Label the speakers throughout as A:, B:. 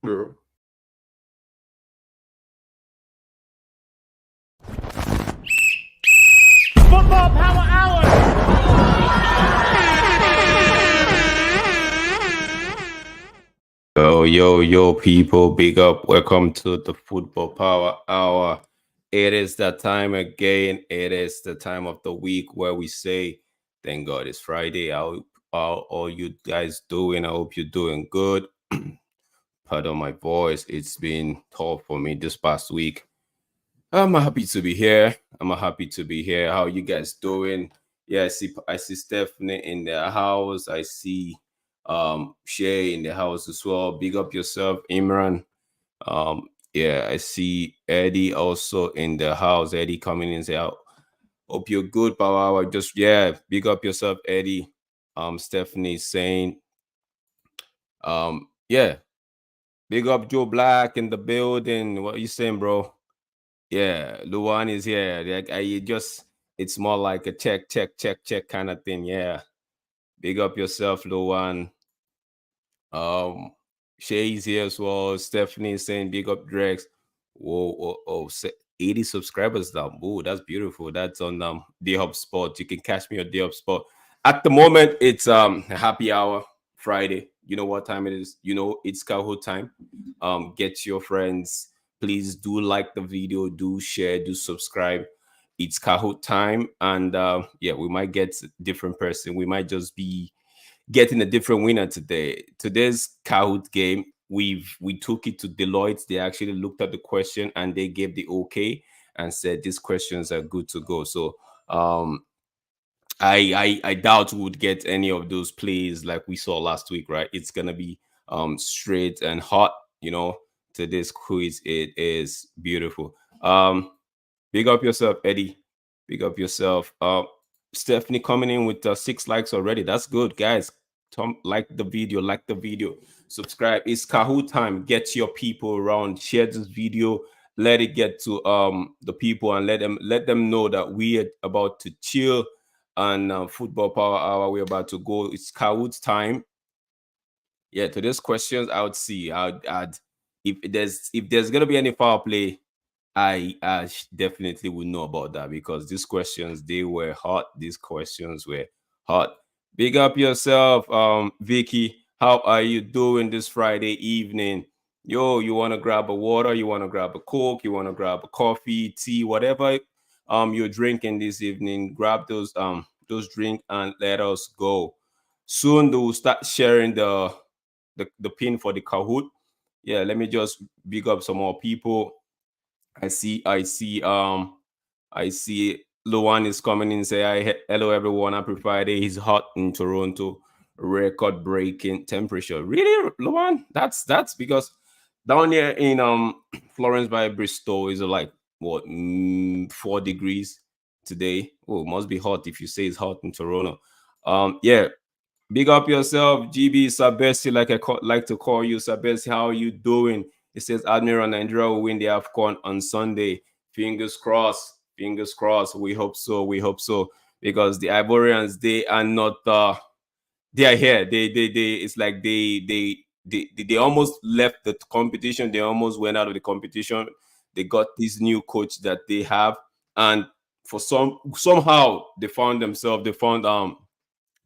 A: Bro.
B: Football Power Hour.
A: Yo, people, big up. Welcome to the Football Power Hour. It is that time again. It is the time of the week where we say, thank God it's Friday. How all you guys doing? I hope you're doing good. Pardon my voice. It's been tough for me this past week. I'm happy to be here. I'm happy to be here. How you guys doing? Yeah, I see Stephanie in the house. I see Shay in the house as well. Big up yourself, Imran. Yeah, I see Eddie also in the house. Eddie coming in and say, hope you're good, Power. Just big up yourself, Eddie. Stephanie saying, yeah, big up Joe Black in the building. What you saying, bro? Yeah, Luan is here. Like it's more like a check kind of thing. Yeah. Big up yourself, Luan. Um, Shay's here as well. Stephanie is saying big up Drex. Whoa, 80 subscribers now. Ooh, that's beautiful. That's on D Hub Sport. You can catch me on D Hub Sport. At the moment, it's happy hour Friday. You know what time it is? You know it's Kahoot time. Get your friends. Please do like the video, do share, do subscribe. It's Kahoot time, and yeah, we might get different person. We might just be getting a different winner today. Today's Kahoot game, we took it to Deloitte. They actually looked at the question and they gave the okay and said these questions are good to go. So I doubt we would get any of those plays like we saw last week, right? It's gonna be straight and hot, you know. Today's quiz, it is beautiful. Big up yourself, Eddie. Big up yourself. Stephanie coming in with 6 likes already. That's good, guys. Tom, like the video, subscribe. It's Kahoot time. Get your people around. Share this video. Let it get to the people and let them know that we are about to chill and Football Power Hour. We're about to go. It's Kahoot time. Yeah, today's questions I would see. I'd if there's gonna be any foul play, I definitely would know about that because these questions they were hot. These questions were hot. Big up yourself, Vicky. How are you doing this Friday evening? Yo, you want to grab a water? You want to grab a Coke? You want to grab a coffee, tea, whatever you're drinking this evening? Grab those drink and let us go. Soon they will start sharing the pin for the Kahoot. Yeah, let me just big up some more people. I see Luan is coming in say hi, hello everyone, happy Friday. It's hot in Toronto, record breaking temperature. Really, Luan? That's because down here in Florence by Bristol is like what 4 degrees today. Oh, must be hot if you say it's hot in Toronto. Yeah, big up yourself, GB Sabesi, like to call you. Sabesi, how are you doing? It says Admiral Nigeria will win the AFCON on Sunday. Fingers crossed. Fingers crossed. We hope so. We hope so. Because the Ivorians, they are not they are here. They it's like they almost left the competition. They almost went out of the competition. They got this new coach that they have. And for somehow they found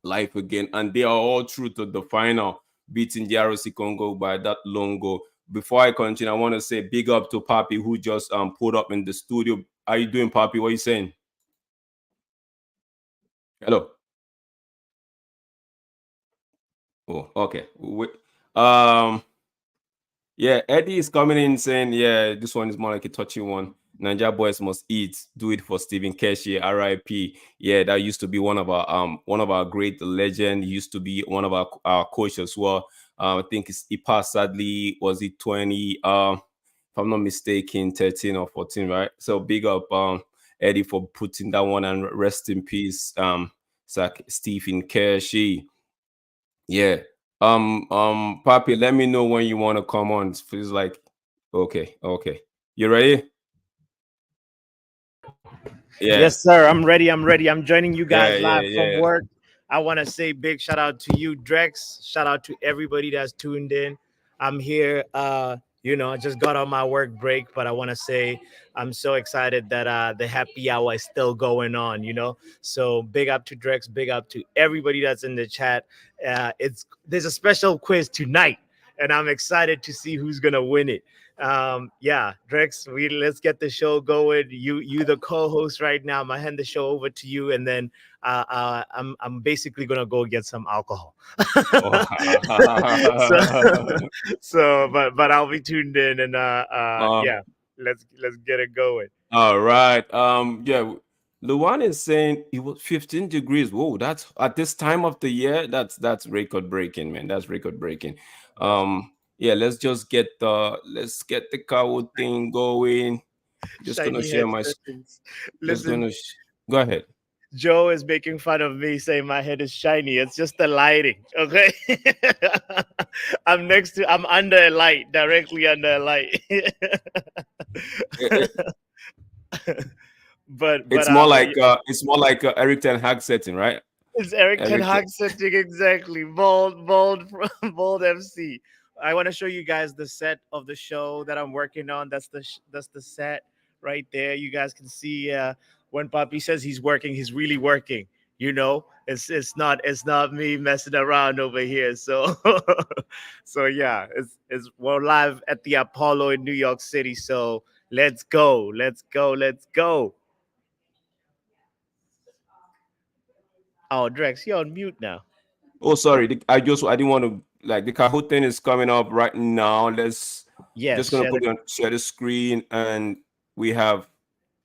A: life again, and they are all through to the final, beating the ROC Congo by that long goal. Before I continue, I want to say big up to Papi who just put up in the studio. How you doing, Papi? What are you saying? Hello. Oh, okay. Yeah, Eddie is coming in saying, yeah, this one is more like a touchy one. Ninja boys must eat. Do it for Stephen Keshi, R.I.P. Yeah, that used to be one of our great legend. He used to be one of our coach as well. I think he passed sadly. Was it 20? If I'm not mistaken, 13 or 14, right? So big up Eddie for putting that one, and rest in peace, Stephen Keshi. Yeah. Papi, let me know when you want to come on. It feels like okay. You ready? Yeah,
B: Yes, sir. I'm ready. I'm ready. I'm joining you
A: yeah,
B: guys
A: yeah,
B: live from
A: yeah.
B: work. I want to say big shout out to you, Drex. Shout out to everybody that's tuned in. I'm here. I just got on my work break, but I want to say I'm so excited that the happy hour is still going on. So big up to Drex, big up to everybody that's in the chat. It's There's a special quiz tonight, and I'm excited to see who's gonna win it. Yeah, Drex, we let's get the show going. You the co-host right now. I'm gonna hand the show over to you, and then I'm basically gonna go get some alcohol. so but I'll be tuned in, and
A: uh,
B: yeah, let's get it going.
A: all right. Yeah. Luan is saying it was 15 degrees. Whoa, that's at this time of the year. That's record breaking, man. That's record breaking. Yeah. Let's get the cow thing going. Just gonna
B: Shiny
A: share
B: head
A: my.
B: settings.
A: Just
B: Listen,
A: gonna. Go ahead.
B: Joe is making fun of me saying my head is shiny. It's just the lighting, okay? I'm under a light, directly under a light.
A: It- it-
B: But
A: it's more like Eric Ten Hag setting, right?
B: it's Eric Ten
A: Eric. Ten-
B: Hag setting exactly. Bold, bold MC. I want to show you guys the set of the show that I'm working on. That's the set right there. You guys can see when Poppy says he's working, he's really working. It's not me messing around over here. So so yeah, it's we're live at the Apollo in New York City. So let's go. Oh, Drex, you're on mute now.
A: Oh, sorry. I didn't want to like the Kahoot thing is coming up right now. Let's
B: Yes,
A: just gonna
B: share
A: put
B: the
A: it on share the screen and we have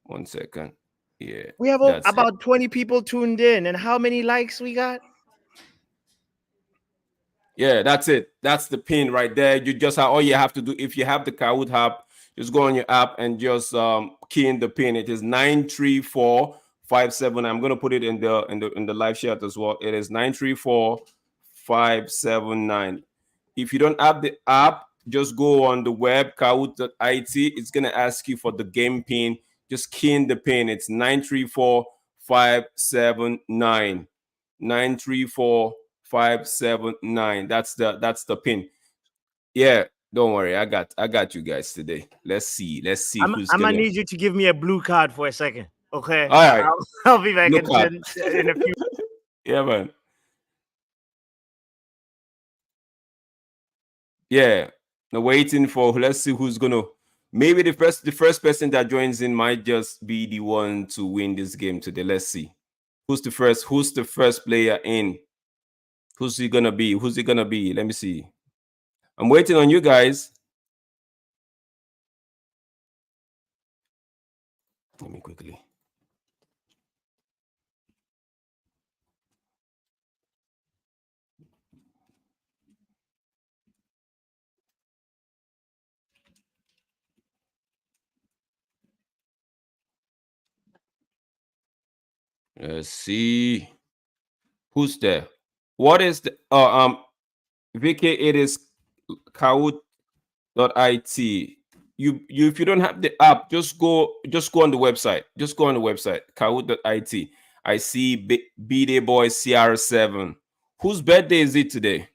A: 1 second. Yeah,
B: We have
A: that's it.
B: about 20 people tuned in, and how many likes we got?
A: Yeah, that's it. That's the pin right there. You just have all you have to do if you have the Kahoot app, just go on your app and just key in the pin. It is 93457. I'm gonna put it in the live chat as well. It is 934579. If you don't have the app, just go on the web kahoot.it. It's gonna ask you for the game pin. Just key in the pin. It's 934579. 934579. That's the pin. Yeah, don't worry. I got you guys today. Let's see who's
B: I'm gonna
A: gonna.
B: need you to give me a blue card for a second, okay?
A: All right,
B: I'll be back
A: look up.
B: in a few.
A: Yeah, man. Yeah. Now waiting for. Let's see who's gonna. Maybe the first person that joins in might just be the one to win this game today. Let's see. Who's the first player in? Who's he gonna be? Who's he gonna be? Let me see. I'm waiting on you guys. Let me quickly. Let's see who's there. What is the VK? It is Kahoot.it. You if you don't have the app, just go on the website. Just go on the website Kahoot.it. I see B-Day Boy CR7. Whose birthday is it today?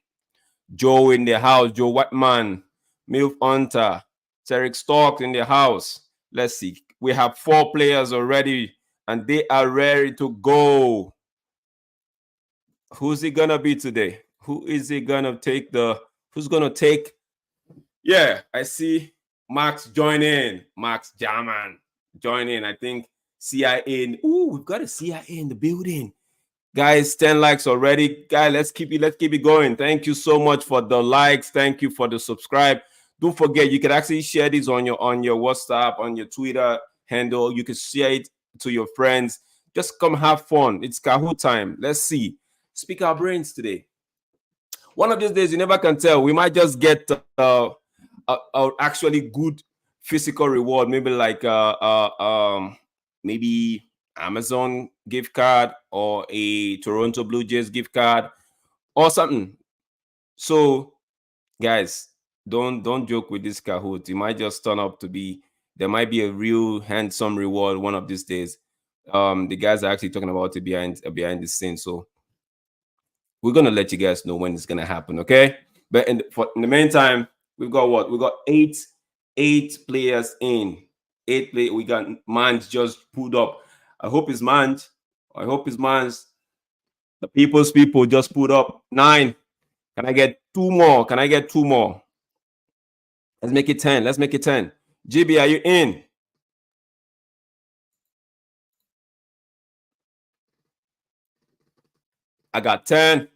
A: Joe in the house. Joe Whiteman, Milf Hunter, Tarek Stark in the house. Let's see. We have 4 players already, and they are ready to go. Who's it gonna be today? Who is it gonna take the? Who's gonna take? Yeah, I see Max join in. Max Jaman join in. I think CIA. Ooh, we've got a CIA in the building. Guys, 10 likes already. Guys, let's keep it going. Thank you so much for the likes. Thank you for the subscribe. Don't forget, you can actually share this on your WhatsApp, on your Twitter handle. You can share it to your friends. Just come have fun. It's Kahoot time. Let's see. Speak our brains today. One of these days, you never can tell. We might just get a actually good physical reward, maybe like maybe Amazon gift card or a Toronto Blue Jays gift card or something. So, guys, don't joke with this Kahoot. It might just turn up to be there might be a real handsome reward one of these days. The guys are actually talking about it behind the scenes. So we're gonna let you guys know when it's gonna happen, okay? But in the meantime, We've got what? We got eight players in. Eight play. We got Mans just pulled up. I hope it's Mans. I hope it's Mans. The people's people just put up 9. Can I get 2 more? Can I get 2 more? Let's make it 10. Let's make it 10. GB, are you in? I got 10.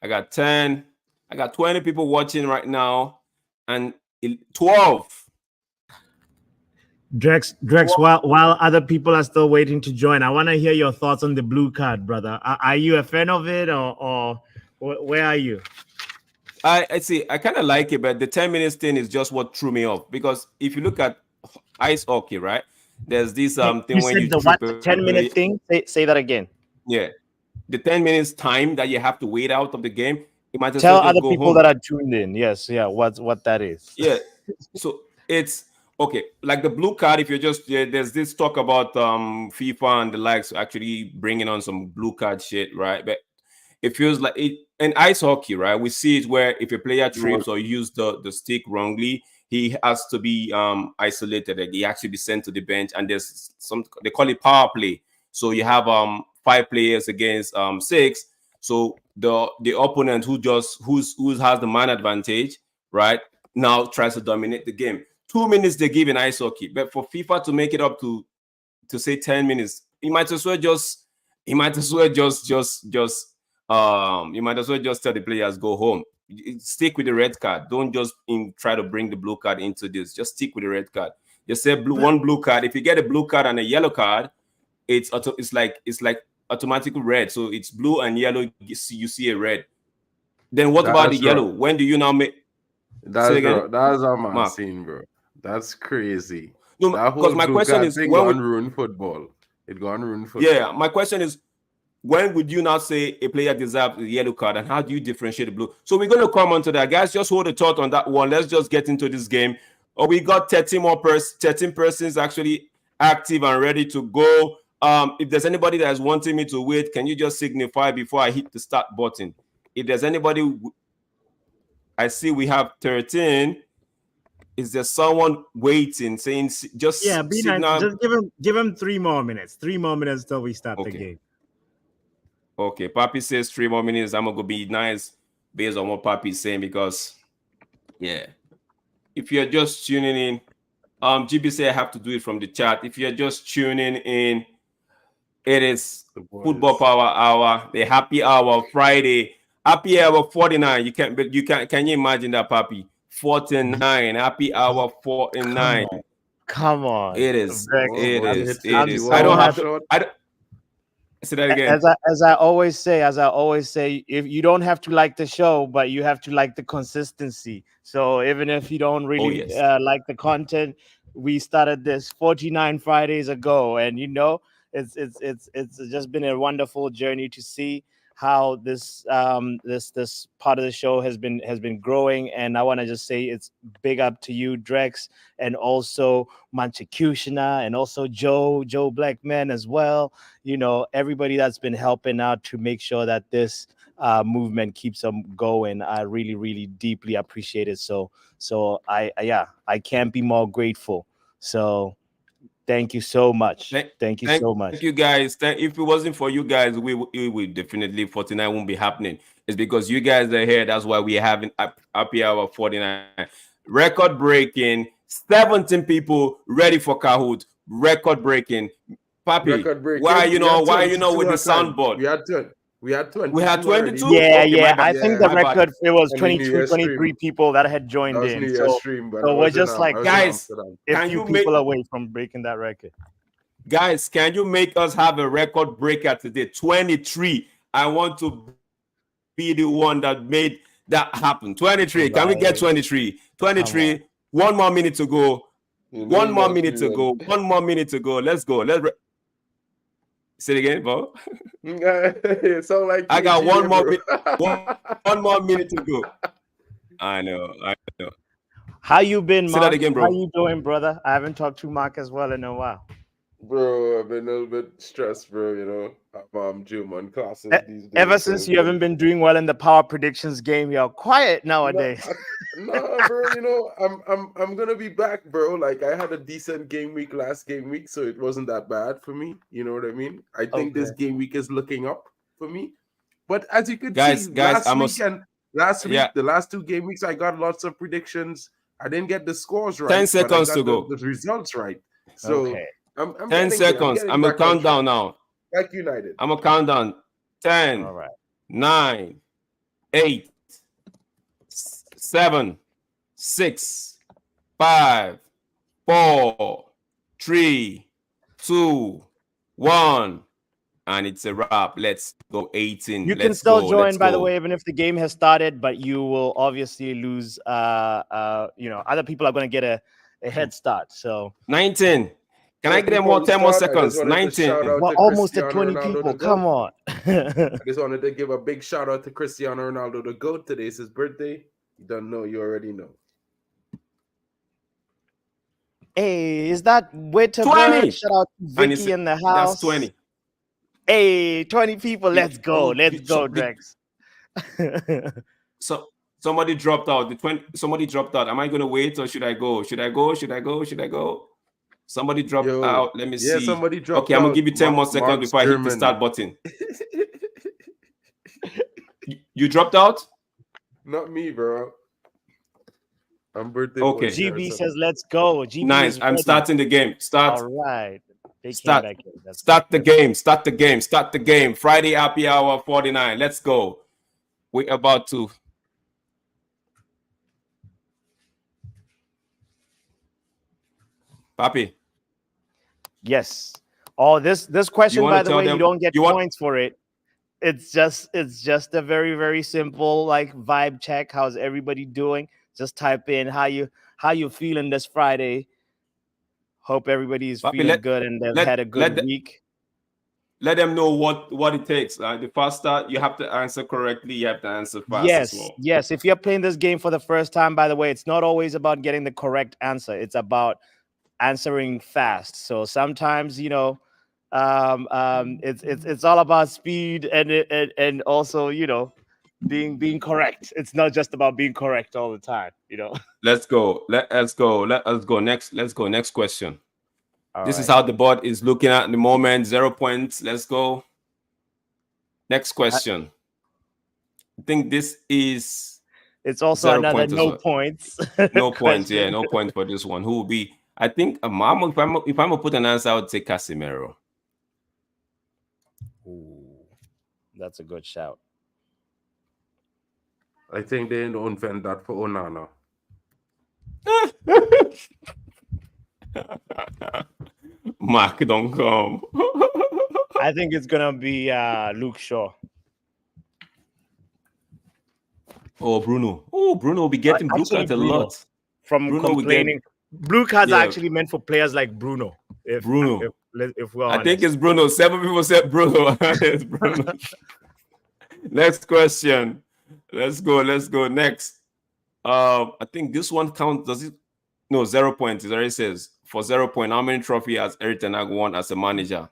A: I got 10. I got 20 people watching right now. And 12.
B: Drex, while other people are still waiting to join, I want to hear your thoughts on the blue card, brother. Are you a fan of it, or where are you?
A: I see. I kind of like it, but the 10 minutes thing is just what threw me off. Because if you look at ice hockey, right? There's this thing
B: You
A: when
B: said
A: you
B: the what?
A: trip a
B: 10-minute thing? Say that again.
A: Yeah, the 10 minutes time that you have to wait out of the game, you might as
B: Tell
A: well just
B: other
A: go
B: people
A: home.
B: that are tuned in. Yes, yeah. What that is?
A: Yeah. So it's okay. Like the blue card, if you're just there's this talk about FIFA and the likes actually bringing on some blue card shit, right? But it feels like it in ice hockey, right? We see it where if a player trips or use the stick wrongly, he has to be isolated. Like he actually be sent to the bench, and there's some they call it power play. So you have 5 players against 6. So the opponent who has the man advantage, right, now tries to dominate the game. 2 minutes they give in ice hockey, but for FIFA to make it up to say 10 minutes, you might as well just you might as well just tell the players go home. Stick with the red card. Don't just try to bring the blue card into this. Just stick with the red card. Just say one blue card. If you get a blue card and a yellow card, it's like automatically red. So it's blue and yellow. You see a red. Then what about the
C: That's
A: yellow?
C: right.
A: When do you now make? Say
C: That's
A: again,
C: bro. That's a man
A: Mark.
C: scene, bro. That's crazy.
A: No,
C: That
A: because
C: whole
A: my
C: blue
A: question
C: card
A: is
C: thing
A: when
C: gone
A: would
C: ruin football. It gone ruin
A: yeah,
C: football.
A: my question is when would you not say a player deserves a yellow card, and how do you differentiate the blue? So we're going to come on to that, guys. Just hold a thought on that one. Let's just get into this game. Oh, we got 13 persons actually active and ready to go. If there's anybody that is wanting me to wait, can you just signify before I hit the start button? If there's anybody, I see we have 13. Is there someone waiting, saying
B: Yeah,
A: just
B: be nice.
A: signal?
B: Just give him 3 more minutes. 3 more minutes till we start the
A: Okay.
B: game.
A: Okay, Papi says 3 more minutes. I'm gonna be nice based on what Papi's saying because, yeah. If you're just tuning in, GB say I have to do it from the chat. If you're just tuning in, it is
C: The
A: Football
C: boys.
A: Power Hour, the Happy Hour Friday, Happy Hour 49. Can you imagine that, Papi? 49, Happy Hour
B: Come
A: 49.
B: on, come on,
A: It is,
B: Rex.
A: it
C: Boy,
A: is,
C: hit
A: it
B: I'm
A: is.
C: 51
A: I
B: so
A: don't have
C: match
B: happy.
A: to.
C: out.
A: I don't say that again.
B: As I always say, if you don't have to like the show, but you have to like the consistency. So even if you don't
A: Oh
B: really
A: yes.
B: like the content, we started this 49 Fridays ago, and it's just been a wonderful journey to see how this part of the show has been growing. And I want to just say it's big up to you, Drex, and also Manchikushina, and also Joe Blackman as well. Everybody that's been helping out to make sure that this movement keeps on going. I really, really deeply appreciate it. So I can't be more grateful. So thank you so much.
A: Thank,
B: Thank you
A: thank
B: so
A: you
B: much.
A: guys. If it wasn't for you guys, we would definitely 49 won't be happening. It's because you guys are here. That's why we're having happy hour 49. Record breaking, 17 people ready for Kahoot. Record breaking. Papi,
C: Record
A: why
C: breaking. We had
A: why with
C: 22
A: the
C: at time.
A: soundboard?
C: We had
A: We had
C: 22 already.
A: 22?
B: Yeah,
A: Okay, my
B: yeah.
A: bad.
B: I think the
C: Yeah.
A: My bad.
B: record, it was
C: And the New
B: 22,
C: Year
B: 23
C: stream.
B: people that had
C: That
B: joined
C: was
B: in.
C: New Year
B: So
C: stream, but
B: so we're just
C: I
B: like
C: was in
A: Guys,
C: Amsterdam.
B: a
A: can
B: few
A: you make
B: people away from breaking that record.
A: Guys, can you make us have a record breaker today? 23. I want to be the one that made that happen. 23. Can we get
B: Right.
A: 23?
B: Come on.
A: 23. 1 more minute to go.
C: You know
A: One
C: you
A: more
C: must
A: minute
C: be
A: to go.
C: one.
A: 1 more minute to go. Let's go. Say it again, bro.
C: It sound like
A: I got
C: KG there, bro.
A: one more minute to go. I know. I know.
B: How you been,
A: Say that
B: Mark?
A: again,
B: How
A: bro.
B: you doing, brother? I haven't talked to Mark as well in a while.
C: Bro, I've been a little bit stressed, bro. I'm German
B: E-
C: classes these
B: Ever
C: days, so
B: since
C: it's
B: you
C: been
B: haven't been doing well in the power predictions game, you're quiet
C: no,
B: nowadays.
C: no, bro. I'm gonna be back, bro. Like I had a decent game week last game week, so it wasn't that bad for me. You know what I mean? I think this
B: Okay.
C: game week is looking up for me. But as you could see,
A: Guys, I must.
C: last
A: Yeah,
C: week, the last two game weeks, I got lots of predictions. I didn't get the scores
A: 10
C: right, but I
A: seconds to
C: got
A: go.
C: the results right. So
B: Okay.
C: I'm
A: 10
C: getting there. I'm
A: seconds.
C: getting
A: I'm a
C: back on track.
A: countdown now.
C: Like United.
A: I'm a countdown. 10,
B: All right.
A: 9, 8, 7, 6, 5, 4, 3, 2, 1. And it's a wrap. Let's go 18.
B: You can
A: Let's
B: still
A: go.
B: join,
A: Let's
B: by the
A: go.
B: way, even if the game has started, but you will obviously lose. Other people are going to get a head start. So
A: 19. Can I
C: So
A: get them more
C: before we
A: 10 more
C: start, I just
A: seconds?
C: wanted to shout
A: 19.
C: out
B: we're
C: to
B: almost at
C: Cristiano
B: 20
C: Ronaldo the
B: people. Come
C: GOAT.
B: on.
C: I just wanted to give a big shout out to Cristiano Ronaldo the GOAT. Today's his birthday. You don't know, you already know.
B: Hey, is that Witterberg?
A: 20.
B: Shout out to
A: And it's
B: Vicky in the
A: that's
B: house.
A: 20.
B: Hey, 20 people. Let's go. Let's go,
A: So
B: Drex.
A: so somebody dropped out. Somebody dropped out. Am I gonna wait or should I go? Should I go? Should I go? Should I go? Somebody dropped
C: Yo,
A: out. Let me
C: yeah,
A: see.
C: somebody dropped
A: Okay, I'm gonna
C: out.
A: give you 10 more seconds
C: Mark's
A: before I hit the
C: German.
A: start button. You dropped out?
C: Not me, bro. I'm birthday boy
A: Okay.
C: here.
B: GB
C: So
B: says, let's go. GB
A: Nice.
B: is
A: I'm
B: ready.
A: starting the game.
B: All right. They came
A: Start.
B: back in. That's
A: Start
B: good.
A: the game. Start the game. Start the game. Friday happy hour 49. Let's go. We're about to. Papi,
B: Yes. Oh, this
A: you
B: question,
A: want
B: by
A: to
B: the
A: tell
B: way, you
A: them
B: don't get
A: you want
B: points for it. It's just a very, very simple like vibe check. How's everybody doing? Just type in how you feeling this Friday. Hope everybody is
A: Papi,
B: feeling good and they've
A: let
B: had a
A: let
B: good
A: the-
B: week.
A: let them know what it takes. The faster you have to answer correctly, you have to answer fast as
B: Yes,
A: well.
B: yes. If you're playing this game for the first time, by the way, it's not always about getting the correct answer. It's about answering fast. So sometimes, it's all about speed and also, being correct. It's not just about being correct all the time.
A: Let's go. Let us go. Let us go next. Let's go. Next question.
B: All
A: This is
B: right.
A: how the board is looking at the moment. 0 points. Let's go. Next
B: I-
A: question. I think this is
B: It's also
A: 0
B: another
A: points as
B: no
A: well.
B: points
A: No points. Yeah,
B: question.
A: no points for this one. Who will be? I think if I'm gonna put an answer, I would say Casemiro.
B: Ooh, that's a good shout.
C: I think they don't invent that for Onana.
A: Mark, don't come.
B: I think it's gonna be Luke Shaw.
A: Oh, Bruno. Oh, Bruno will be getting blue
B: Actually,
A: cards a
B: Bruno.
A: lot.
B: From
A: Bruno will get
B: complaining. Blue cards are
A: yeah.
B: actually meant for players like Bruno. If
A: Bruno.
B: if we're
A: I
B: honest.
A: think it's Bruno. 7 people said Bruno. It's Bruno. Next question. Let's go. Let's go. Next. I think this one counts. Does it? No, 0 points. It already says for 0 point. How many trophy has Eric Ten Hag won as a manager?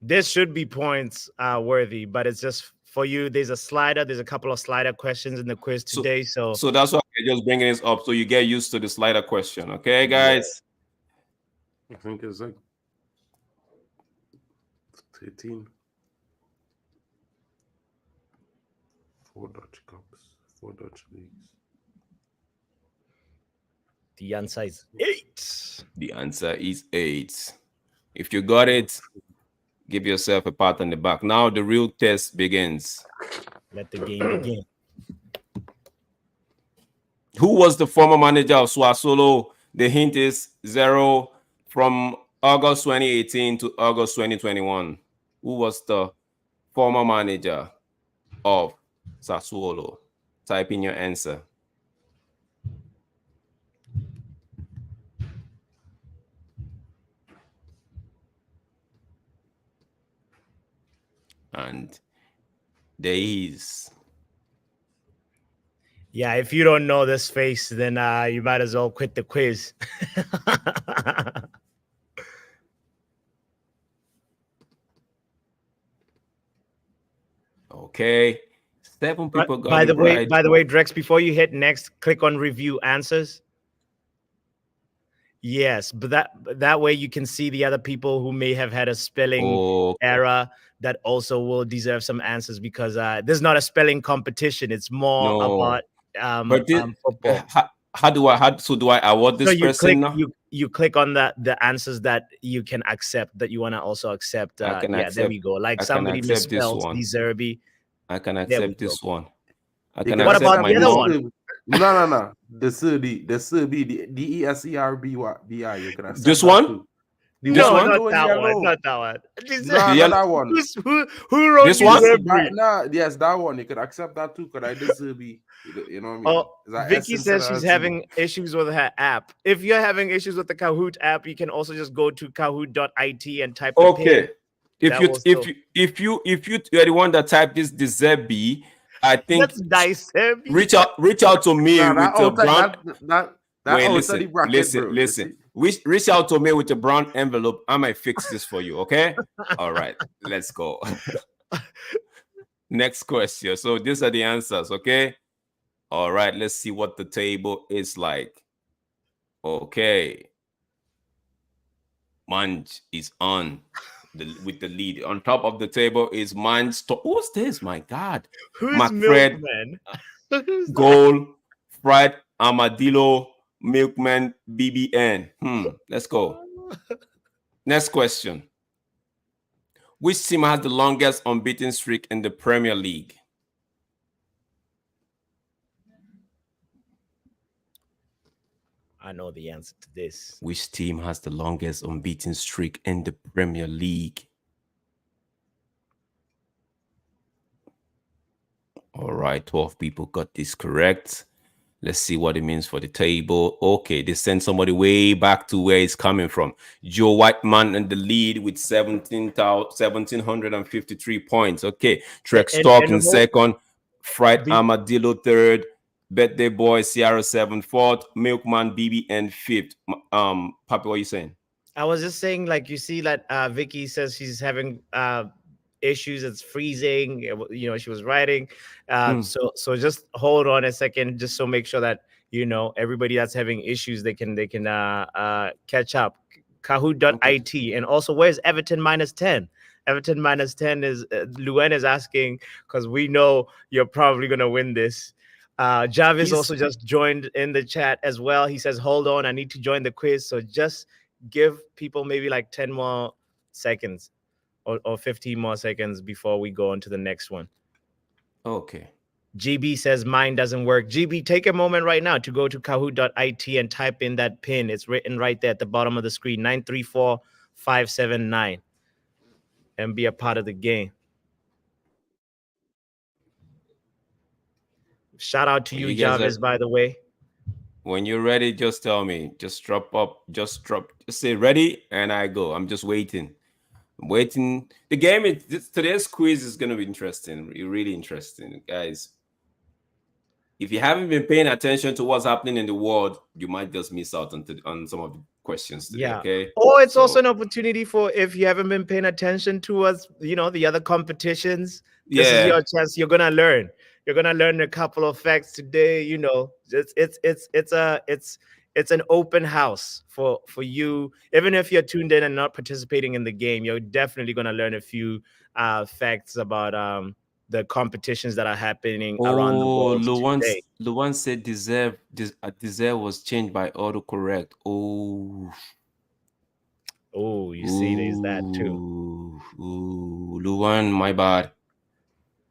B: This should be points worthy, but it's just for you. There's a slider. There's a couple of slider questions in the quiz today. So
A: So that's why we're just bringing this up so you get used to the slider question. Okay, guys.
C: I think it's like 13. 4 Dutch Cups, 4 Dutch leagues.
B: the answer is 8.
A: The answer is 8. If you got it, give yourself a pat on the back. Now the real test begins.
B: Let the game begin.
A: Who was the former manager of Swasolo? The hint is 0 from August 2018 to August 2021. Who was the former manager of Sassuolo? Type in your answer. And there is.
B: Yeah, if you don't know this face, then you might as well quit the quiz.
A: Okay. 7
B: But
A: people got it right.
B: by the way, Drex, before you hit next, click on review answers. Yes, but that way you can see the other people who may have had a spelling
A: Oh
B: error that also will deserve some answers because this is not a spelling competition. It's more
A: no.
B: about
A: But
B: football.
A: so do I award
B: So
A: this person now?
B: you click on the answers that you can accept that you want to also accept.
A: I can
B: Yeah, there
A: accept
B: we go. Like
A: I can
B: somebody
A: accept this
B: misspelled
A: one.
B: Deserby.
A: I can
B: There we
A: accept
B: go.
A: this one. I
C: You
A: can
C: can
B: What
A: accept
B: about
C: accept
A: my
B: the other
C: this.
B: one?
A: mom.
C: No. The Serbi, the DESERBY. You can accept
A: This
C: that
A: one?
C: too. The
A: This
C: one
B: No,
A: one?
B: not
C: below in
B: that one.
C: yellow.
B: Not that one.
C: Nah,
A: The
C: not
A: yellow
C: that one.
B: Who wrote
A: this one?
B: Deserby?
C: Nah, yes, that one. You can accept that too. Cause I deserve it. You know what I mean?
B: Oh,
C: Is that S
B: Vicky
C: instead
B: says
C: of
B: she's
C: a Z?
B: having issues with her app. If you're having issues with the Kahoot app, you can also just go to kahoot.it and type the pin.
A: Okay. If
B: That
A: you
B: will
A: if
B: still.
A: you if you if you are the one that typed this Deserby, I think
B: That's Deserby.
A: reach out to me
C: Nah, that
A: with a
C: outside
A: brown.
C: that
A: Wait,
C: outside
A: listen,
C: the bracket,
A: listen,
C: bro. You
A: listen.
C: see?
A: Reach out to me with a brown envelope. I might fix this for you. Okay. All right. Let's go. Next question. So these are the answers. Okay. All right. Let's see what the table is like. Okay. Munch is on with the lead. On top of the table is Munch. Who's this? My God.
B: Who's
A: McFred,
B: Milkman? Who's that?
A: Gold, Fried, Armadillo, Milkman, BBN. Let's go. Next question. Which team has the longest unbeaten streak in the Premier League?
B: I know the answer to this.
A: Which team has the longest unbeaten streak in the Premier League? All right, 12 people got this correct. Let's see what it means for the table. Okay, they sent somebody way back to where it's coming from. Joe Whiteman in the lead with 1,753 points. Okay, Trek Stock in second. Fried Armadillo third. Birthday Boy Sierra 7th. Fourth. Milkman BBN fifth. Papi, what are you saying?
B: I was just saying, like, you see that Vicky says she's having issues. It's freezing. You know, she was writing. So just hold on a second, just so make sure that everybody that's having issues they can catch up. Kahoot.it. And also, where's Everton -10? Everton -10 is Luen is asking because we know you're probably gonna win this. Jarvis also just joined in the chat as well. He says, "Hold on, I need to join the quiz." So just give people maybe like 10 more seconds or 15 more seconds before we go on to the next one.
A: Okay.
B: GB says mine doesn't work. GB, take a moment right now to go to kahoot.it and type in that pin. It's written right there at the bottom of the screen, 934579, and be a part of the game. Shout out to you, Jarvis, by the way.
A: When you're ready, just tell me. Just say ready, and I go. I'm just waiting. I'm waiting. The game today's quiz is gonna be interesting. Really interesting, guys. If you haven't been paying attention to what's happening in the world, you might just miss out on some of the questions today.
B: Yeah.
A: Okay.
B: Or it's also an opportunity for, if you haven't been paying attention to us, the other competitions. This is your chance. You're gonna learn. You're gonna learn a couple of facts today. It's an open house for you. Even if you're tuned in and not participating in the game, you're definitely gonna learn a few facts about the competitions that are happening around the world today.
A: Luan said deserve was changed by autocorrect.
B: You see, there's that too.
A: Luan, my bad.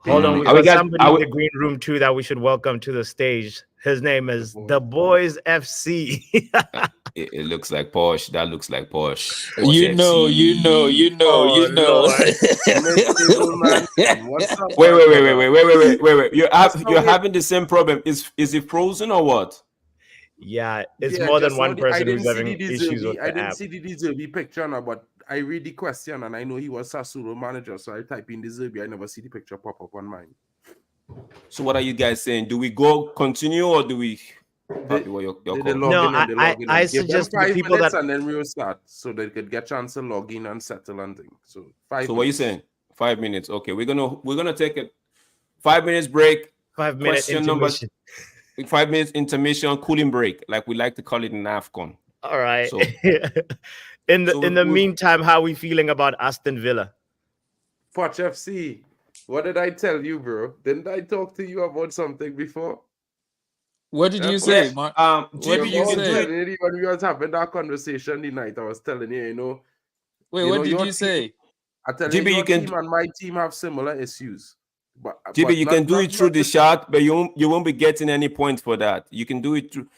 B: Hold on, we got somebody in the green room too that we should welcome to the stage. His name is The Boys FC.
A: It looks like Porsche. That looks like Porsche.
D: You know.
A: Wait. You're having the same problem. Is it frozen or what?
B: Yeah, it's more than one person who's having issues with the app.
C: I didn't see the Deserby picture now, but I read the question and I know he was Sassuolo manager, so I type in Deserby. I never see the picture pop up on mine.
A: So what are you guys saying? Do we continue or do we?
B: I suggest
C: them 5
B: people
C: minutes
B: that
C: and then we'll start so they could get a chance to log in and settle and things. So 5 minutes.
A: So what are you saying? 5 minutes. Okay, we're gonna take it. 5 minutes break.
B: 5 minute
A: Question number
B: intermission.
A: 5 minutes intermission, cooling break, like we like to call it in AFCON.
B: All right.
A: So,
B: in the
A: so
B: in the
A: we
B: meantime, how we feeling about Aston Villa?
C: Watch FC. What did I tell you, bro? Didn't I talk to you about something before?
D: What did
C: Yeah,
D: you
A: yeah.
D: say,
C: Watch.
D: Mark? What
A: GB,
D: did
C: Remember,
A: you
D: you
C: I
A: can
C: was
A: do
D: say?
A: it.
C: telling you when we was having that conversation the night. I was telling you,
D: Wait, what did
C: your
D: you
C: team.
D: say?
C: I tell you,
A: GB, you
C: your
A: can
C: team and my team have similar issues,
A: GB,
C: but
A: you can do
C: not
A: it through the
C: the
A: chat, but you won't be getting any points for that. You can do it through.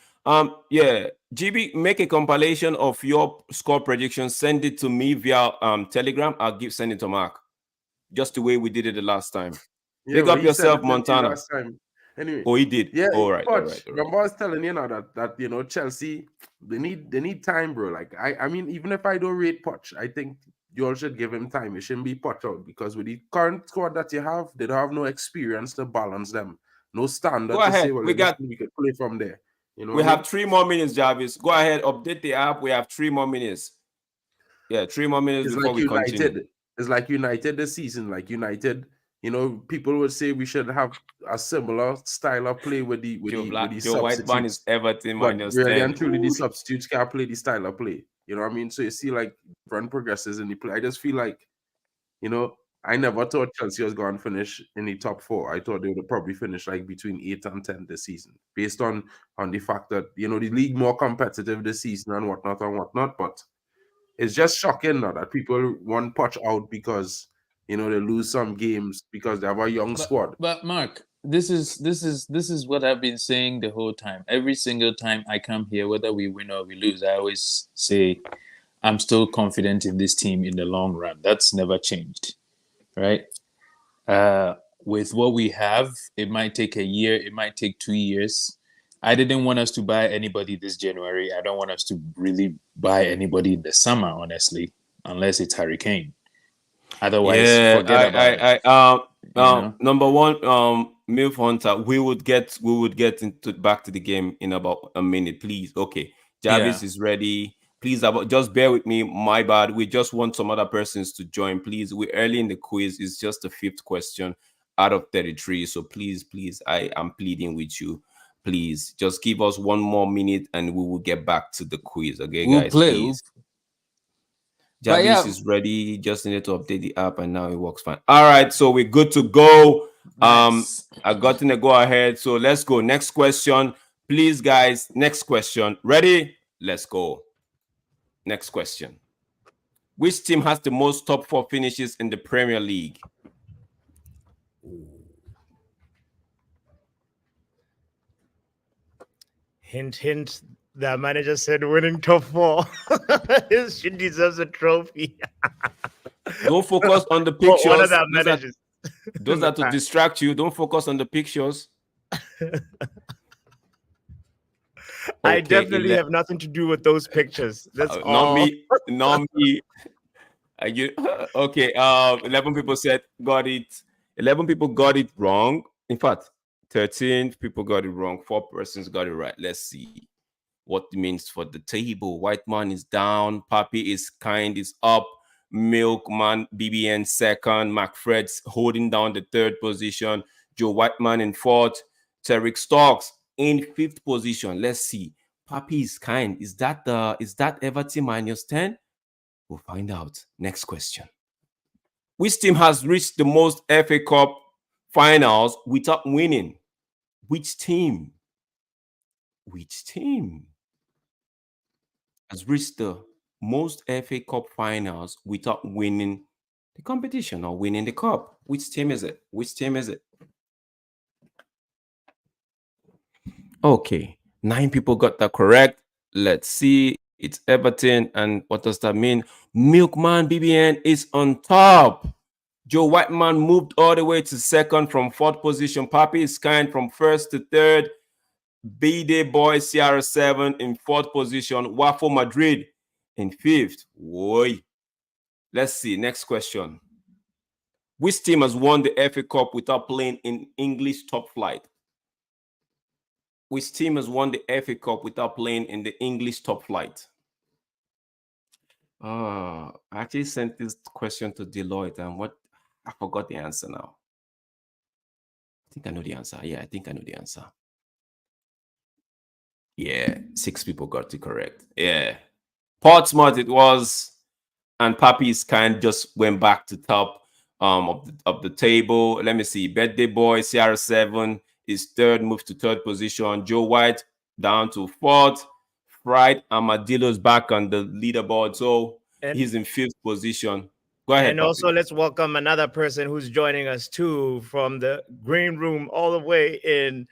A: Yeah, GB, make a compilation of your score predictions. Send it to me via Telegram. send it to Mark, just the way we did it the last time.
C: yeah.
A: Big
C: Well,
A: up
C: he sent
A: yourself,
C: it to me
A: Montana.
C: last time. Anyway,
A: Oh, he did.
C: yeah,
A: All right, all right,
C: Poch.
A: all right.
C: Remember, I was telling you now that Chelsea they need time, bro. Like I mean, even if I don't rate Poch, I think you all should give him time. It shouldn't be Poch out because with the current squad that you have, they don't have no experience to balance them, no
A: Go
C: standard to say,
A: ahead.
C: well, listen, we could play from there. You know what
A: We
C: I
A: have
C: mean?
A: 3 more minutes, Jarvis. Go ahead, update the app. We have 3 more minutes. Yeah, 3 more minutes
C: It's
A: before
C: like
A: we continue.
C: United. It's like United this season. Like United, people would say we should have a similar style of play with the
A: Joe Whiteman is
C: substitutes.
A: Everton
C: But
A: minus
C: really
A: 10.
C: and truly, the substitutes can't play the style of play. You know what I mean? So you see, like, different progresses in the play. I just feel like, I never thought Chelsea was going to finish in the top four. I thought they would probably finish like between 8 and 10 this season, based on the fact that the league more competitive this season and whatnot. But it's just shocking now that people want Poch out because they lose some games because they have a young
D: But
C: squad.
D: but Mark, this is what I've been saying the whole time. Every single time I come here, whether we win or we lose, I always say I'm still confident in this team in the long run. That's never changed, right? Uh, with what we have, it might take a year, it might take 2 years. I didn't want us to buy anybody this January. I don't want us to really buy anybody in the summer, honestly, unless it's Hurricane. Otherwise,
A: Yeah,
D: forget about it. You know?
A: number one, Milf Hunter, we would get into back to the game in about a minute, please. Okay,
D: Yeah.
A: Jarvis is ready. Please, just bear with me. My bad. We just want some other persons to join, please. We're early in the quiz. It's just the fifth question out of 33. So please, I am pleading with you. Please, just give us 1 more minute and we will get back to the quiz. Okay,
D: We'll
A: guys,
D: play.
A: please.
D: But
A: Jarvis
D: yeah,
A: is ready. Just needed to update the app, and now it works fine. All right, so we're good to go.
D: nice.
A: I got in the go ahead. So let's go. Next question, please, guys. Next question. Ready? Let's go. Next question. Which team has the most top four finishes in the Premier League?
B: Hint, hint. The manager said winning top four. She deserves a trophy.
A: Don't focus on the
B: One of
A: pictures.
B: the managers.
A: Those are to distract you. Don't focus on the pictures.
B: I
A: Okay,
B: definitely have nothing to do with those pictures. That's
A: not
B: all.
A: me. Not me. Okay. 11 people said got it. 11 people got it wrong. In fact, 13 people got it wrong. 4 persons got it right. Let's see what it means for the table. White man is down. Papi is kind is up. Milkman BBN second. McFred's holding down the third position. Joe Whiteman in fourth. Tarek Stokes in fifth position. Let's see. Papi is kind. Is that Everton minus 10? We'll find out. Next question. Which team has reached the most FA Cup finals without winning? Which team? Which team has reached the most FA Cup finals without winning the competition or winning the cup? Which team is it? Which team is it? Okay, 9 people got that correct. Let's see. It's Everton. And what does that mean? Milkman BBN is on top. Joe Whiteman moved all the way to second from fourth position. Papi is kind from first to third. B-Day Boy CR7 in fourth position. Waffle Madrid in fifth. Whoa. Let's see. Next question. Which team has won the FA Cup without playing in English top flight? Which team has won the FA Cup without playing in the English top flight? I actually sent this question to Deloitte, and I forgot the answer now. think I know the answer. Yeah, I think I know the answer. Yeah, 6 people got it correct. Yeah. Portsmouth it was, and Papi's kind just went back to top of the table. Let me see. Birthday Boy, CR7 is third, moved to third position. Joe White down to fourth. Fried Armadillo's back on the leaderboard. So he's in fifth position. Go ahead,
B: And also,
A: Papi.
B: let's welcome another person who's joining us too from the green room all the way in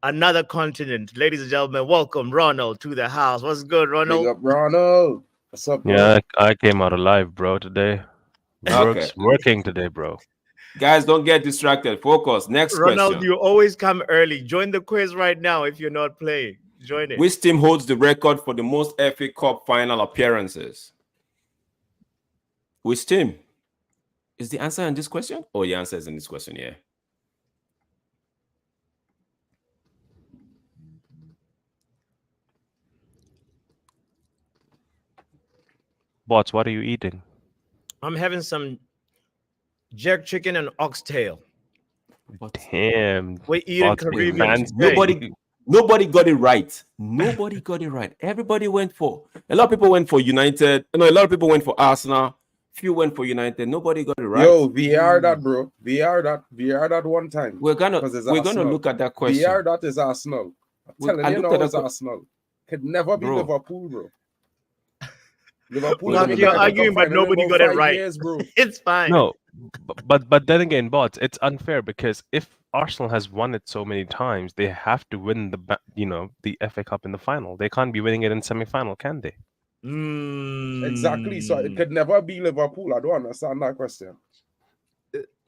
B: another continent. Ladies and gentlemen, welcome Ronald to the house. What's good,
C: Big
B: Ronald?
C: up, Ronald. What's up, bro?
E: Yeah, I came out alive, bro, today.
A: Okay.
E: Working today, bro.
A: Guys, don't get distracted. Focus. Next
B: Ronald,
A: question.
B: you always come early. Join the quiz right now if you're not playing. Join it.
A: Which team holds the record for the most FA Cup final appearances? Which team? Is the answer in this question? Oh, the answer is in this question, yeah.
E: Bots, what are you eating?
B: I'm having some jerk chicken and oxtail.
E: Damn.
B: We're eating
E: Bots being
B: Caribbean
E: fancy.
B: today.
A: Nobody got it right. Nobody got it right. Everybody went for a lot of people went for United. No, a lot of people went for Arsenal. Few went for United. Nobody got it right.
C: Yo, VR that, bro. VR that one time.
A: We're gonna
C: 'Cause it's
A: gonna
C: Arsenal.
A: look at that question.
C: VR that is Arsenal. I'm telling
A: I
C: you
A: looked
C: now,
A: at
C: it's
A: that
C: Arsenal. Could never be
A: Bro.
C: Liverpool, bro. Liverpool
A: Well,
C: have
B: Look,
C: been
B: you're
C: in the
B: arguing, but
C: final in
B: nobody
C: about
B: got it
C: 5
B: right.
C: years, bro.
B: It's fine.
E: No, but then again, Bots, it's unfair because if Arsenal has won it so many times, they have to win the FA Cup in the final. They can't be winning it in semi-final, can they?
C: Exactly. So it could never be Liverpool. I don't understand that question.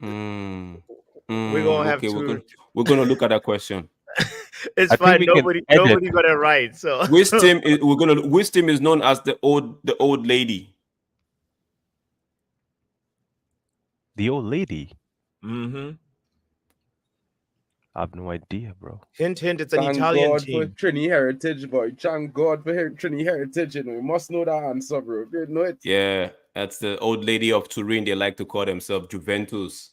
B: We're gonna have
A: Okay,
B: to.
A: we're gonna look at that question.
B: It's
E: I think
B: fine.
E: we can edit.
B: Nobody got it right. So
A: Which team is known as the old lady?
E: The old lady.
B: Mm-hmm.
E: I have no idea, bro.
B: Hint, hint. It's an
C: Thank
B: Italian
C: God for
B: team.
C: Trini Heritage, boy. Thank God for Trini Heritage. You know, you must know that answer, bro. If you know it.
A: Yeah, that's the old lady of Turin. They like to call themselves Juventus.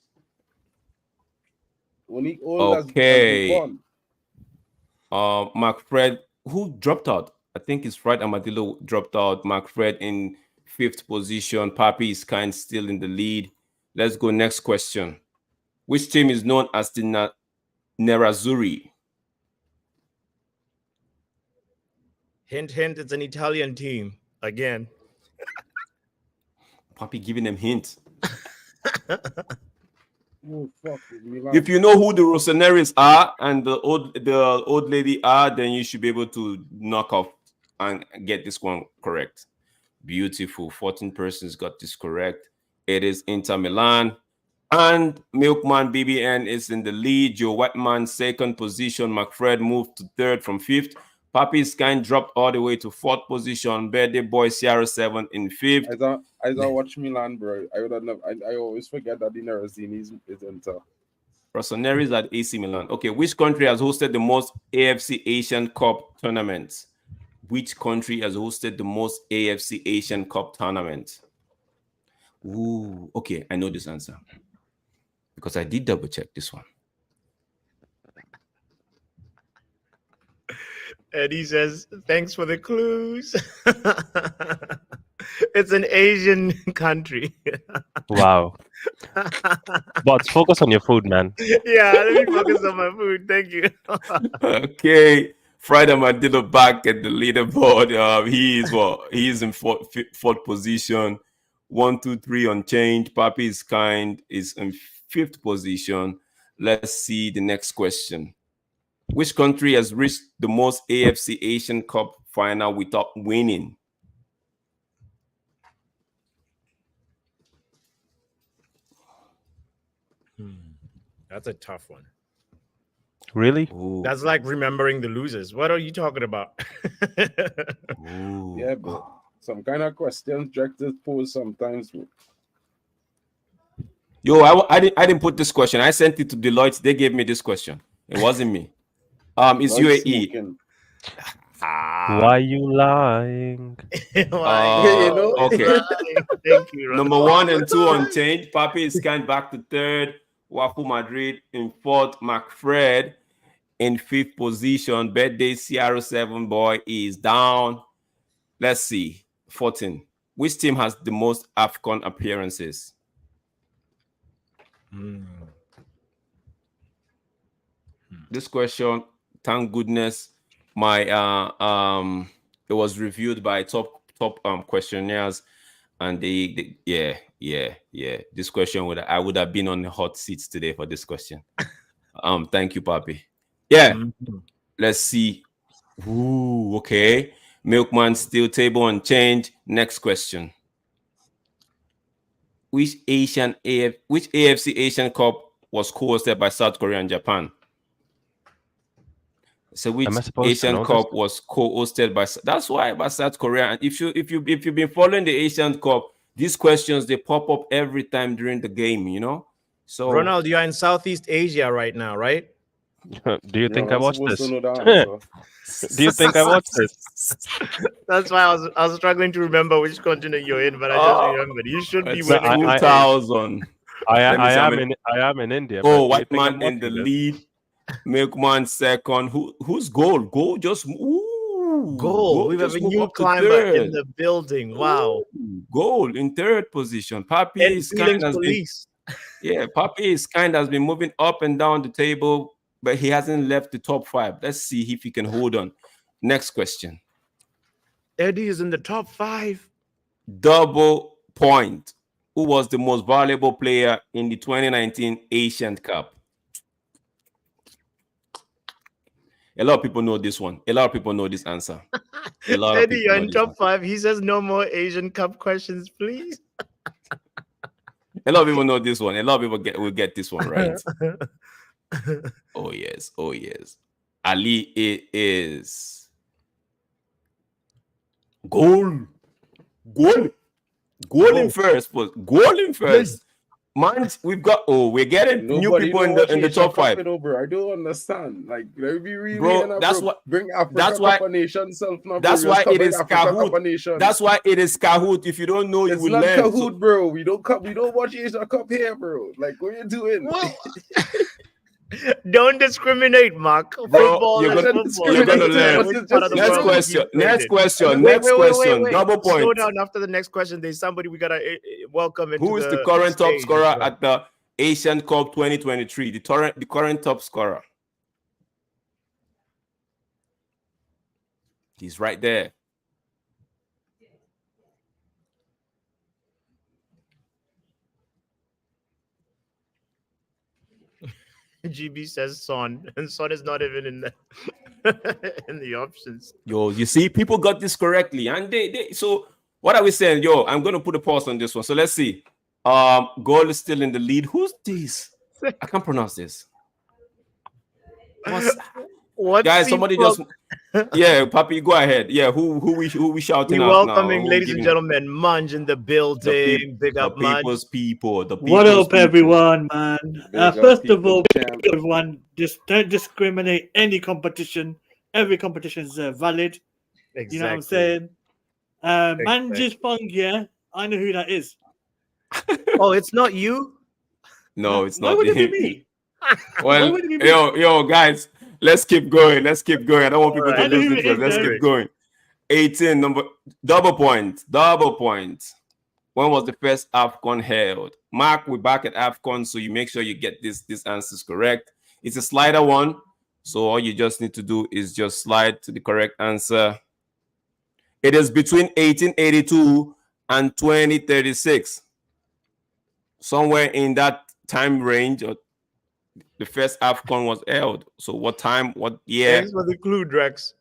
C: Only old
A: Okay.
C: as Buffon.
A: Mark Fred, who dropped out? I think it's Fred Amadillo dropped out. Mark Fred in fifth position. Papi is kind still in the lead. Let's go next question. Which team is known as the Nerazzurri?
B: Hint, hint. It's an Italian team again.
A: Papi giving them hints.
C: Oh, fuck.
A: If you know who the Rossoneri's are and the old lady are, then you should be able to knock off and get this one correct. Beautiful. 14 persons got this correct. It is Inter Milan. And Milkman BBN is in the lead. Joe Whiteman, second position. McFred moved to third from fifth. Papi Skine dropped all the way to fourth position. Birthday Boy CR7 in fifth.
C: I don't watch Milan, bro. I would have never. I always forget that the Nerazzurri is Inter.
A: Rossoneri's at AC Milan. Okay, which country has hosted the most AFC Asian Cup tournaments? Which country has hosted the most AFC Asian Cup tournaments? Ooh, okay, I know this answer because I did double check this one.
B: And he says, "Thanks for the clues." It's an Asian country.
E: Wow. Bots, focus on your food, man.
B: Yeah, let me focus on my food. Thank you.
A: Okay, Friday Mandela back at the leaderboard. He is in fourth position. 1, 2, 3 unchanged. Papi is kind is in fifth position. Let's see the next question. Which country has reached the most AFC Asian Cup final without winning?
B: That's a tough one.
E: Really?
A: Ooh.
B: That's like remembering the losers. What are you talking about?
A: Ooh.
C: Yeah, but some kind of questions directors pose sometimes, bro.
A: Yo, I didn't put this question. I sent it to Deloitte. They gave me this question. It wasn't me. It's
C: Like
A: UAE.
C: smoking.
E: Why you lying?
B: Why?
C: You know?
A: Okay.
B: Thank you.
A: Number 1 and 2 unchanged. Papi is scanned back to third. Wafu Madrid in 4th, McFred in 5th position. Birthday CR7 boy is down. Let's see. 14. Which team has the most AFCON appearances? This question, thank goodness, my it was reviewed by top questionnaires, and they yeah. This question I would have been on the hot seats today for this question. Thank you, Papi. Yeah. Let's see. Ooh, okay. Milkman still table unchanged. Next question. Which AFC Asian Cup was co-hosted by South Korea and Japan? So which Asian Cup was co-hosted by? That's why by South Korea. And if you've been following the Asian Cup, these questions they pop up every time during the game. You know. So
B: Ronald, you are in Southeast Asia right now, right?
E: Do you think I watched this?
C: Do
E: you think I watched this?
B: That's why I was struggling to remember which continent you're in, but I just remembered. You should be winning.
A: 2000.
E: I am in India.
A: Oh, white man in the lead. Milkman second. Who's goal? Goal just
B: goal. We have a new climber in the building. Wow.
A: Goal in 3rd position. Papi is kind of Papi is kind has been moving up and down the table, but he hasn't left the top 5. Let's see if he can hold on. Next question.
B: Eddie is in the top 5.
A: Double point. Who was the most valuable player in the 2019 Asian Cup? A lot of people know this one. A lot of people know this answer.
B: Eddie, you're in top 5. He says no more Asian Cup questions, please.
A: A lot of people know this one. A lot of people will get this one right. Oh yes. Ali, it is goal in first. Goal in first. Man, we're getting new people in the top 5.
C: I don't understand. Like, let me be real,
A: bro. That's what.
C: Bring Africa Cup a nation self.
A: That's why it is Kahoot. That's why it is Kahoot. If you don't know, you will learn.
C: It's not Kahoot, bro. We don't watch Asia Cup here, bro. Like, what are you doing?
B: Well, don't discriminate, Mark.
A: Bro, you're gonna learn. Next question. Wait. Double point.
B: Slow down. After the next question, there's somebody we gotta welcome.
A: Who is the current top scorer at the Asian Cup 2023? The current top scorer. He's right there.
B: GB says Son, and Son is not even in the in the options.
A: Yo, you see, people got this correctly, and they. So what are we saying? Yo, I'm gonna put a pause on this one. So let's see. Goal is still in the lead. Who's this? I can't pronounce this.
B: What
A: guys? Somebody just Papi, go ahead. Yeah, who we shouting out now?
B: Welcoming, ladies and gentlemen, Munge in the building. Big up, Munge.
F: What up, everyone, man? First of all, everyone, just don't discriminate any competition. Every competition is valid.
B: Exactly.
F: You know what I'm saying? Manjis Fung, yeah, I know who that is.
B: Oh, it's not you?
A: No, it's not.
F: Why would it be me?
A: Well, yo, guys. Let's keep going. I don't want people to lose it. Let's keep going. 18 double point. When was the first AFCON held? Mark, we're back at AFCON, so you make sure you get these answers correct. It's a slider one, so all you just need to do is just slide to the correct answer. It is between 1882 and 2036. Somewhere in that time range, the first AFCON was held. So what time, what year?
B: Thanks for the clue, Drex.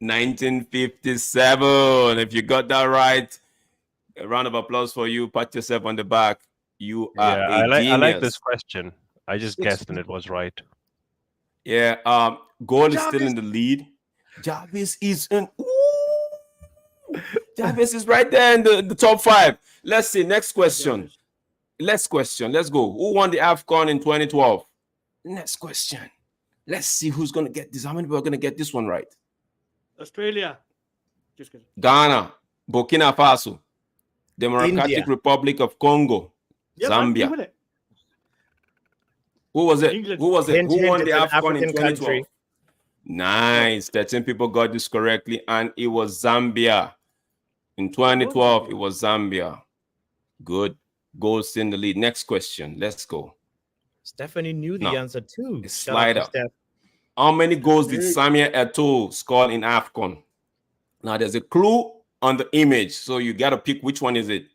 A: 1957. If you got that right, a round of applause for you. Pat yourself on the back. You are a genius.
E: I like this question. I just guessed and it was right.
A: Yeah. Goal is still in the lead. Jarvis is Jarvis is right there in the top 5. Let's see. Next question. Let's go. Who won the AFCON in 2012? Next question. Let's see who's going to get this. How many people are going to get this one right?
F: Australia. Just kidding.
A: Ghana, Burkina Faso, Democratic Republic of Congo,
F: Yeah, man, you
A: Zambia.
F: win it.
A: Who was it?
F: England.
A: Who was it?
B: Hint,
A: Who
B: hint,
A: won the
B: it's an
A: AFCON in
B: African
A: 2012?
B: country.
A: Nice. 13 people got this correctly, and it was Zambia. In 2012, it was Zambia. Good. Goals in the lead. Next question. Let's go.
B: Stephanie knew the answer too.
A: A
B: Shout out to
A: slider.
B: Steph.
A: How many goals did Samuel Eto'o score in AFCON? Now, there's a clue on the image, so you got to pick which one is it.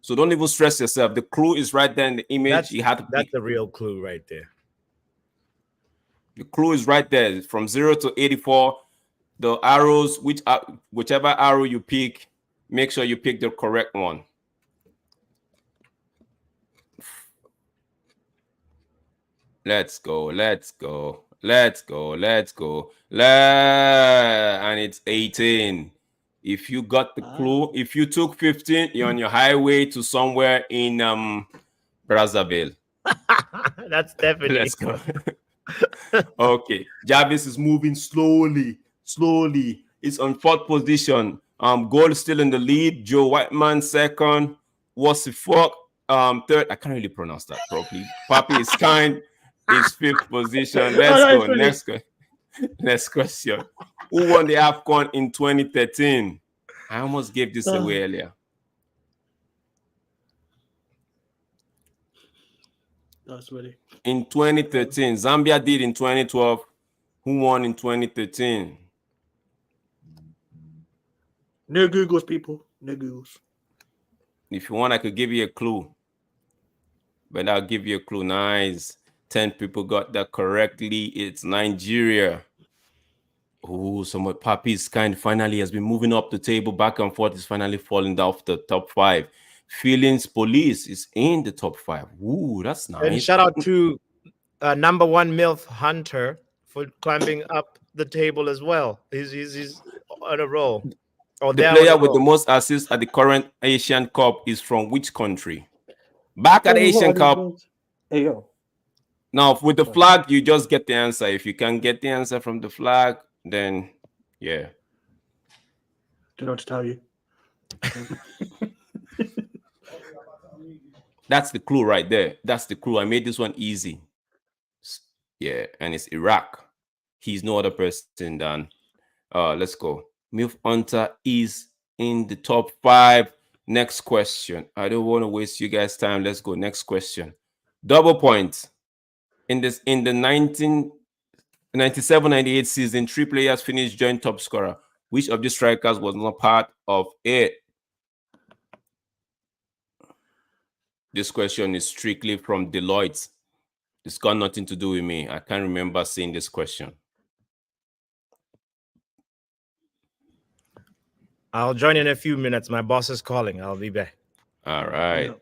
A: So don't even stress yourself. The clue is right there in the image. You have to pick.
B: That's the real clue right there.
A: The clue is right there. From 0 to 84, the arrows, whichever arrow you pick, make sure you pick the correct one. Let's go. Let's go. Let's go. Let's go. And it's 18. If you got the clue, if you took 15, you're on your highway to somewhere in Brazzaville.
B: That's Stephanie.
A: Let's go. Okay. Jarvis is moving slowly. It's on fourth position. Gold still in the lead. Joe Whiteman second. Wasifok third. I can't really pronounce that properly. Papi is kind. Is fifth position. Let's go. Next question. Who won the AFCON in 2013? I almost gave this away earlier.
F: That's ready.
A: In 2013, Zambia did in 2012. Who won in 2013?
F: No Googles, people. No Googles.
A: If you want, I could give you a clue. But I'll give you a clue. Nice. 10 people got that correctly. It's Nigeria. Oh, someone Papi's kind finally has been moving up the table back and forth. Is finally falling off the top 5. Feelings Police is in the top 5. Ooh, that's nice.
B: And shout out to number 1 MILF Hunter for climbing up the table as well. He's on a roll.
A: The player with the most assists at the current Asian Cup is from which country? Back at the Asian Cup.
C: Hey, yo.
A: Now, with the flag, you just get the answer. If you can get the answer from the flag, then yeah.
F: Don't know what to tell you.
A: That's the clue right there. That's the clue. I made this one easy. Yeah, and it's Iraq. He's no other person than let's go. Milf Hunter is in the top 5. Next question. I don't want to waste you guys' time. Let's go. Next question. Double point. In the 1997-98 season, 3 players finished joint top scorer. Which of the strikers was not part of it? This question is strictly from Deloitte. It's got nothing to do with me. I can't remember seeing this question.
B: I'll join in a few minutes. My boss is calling. I'll be back.
A: All right. Yeah.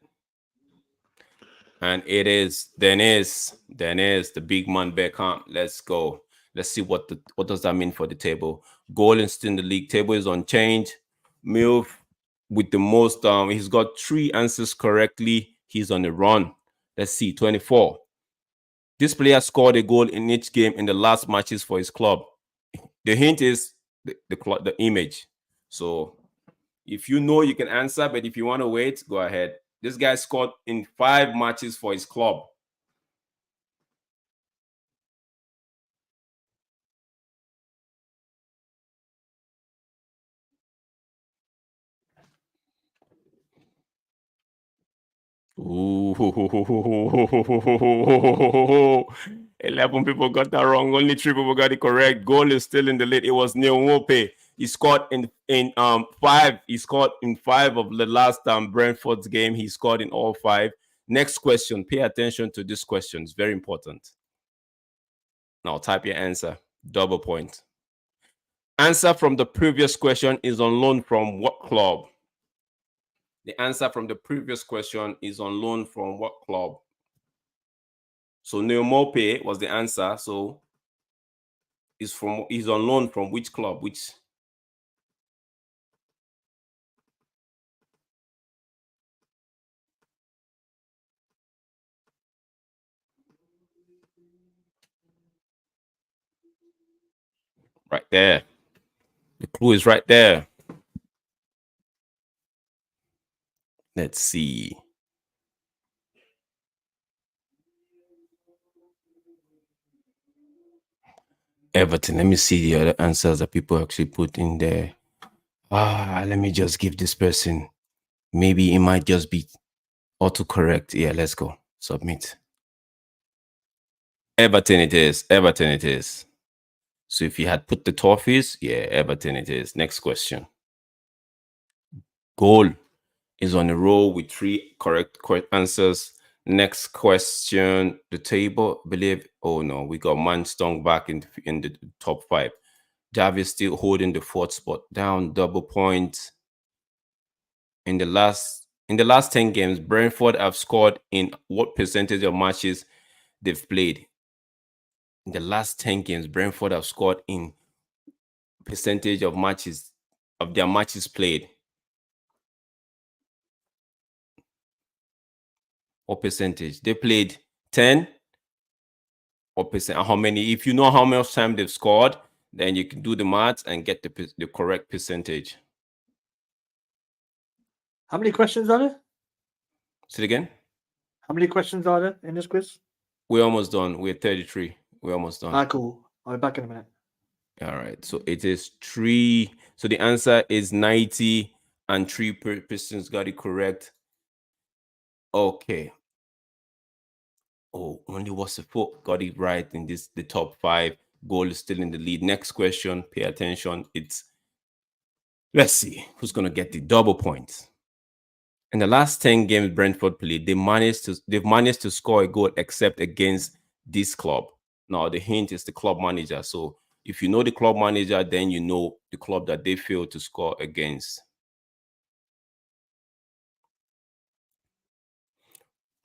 A: And it is Dennis, the big man Beckham. Let's go. Let's see what does that mean for the table. Goal in the league table is unchanged. Milf with the most, he's got 3 answers correctly. He's on the run. Let's see, 24. This player scored a goal in each game in the last matches for his club. The hint is the image. So if you know, you can answer, but if you want to wait, go ahead. This guy scored in 5 matches for his club. Ooh, 11 people got that wrong. Only 3 people got it correct. Goal is still in the lead. It was Neil Wope. He scored in 5. He scored in 5 of the last Brentford's game. He scored in all 5. Next question. Pay attention to this question. It's very important. Now type your answer. Double point. Answer from the previous question is on loan from what club? The answer from the previous question is on loan from what club? So Neil Mope was the answer. So he's on loan from which club? Which? Right there. The clue is right there. Let's see. Everton. Let me see the other answers that people actually put in there. Let me just give this person. Maybe it might just be autocorrect. Yeah, let's go. Submit. Everton it is. Everton it is. So if you had put the Toffees, yeah, Everton it is. Next question. Goal is on a roll with 3 correct answers. Next question. The table, believe. Oh no, we got Manstong back in the top 5. Jarvis still holding the 4th spot. Down double point. In the last 10 games, Brentford have scored in what percentage of matches they've played? In the last 10 games, Brentford have scored in percentage of matches of their matches played. What percentage? They played 10 or percent. How many? If you know how much time they've scored, then you can do the maths and get the correct percentage.
F: How many questions are there?
A: Say it again.
F: How many questions are there in this quiz?
A: We're almost done. We're 33. We're almost done.
F: Cool. I'll be back in a minute.
A: All right. So it is 3. So the answer is 90 and 3 persons got it correct. Okay. Oh, only Wasifo got it right in the top 5. Goal is still in the lead. Next question. Pay attention. Let's see who's gonna get the double points. In the last 10 games Brentford played, they've managed to score a goal except against this club. Now the hint is the club manager. So if you know the club manager, then you know the club that they failed to score against.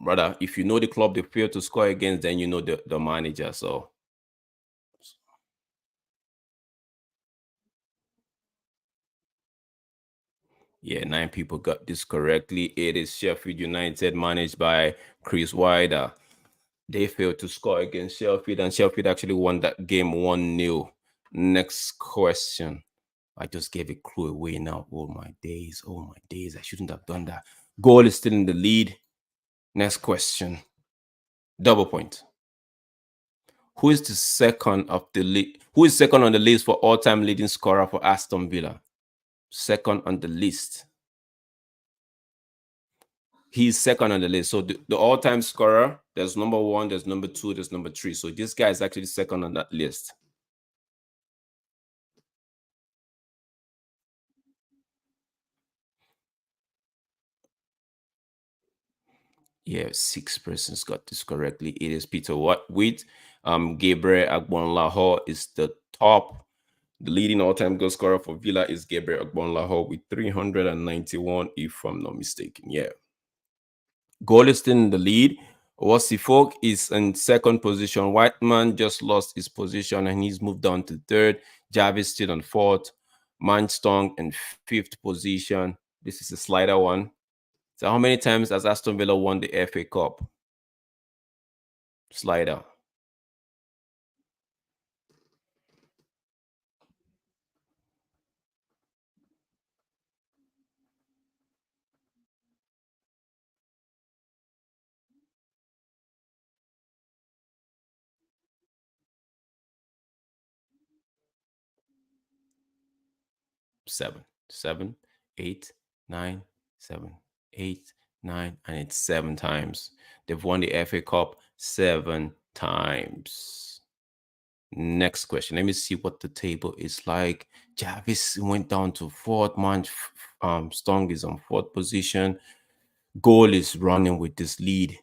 A: Brother, if you know the club they failed to score against, then you know the manager. So yeah, 9 people got this correctly. It is Sheffield United, managed by Chris Wilder. They failed to score against Sheffield, and Sheffield actually won that game 1-0. Next question. I just gave a clue away now. Oh my days. I shouldn't have done that. Goal is still in the lead. Next question. Double point. Who is second on the list for all-time leading scorer for Aston Villa? Second on the list. He's second on the list. So the all-time scorer, there's number 1, there's number 2, there's number 3. So this guy is actually second on that list. Yeah, 6 persons got this correctly. It is Peter Watt with Gabriel Agbonlahor is the top. The leading all-time goal scorer for Villa is Gabriel Agbonlahor with 391, if I'm not mistaken. Yeah. Goal is still in the lead. Wasifok is in second position. Whiteman just lost his position and he's moved down to 3rd. Jarvis still on 4th. Manstong in 5th position. This is a slider one. So how many times has Aston Villa won the FA Cup? Slider. Seven, 8, 9, 7, 8, 9, and it's 7 times. They've won the FA Cup 7 times. Next question. Let me see what the table is like. Jarvis went down to 4th. Stong is on 4th position. Goal is running with this lead.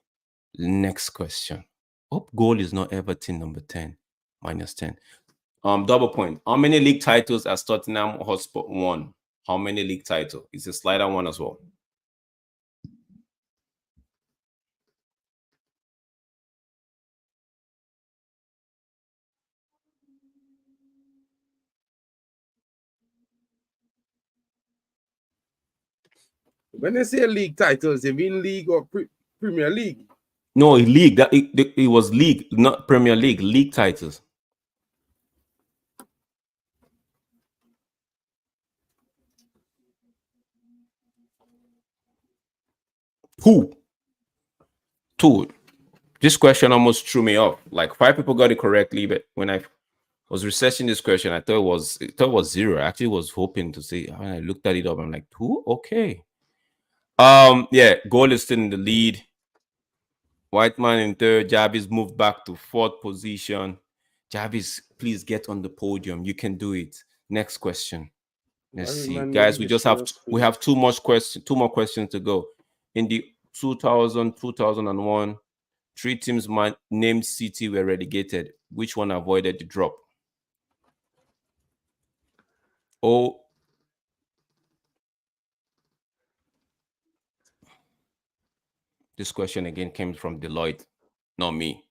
A: Next question. Hope goal is not Everton number 10, -10. Double point. How many league titles has Tottenham Hotspur won? How many league titles? It's a slider one as well.
C: When they say league titles, they mean league or Premier League?
A: No, league. It was league, not Premier League. League titles. Who? 2. This question almost threw me off. Like 5 people got it correctly, but when I was researching this question. I thought it was zero. I actually was hoping to say when I looked at it up, I'm like, two? Okay. Yeah, goal is still in the lead. White man in third. Jarvis moved back to fourth position. Jarvis, please get on the podium. You can do it. Next question. Let's see, guys. We have two more questions to go. In the 2000-2001, three teams named City were relegated. Which one avoided the drop? Oh, this question again came from Deloitte. Not me.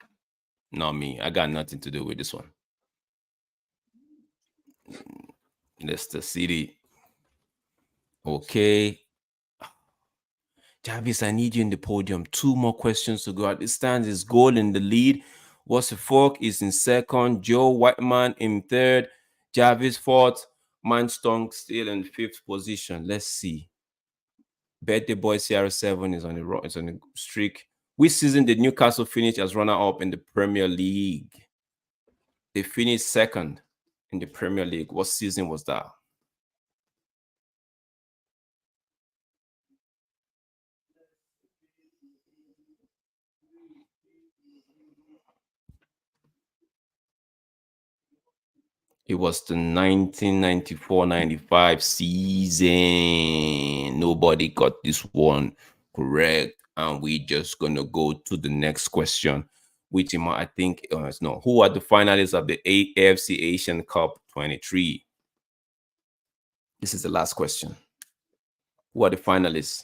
A: Not me. I got nothing to do with this one. Leicester City. Okay. Jarvis, I need you in the podium. Two more questions to go. At this stands is goal in the lead. Fork is in second. Joe Whiteman in third. Jarvis fourth. Manstong still in fifth position. Let's see. Birthday Boy CR7 is on the streak. Which season did Newcastle finish as runner-up in the Premier League? They finished second in the Premier League. What season was that? It was the 1994-95 season. Nobody got this one correct. And we just going to go to the next question, which I think is no. Who are the finalists of the AFC Asian Cup 23? This is the last question. Who are the finalists?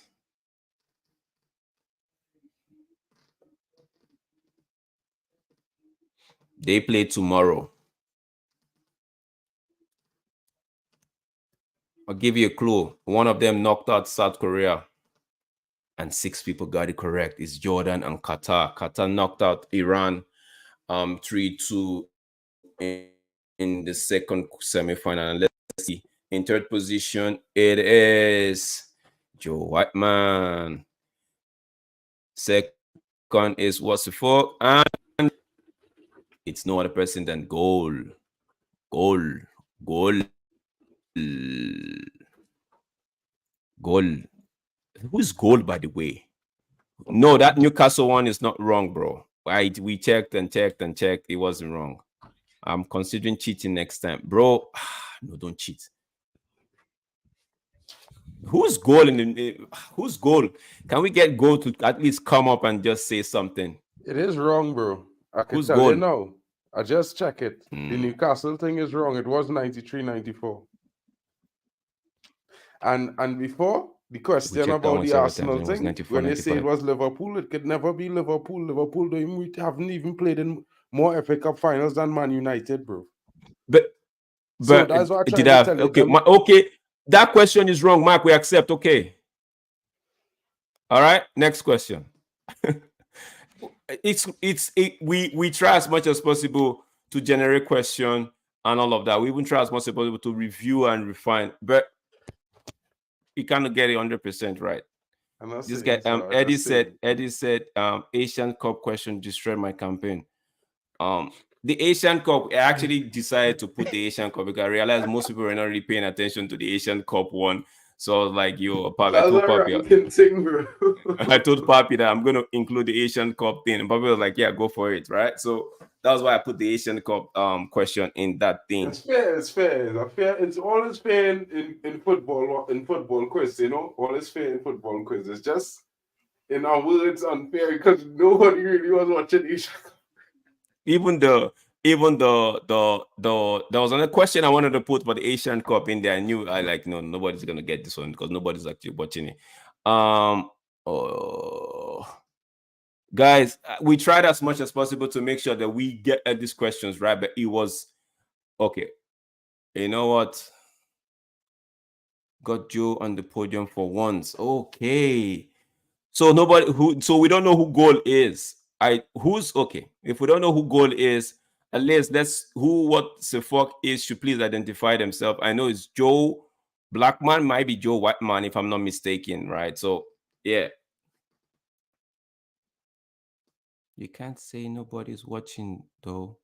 A: They play tomorrow. I'll give you a clue. One of them knocked out South Korea. And 6 people got it correct. It's Jordan and Qatar. Qatar knocked out Iran 3-2 in the second semifinal. And let's see. In third position, it is Joe Whiteman. Second is Wasifok. And it's no other person than Goal. Who's Goal, by the way? No, that Newcastle one is not wrong, bro. We checked and checked and checked. It wasn't wrong. I'm considering cheating next time, bro. No, don't cheat. Who's Goal who's Goal? Can we get Goal to at least come up and just say something?
C: It is wrong, bro. I can
A: Who's
C: tell
A: Goal?
C: you now. I just check it. The Newcastle thing is wrong. It was 93-94. And before the question about the Arsenal thing, when they say it was Liverpool, it could never be Liverpool. Liverpool haven't even played in more FA Cup finals than Man United, bro.
A: But
C: so that's what I tell you.
A: Okay, that question is wrong, Mark. We accept. Okay. All right. Next question. We try as much as possible to generate question and all of that. We even try as much as possible to review and refine, but you cannot get it 100% right. This guy, Eddie said, Asian Cup question destroyed my campaign. The Asian Cup, I actually decided to put the Asian Cup because I realized most people were not really paying attention to the Asian Cup one. So I was like, yo, Papi, I told Papi that I'm going to include the Asian Cup thing. And Papi was like, yeah, go for it, right? So that was why I put the Asian Cup question in that thing.
C: It's fair. It's always fair in football quiz, you know? Always fair in football quiz. It's just, in our words, unfair because nobody really was watching Asian Cup.
A: Even there was another question I wanted to put for the Asian Cup in there. I knew no, nobody's gonna get this one because nobody's actually watching it. Guys, we tried as much as possible to make sure that we get these questions right, but it was okay. You know what? Got Joe on the podium for once. Okay. So we don't know who Goal is. Okay. If we don't know who Goal is, at least what Sefok is should please identify themselves. I know it's Joe Blackman, might be Joe Whiteman, if I'm not mistaken, right? So yeah. You can't say nobody's watching though.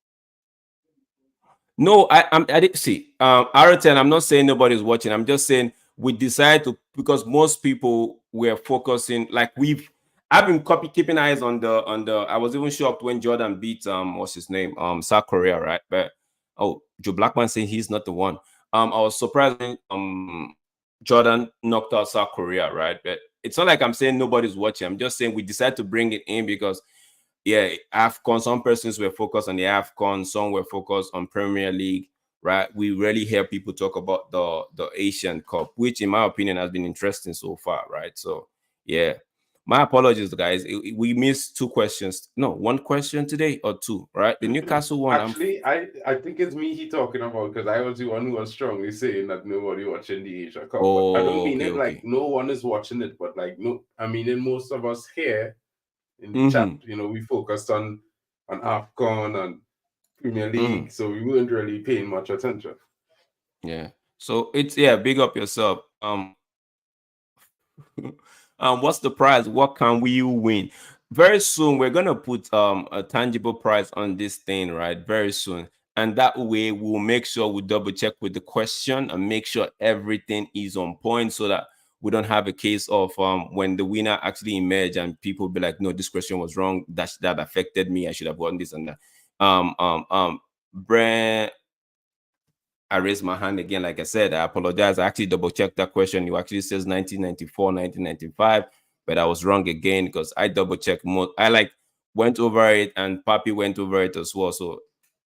A: No, I didn't see. Araten, I'm not saying nobody's watching. I'm just saying we decided to, because most people were focusing, like I've been keeping eyes on the. I was even shocked when Jordan beat what's his name, South Korea, right? But oh, Joe Blackman saying he's not the one. I was surprised when Jordan knocked out South Korea, right? But it's not like I'm saying nobody's watching. I'm just saying we decided to bring it in because yeah, AFCON, some persons were focused on the AFCON, some were focused on Premier League, right? We rarely hear people talk about the Asian Cup, which in my opinion has been interesting so far, right? So yeah. My apologies, guys. We missed two questions. No, one question today or two, right? The Newcastle one.
C: Actually, I think it's me he talking about because I was the one who was strongly saying that nobody watching the Asia Cup. But I don't
A: Oh,
C: mean
A: okay,
C: it like
A: okay.
C: no one is watching it, but like no, I mean in most of us here in the chat,
A: Mm-hmm.
C: we focused on AFCON and Premier
A: Mm-hmm.
C: League, so we weren't really paying much attention.
A: Yeah. So it's yeah, big up yourself. What's the prize? What can we win? Very soon, we're gonna put a tangible prize on this thing, right? Very soon, and that way we'll make sure we double check with the question and make sure everything is on point, so that we don't have a case of when the winner actually emerge and people be like, no, this question was wrong. That affected me. I should have won this and that. Brand I raised my hand again. Like I said, I apologize. I actually double checked that question. You actually says 1994, 1995, but I was wrong again because I double checked more. I like went over it and Papi went over it as well. So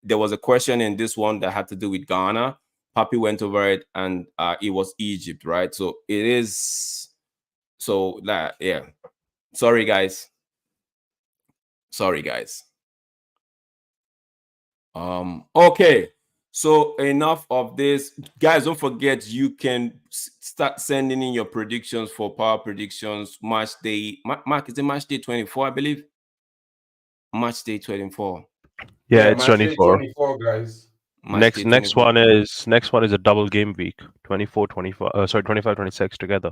A: there was a question in this one that had to do with Ghana. Papi went over it and it was Egypt, right? So it is. So that yeah. Sorry, guys. Sorry, guys. Okay. So enough of this, guys. Don't forget you can start sending in your predictions for power predictions. Match day, Mark, is it match day 24? I believe match day 24.
E: Yeah,
C: Yeah,
E: it's
C: match day
E: 24.
C: 24, guys.
A: Match day 24.
E: Next one is a double game week. 24, 25. Sorry, 25, 26 together.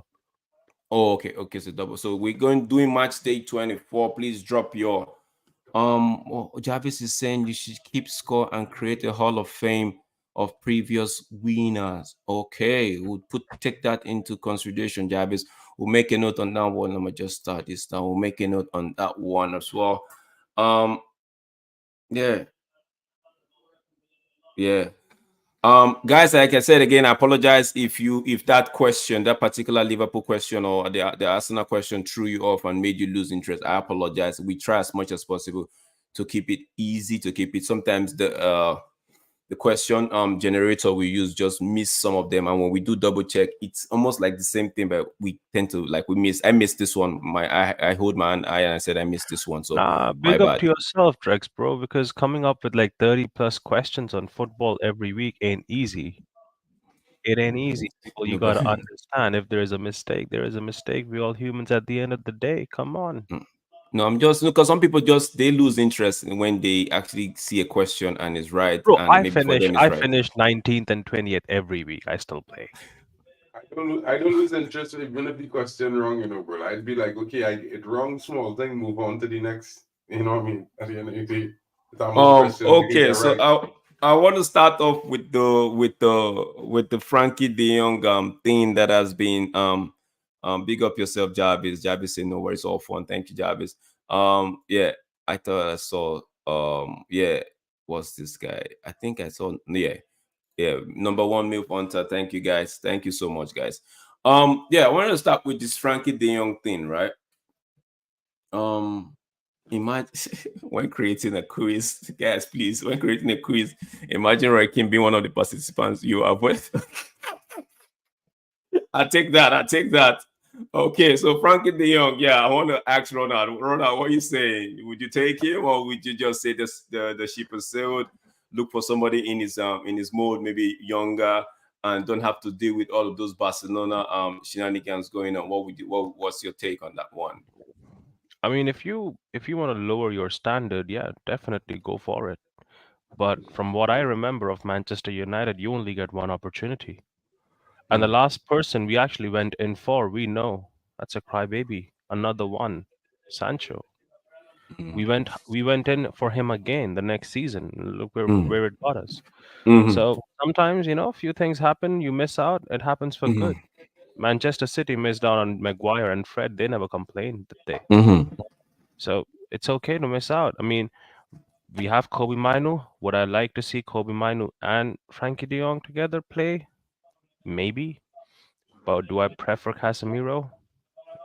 A: Oh, okay, okay. So double. So we're going doing match day 24. Please drop your Jarvis is saying you should keep score and create a Hall of Fame of previous winners. Okay, we'll take that into consideration, Jarvis. We'll make a note on that one. Let me just start this down. We'll make a note on that one as well. Yeah, yeah. Guys, like I said again, I apologize if that question, that particular Liverpool question or the Arsenal question threw you off and made you lose interest. I apologize. We try as much as possible to keep it easy, to keep it. Sometimes the question generator we use just miss some of them, and when we do double check, it's almost like the same thing, but we tend to like I missed this one. I hold my eye and I said I missed this one, so
E: Nah,
A: my
E: big up
A: bad.
E: to yourself, Drex, bro, because coming up with like 30 plus questions on football every week ain't easy. It ain't easy. People, you
A: No,
E: gotta
A: but
E: understand if there is a mistake, there is a mistake. We all humans at the end of the day. Come on.
A: no, I'm just because some people just they lose interest when they actually see a question and it's right,
E: Bro,
A: and maybe for them it's
E: I
A: right.
E: finish 19th and 20th every week. I still play.
C: I don't lose interest even if the question wrong, bro. I'd be like, okay, it wrong, small thing, move on to the next. You know what I mean? At the end of the day, there are more questions you can
A: Okay,
C: get
A: so
C: right.
A: I want to start off with the Frankie De Jong thing that has been big up yourself, Jarvis. Jarvis said no worries, all fun. Thank you, Jarvis. Yeah, I thought I saw yeah, what's this guy? I think I saw yeah, number one milk hunter. Thank you guys. Thank you so much, guys. Yeah, I wanted to start with this Frankie De Jong thing, right? Um Imagine when creating a quiz, guys, please, when creating a quiz, imagine Roy Kim being one of the participants you avoid. I take that. I take that. Okay, so Frankie De Jong, yeah, I want to ask Ronald. Ronald, what are you saying? Would you take him, or would you just say this, the ship has sailed? Look for somebody in his mode, maybe younger, and don't have to deal with all of those Barcelona shenanigans going on. What's your take on that one?
E: I mean, if you want to lower your standard, yeah, definitely go for it. But from what I remember of Manchester United, you only get one opportunity. And the
A: Mm,
E: last person we actually went in for, we know that's a crybaby. Another one, Sancho. We went in for him again the next season. Look
A: Mm.
E: where it got us.
A: Mhm.
E: So sometimes, a few things happen, you miss out, it happens for good.
A: Mhm.
E: Manchester City missed out on Maguire and Fred. They never complained, did they?
A: Mhm.
E: So it's okay to miss out. I mean, we have Kobe Minu. Would I like to see Kobe Minu and Frankie De Jong together play? Maybe. But do I prefer Casemiro?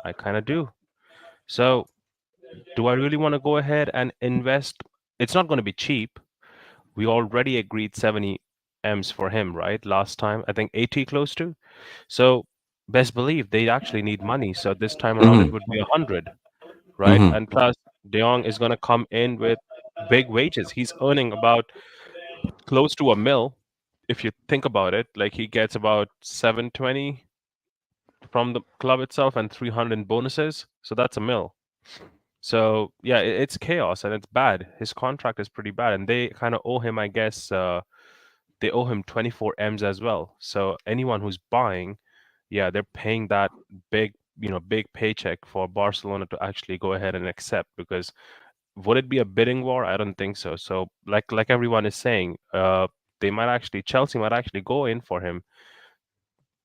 E: I kind of do. So do I really want to go ahead and invest? It's not going to be cheap. We already agreed 70 M's for him, right? Last time, I think 80 close to. So best believe they actually need money. So this time around, it
A: Mhm.
E: would be 100, right?
A: Mhm.
E: And plus, De Jong is going to come in with big wages. He's earning about close to a mil. If you think about it, like he gets about 720 from the club itself and 300 in bonuses. So that's a mil. So yeah, it's chaos and it's bad. His contract is pretty bad, and they kind of owe him, I guess. They owe him 24 M's as well. So anyone who's buying, yeah, they're paying that big, big paycheck for Barcelona to actually go ahead and accept. Because would it be a bidding war? I don't think so. So like everyone is saying, they might actually Chelsea might actually go in for him.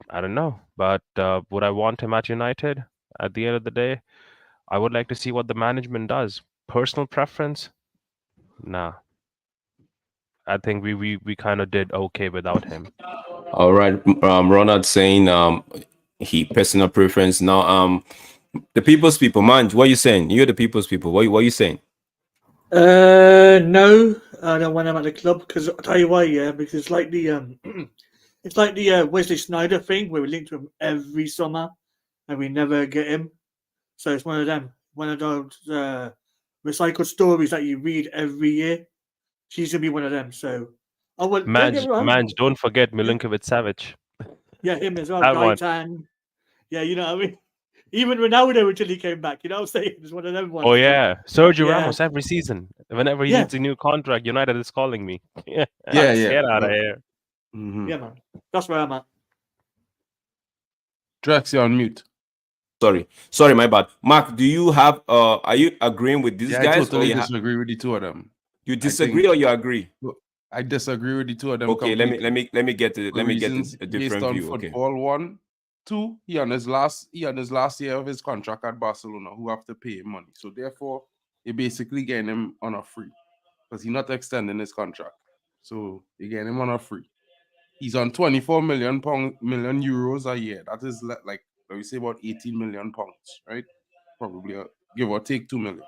E: I don't know, but would I want him at United? At the end of the day, I would like to see what the management does. Personal preference? Nah. I think we kind of did okay without him.
A: All right. Ronald saying he personal preference. Now the people's people, man. What you saying? You're the people's people. What you saying?
F: No, I don't want him at the club because I'll tell you why. Yeah, because it's like the Wesley Snyder thing where we link to him every summer and we never get him. So it's one of those recycled stories that you read every year. She's gonna be one of them. So I would don't get
E: Manj,
F: me wrong.
E: Manj, don't forget
F: Yeah,
E: Milinkovic Savic.
F: yeah, him as well.
E: That one.
F: Gaitan. Yeah, you know what I mean. Even Ronaldo until he came back, you know what I'm saying? It's one of them
E: Oh
F: ones. So
E: yeah, Sergio
F: yeah,
E: Ramos every season. Whenever he
F: yeah,
E: needs a new contract, United is calling me. Yeah,
C: Yeah,
F: facts.
C: yeah.
E: get out of
C: No.
E: here.
C: Mm-hmm.
F: Yeah, man. That's where I'm at.
C: Drax, you're on mute.
A: Sorry, my bad. Mark, do you have are you agreeing with these
C: Yeah, I
A: guys, or
C: totally disagree with the two of them.
A: you
C: I think
A: disagree or you agree?
C: I disagree with the two of them
A: Okay,
C: completely.
A: let me get to
C: For
A: let me get
C: reasons
A: a
C: based
A: different
C: on
A: view. Okay.
C: football. One, two, he on his last year of his contract at Barcelona, who have to pay him money. So therefore, you're basically getting him on a free because he's not extending his contract. So you're getting him on a free. He's on 24 million euros a year. That is like let me say about 18 million pounds, right? Probably give or take 2 million.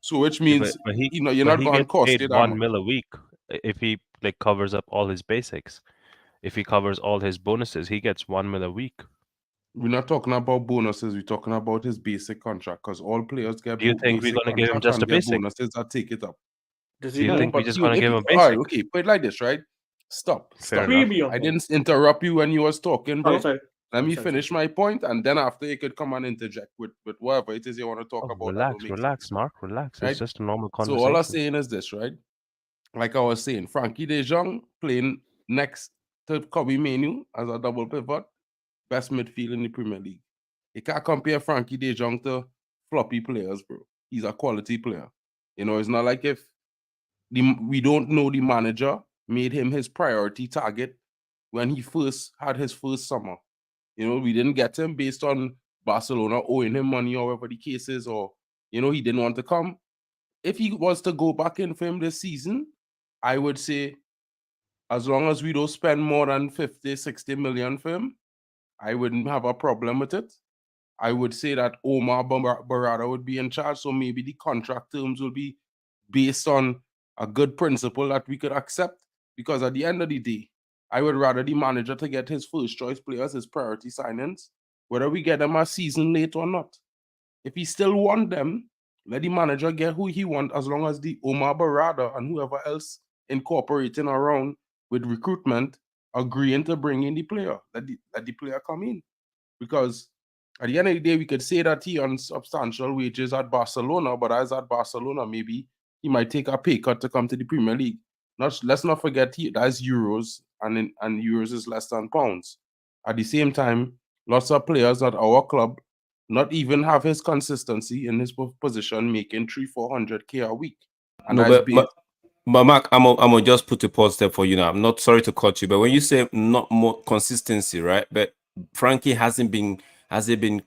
C: So which
E: Yeah,
C: means you're
E: but
C: not
E: he
C: going to
E: gets
C: cost
E: paid
C: you that
E: 1
C: much.
E: mil a week if he like covers up all his basics. If he covers all his bonuses, he gets 1 mil a week.
C: We're not talking about bonuses. We're talking about his basic contract because all players get
E: Do you think we're
C: basic
E: gonna give him
C: contract
E: just
C: and
E: a
C: get
E: basic?
C: bonuses that take it up.
F: Does
E: Do
F: he
E: you
C: No,
F: know?
E: think we're
C: but
E: just
C: even
E: gonna
C: if
E: give him a
C: all right,
E: basic?
C: okay, put it like this, right? Stop.
E: Fair enough.
F: Premium.
C: I didn't interrupt you when you was talking,
F: Oh,
C: bro.
F: sorry.
C: Let me
F: Sorry.
C: finish my point, and then after you could come and interject with whatever it is you want to talk
E: Oh,
C: about that don't
E: relax,
C: make
E: relax,
C: sense,
E: Mark, relax. It's
C: right?
E: just a normal
C: So all I'm
E: conversation.
C: saying is this, right? Like I was saying, Frankie De Jong playing next to Kobe Menu as a double pivot, best midfield in the Premier League. You can't compare Frankie De Jong to floppy players, bro. He's a quality player. You know, it's not like if we don't know the manager made him his priority target when he first had his first summer. You know, we didn't get him based on Barcelona owing him money or whatever the case is, or, you know, he didn't want to come. If he was to go back in for him this season, I would say as long as we don't spend more than 50, 60 million for him, I wouldn't have a problem with it. I would say that Omar Barada would be in charge, so maybe the contract terms will be based on a good principle that we could accept. Because at the end of the day, I would rather the manager to get his first choice players, his priority signings, whether we get them a season late or not. If he still want them, let the manager get who he want, as long as the Omar Barada and whoever else incorporating around with recruitment agreeing to bring in the player, let the player come in. Because at the end of the day, we could say that he on substantial wages at Barcelona, but as at Barcelona, maybe he might take a pay cut to come to the Premier League. Let's not forget that's euros, and euros is less than pounds. At the same time, lots of players at our club not even have his consistency in his position, making 300-400K a week, and
A: No,
C: that's
A: but
C: based.
A: Mark, I'm gonna just put a pause there for you now. I'm not sorry to cut you, but when you say not more consistency, right? But Frankie hasn't been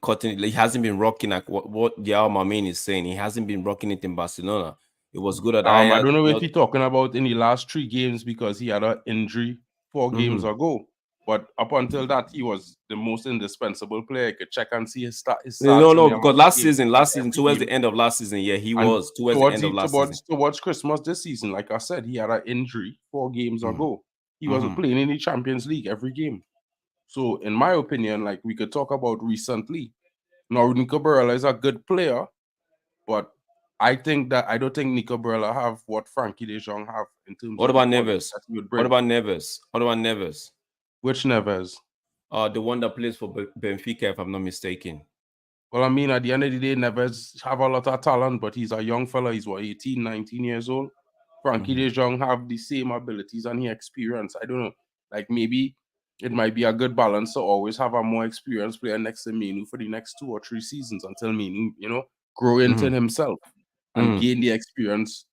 A: cutting. He hasn't been rocking like what Yao Mamin is saying. He hasn't been rocking it in Barcelona. It was good at
C: I
A: Ajax.
C: don't know if
A: Not,
C: you're talking about in the last 3 games because he had an injury 4 games ago. But up until that, he was the most indispensable player. You could check and see his
A: no,
C: stats in
A: no,
C: the
A: because
C: amount of
A: last season,
C: every
A: towards the
C: game.
A: end of last season, yeah, he
C: And
A: was towards the end of last season.
C: towards Christmas this season, like I said, he had an injury 4 games ago. He was playing in the Champions League every game. So, in my opinion, like we could talk about recently, now Nico Barella is a good player, but I don't think Nico Barella have what Frankie De Jong have in terms
A: What
C: of the
A: about
C: quality
A: Neves?
C: that he would
A: What
C: bring.
A: about Neves? What about Neves?
C: Which Neves?
A: The one that plays for Benfica, if I'm not mistaken.
C: Well, I mean, at the end of the day, Neves have a lot of talent, but he's a young fella. He's, 18, 19 years old? Frankie De Jong have the same abilities and he experience. I don't know. Like, maybe it might be a good balance to always have a more experienced player next to Menu for the next 2 or 3 seasons until Menu, grow into himself and gain the experience,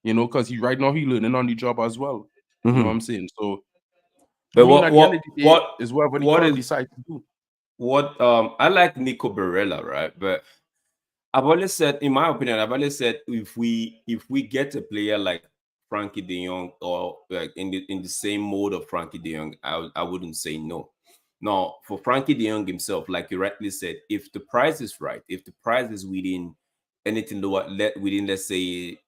C: because right now he's learning on the job as well. You know what I'm saying? So,
A: But
C: at the end of the day, is whatever the
A: what
C: club
A: is
C: decide to do.
A: what I like Nico Barella, right? But I've always said, in my opinion, if we get a player like Frankie De Jong or like in the same mode of Frankie De Jong, I wouldn't say no. Now, for Frankie De Jong himself, like you rightly said, if the price is right, if the price is within anything lower, within, let's say,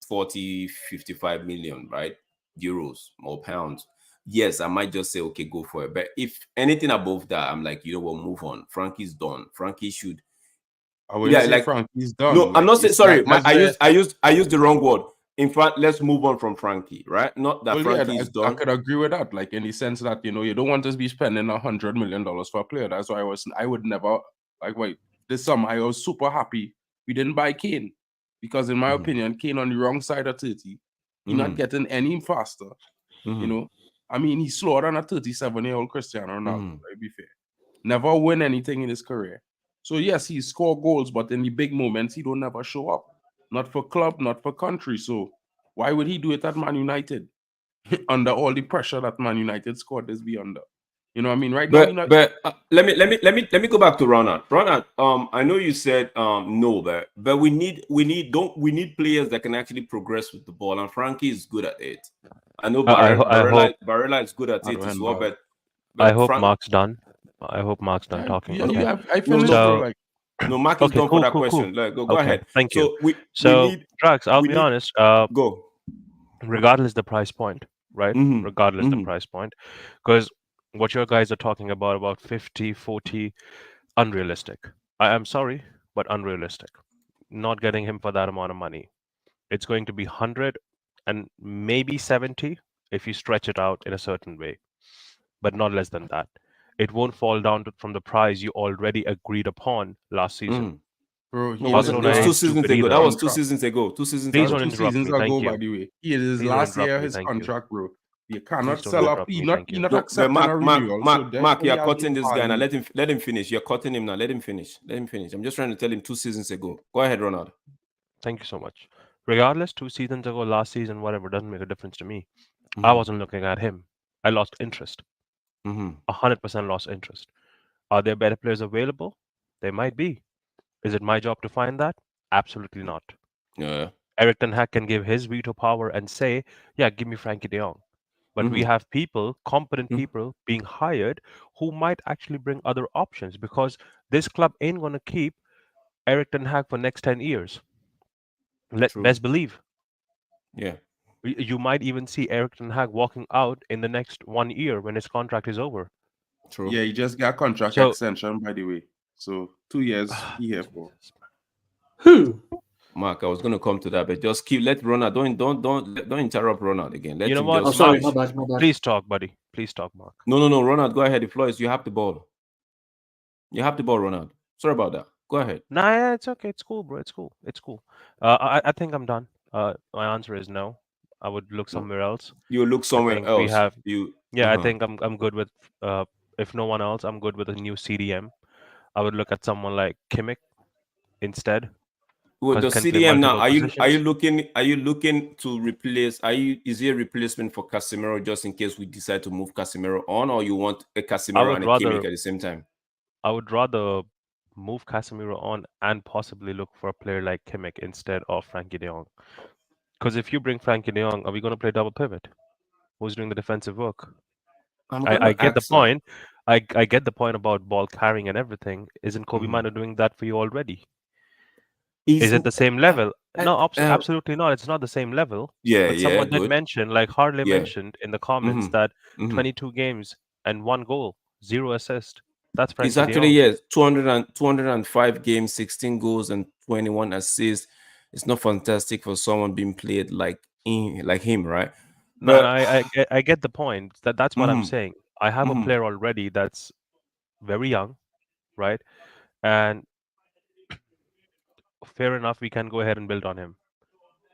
A: 40, 55 million, right? Euros or pounds. Yes, I might just say, okay, go for it. But if anything above that, I'm like, you know what, move on. Frankie's done. Frankie should,
C: I wouldn't say
A: like,
C: Frankie's
A: no,
C: done.
A: I'm
C: Like,
A: not saying,
C: it's
A: sorry.
C: that's
A: I used the wrong word. In fact, let's move on from Frankie, right? Not that
C: well, yeah,
A: Frankie is
C: I
A: done.
C: could agree with that. Like, in the sense that you don't want to be spending $100 million for a player. That's why I would never, like, wait, this summer I was super happy we didn't buy Kane, because in my opinion, Kane on the wrong side of 30, he's not getting any faster. I mean, he's slower than a 37-year-old Cristiano Ronaldo. Like, be fair, never win anything in his career. So yes, he score goals, but in the big moments, he don't never show up. Not for club, not for country. So why would he do it at Man United under all the pressure that Man United squad is be under? You know what I mean? Right now,
A: But let me go back to Ronald. Ronald, I know you said no, but we need players that can actually progress with the ball, and Frankie is good at it. I know
E: I hope
A: Barella is good at
C: I
A: it
C: don't
A: as well,
C: handball.
E: I
A: but
E: hope
A: Frank,
E: Mark's done. I hope Mark's done talking.
C: Yeah,
E: Okay.
C: I
A: no,
C: finished,
A: no,
C: bro.
E: So
C: Like,
A: no, Mark is
E: okay,
A: done for that
E: cool.
A: question. Like, go
E: Okay,
A: ahead.
E: thank you.
A: So we
E: So
A: need
E: Drax, I'll
A: we
E: be
A: need
E: honest.
A: go.
E: Regardless the price point, right? Regardless the price point, because what your guys are talking about 50, 40, unrealistic. I am sorry, but unrealistic. Not getting him for that amount of money. It's going to be 100 and maybe 70 if you stretch it out in a certain way, but not less than that. It won't fall down from the price you already agreed upon last season.
C: bro,
A: No,
C: he is
A: was it? It
E: Barcelona
A: was
E: ain't
A: 2 seasons
E: stupid
A: ago.
E: either.
A: That was
C: contract.
A: 2 seasons ago. 2 seasons
E: Please
C: That's
A: ago.
E: don't
C: two
E: interrupt
C: seasons
E: me.
C: ago,
E: Thank
C: by
E: you.
C: the way. He is his
E: Please don't
C: last year
E: interrupt
C: of
E: me.
C: his
E: Thank you.
C: contract, bro. You
E: Please
C: cannot
E: don't
C: sell up.
E: interrupt me. Thank
C: He
E: you.
C: not
A: No, but
C: accepting a renewal. So
A: Mark,
C: therefore,
A: you're
C: he has
A: cutting
C: no
A: this guy now.
C: value.
A: Let him finish. You're cutting him now. Let him finish. Let him finish. I'm just trying to tell him 2 seasons ago. Go ahead, Ronald.
E: Thank you so much. Regardless, 2 seasons ago, last season, whatever, doesn't make a difference to me. I wasn't looking at him. I lost interest. 100% lost interest. Are there better players available? There might be. Is it my job to find that? Absolutely not.
A: Yeah.
E: Eric Ten Hag can give his veto power and say, yeah, give me Frankie de Jong. But we have people, competent people, being hired who might actually bring other options because this club ain't going to keep Eric Ten Hag for next 10 years.
A: True.
E: Best believe.
A: Yeah.
E: You might even see Eric Ten Hag walking out in the next 1 year when his contract is over.
A: True.
C: Yeah, he just got contract
E: So,
C: extension, by the way. So 2 years he here for.
F: Who?
A: Mark, I was going to come to that, but just let Ronald. Don't interrupt Ronald again. Let
E: you know
A: him
E: what,
F: Oh,
A: just
E: Mark?
F: sorry,
A: finish.
F: my bad, my bad.
E: Please talk, buddy. Please talk, Mark.
A: No. Ronald, go ahead. The floor is you have the ball. You have the ball, Ronald. Sorry about that. Go ahead.
E: Nah, yeah, it's okay. It's cool, bro. It's cool. It's cool. I think I'm done. My answer is no. I would look
A: No.
E: somewhere else.
A: You look
E: I
A: somewhere
E: think we
A: else.
E: have. Yeah, I think I'm good with. If no one else, I'm good with a new CDM. I would look at someone like Kimmich instead
A: With
E: because
A: the
E: he can play
A: CDM now,
E: multiple
A: are you
E: positions.
A: looking to replace? Is it a replacement for Casemiro just in case we decide to move Casemiro on, or you want a
E: I
A: Casemiro
E: would
A: and a Kimmich
E: rather
A: at the same time?
E: I would rather move Casemiro on and possibly look for a player like Kimmich instead of Frankie de Jong. Because if you bring Frankie de Jong, are we going to play double pivot? Who's doing the defensive work?
A: I'm
E: I
A: gonna
E: get the
A: ask that.
E: point. I get the point about ball carrying and everything. Isn't Kobe
A: Mhm.
E: Mino doing that for you already?
A: Is
E: Is it the same level? No,
A: uh,
E: absolutely not. It's not the same level.
A: yeah,
E: But
A: yeah,
E: someone did
A: good.
E: mention, like Harley
A: Yeah.
E: mentioned in the comments,
A: Mm-hmm.
E: that
A: Mm-hmm.
E: 22 games and 1 goal, 0 assist. That's
A: It's
E: Frankie de
A: actually,
E: Jong.
A: yes, 205 games, 16 goals, and 21 assists. It's not fantastic for someone being played like him, right?
E: No, and
A: But
E: I get the point. That's what I'm
A: mm-hmm,
E: saying. I have a
A: mm-hmm.
E: player already that's very young, right? And fair enough, we can go ahead and build on him.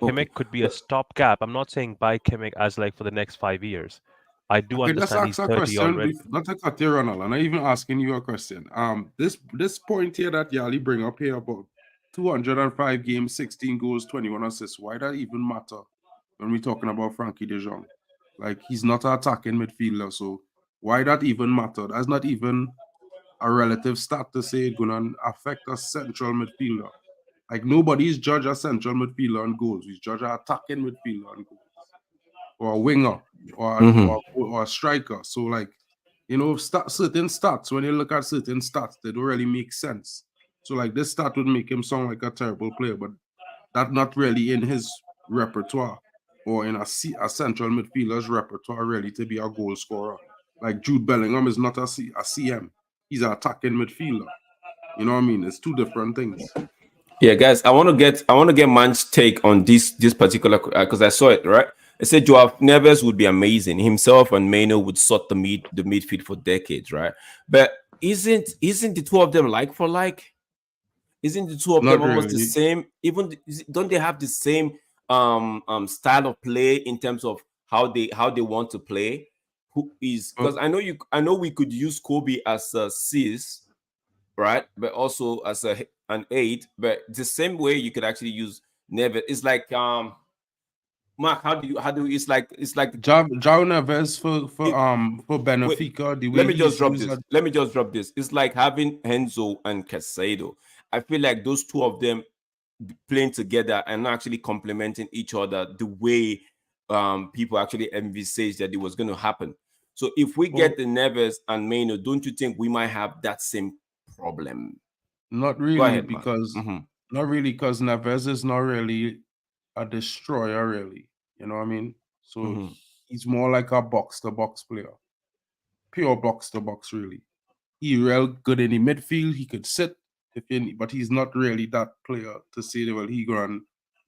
A: Okay.
E: Kimmich could be a stopgap. I'm not saying buy Kimmich as like for the next 5 years. I do
C: Okay, let's
E: understand
C: ask
E: he's
C: a
E: 30
C: question.
E: already.
C: Not to cut you, Ronald. I'm not even asking you a question. This point here that Yali bring up here about 205 games, 16 goals, 21 assists. Why that even matter when we're talking about Frankie De Jong? Like he's not an attacking midfielder, so why that even matter? That's not even a relative stat to say it's gonna affect a central midfielder. Like nobody's judge a central midfielder on goals. We judge a attacking midfielder on goals, or a winger,
A: Mm-hmm.
C: or a striker. So like, certain stats, when you look at certain stats, they don't really make sense. So like this stat would make him sound like a terrible player, but that's not really in his repertoire or in a central midfielder's repertoire really to be a goal scorer. Like Jude Bellingham is not a CM. He's an attacking midfielder. You know what I mean? It's two different things.
A: Yeah, guys, I want to get Man's take on this particular, because I saw it right. I said Joao Neves would be amazing. Himself and Maino would sort the midfield for decades, right? But isn't the two of them like for like? Isn't the two of them
C: Not
A: almost the
C: really.
A: same? Don't they have the same style of play in terms of how they want to play? Who is,
C: Uh,
A: because I know we could use Kobe as a cis, right? But also as an eight. But the same way you could actually use Neves. It's like Mark. How do you? It's like
C: Jao Neves
A: it,
C: for
A: wait.
C: Benfica, the
A: Let
C: way
A: me just
C: he's
A: drop
C: used.
A: this. Let me just drop this. It's like having Enzo and Casado. I feel like those two of them playing together and actually complementing each other the way people actually envisaged that it was going to happen. So if we
C: Well,
A: get the Neves and Maino, don't you think we might have that same problem?
C: not
A: Go
C: really
A: ahead, man.
C: because not really because Neves is not really a destroyer, really. You know what I mean? So
A: Mm-hmm.
C: he's more like a box to box player, pure box to box, really. He real good in the midfield. He could sit but he's not really that player to say that well he gonna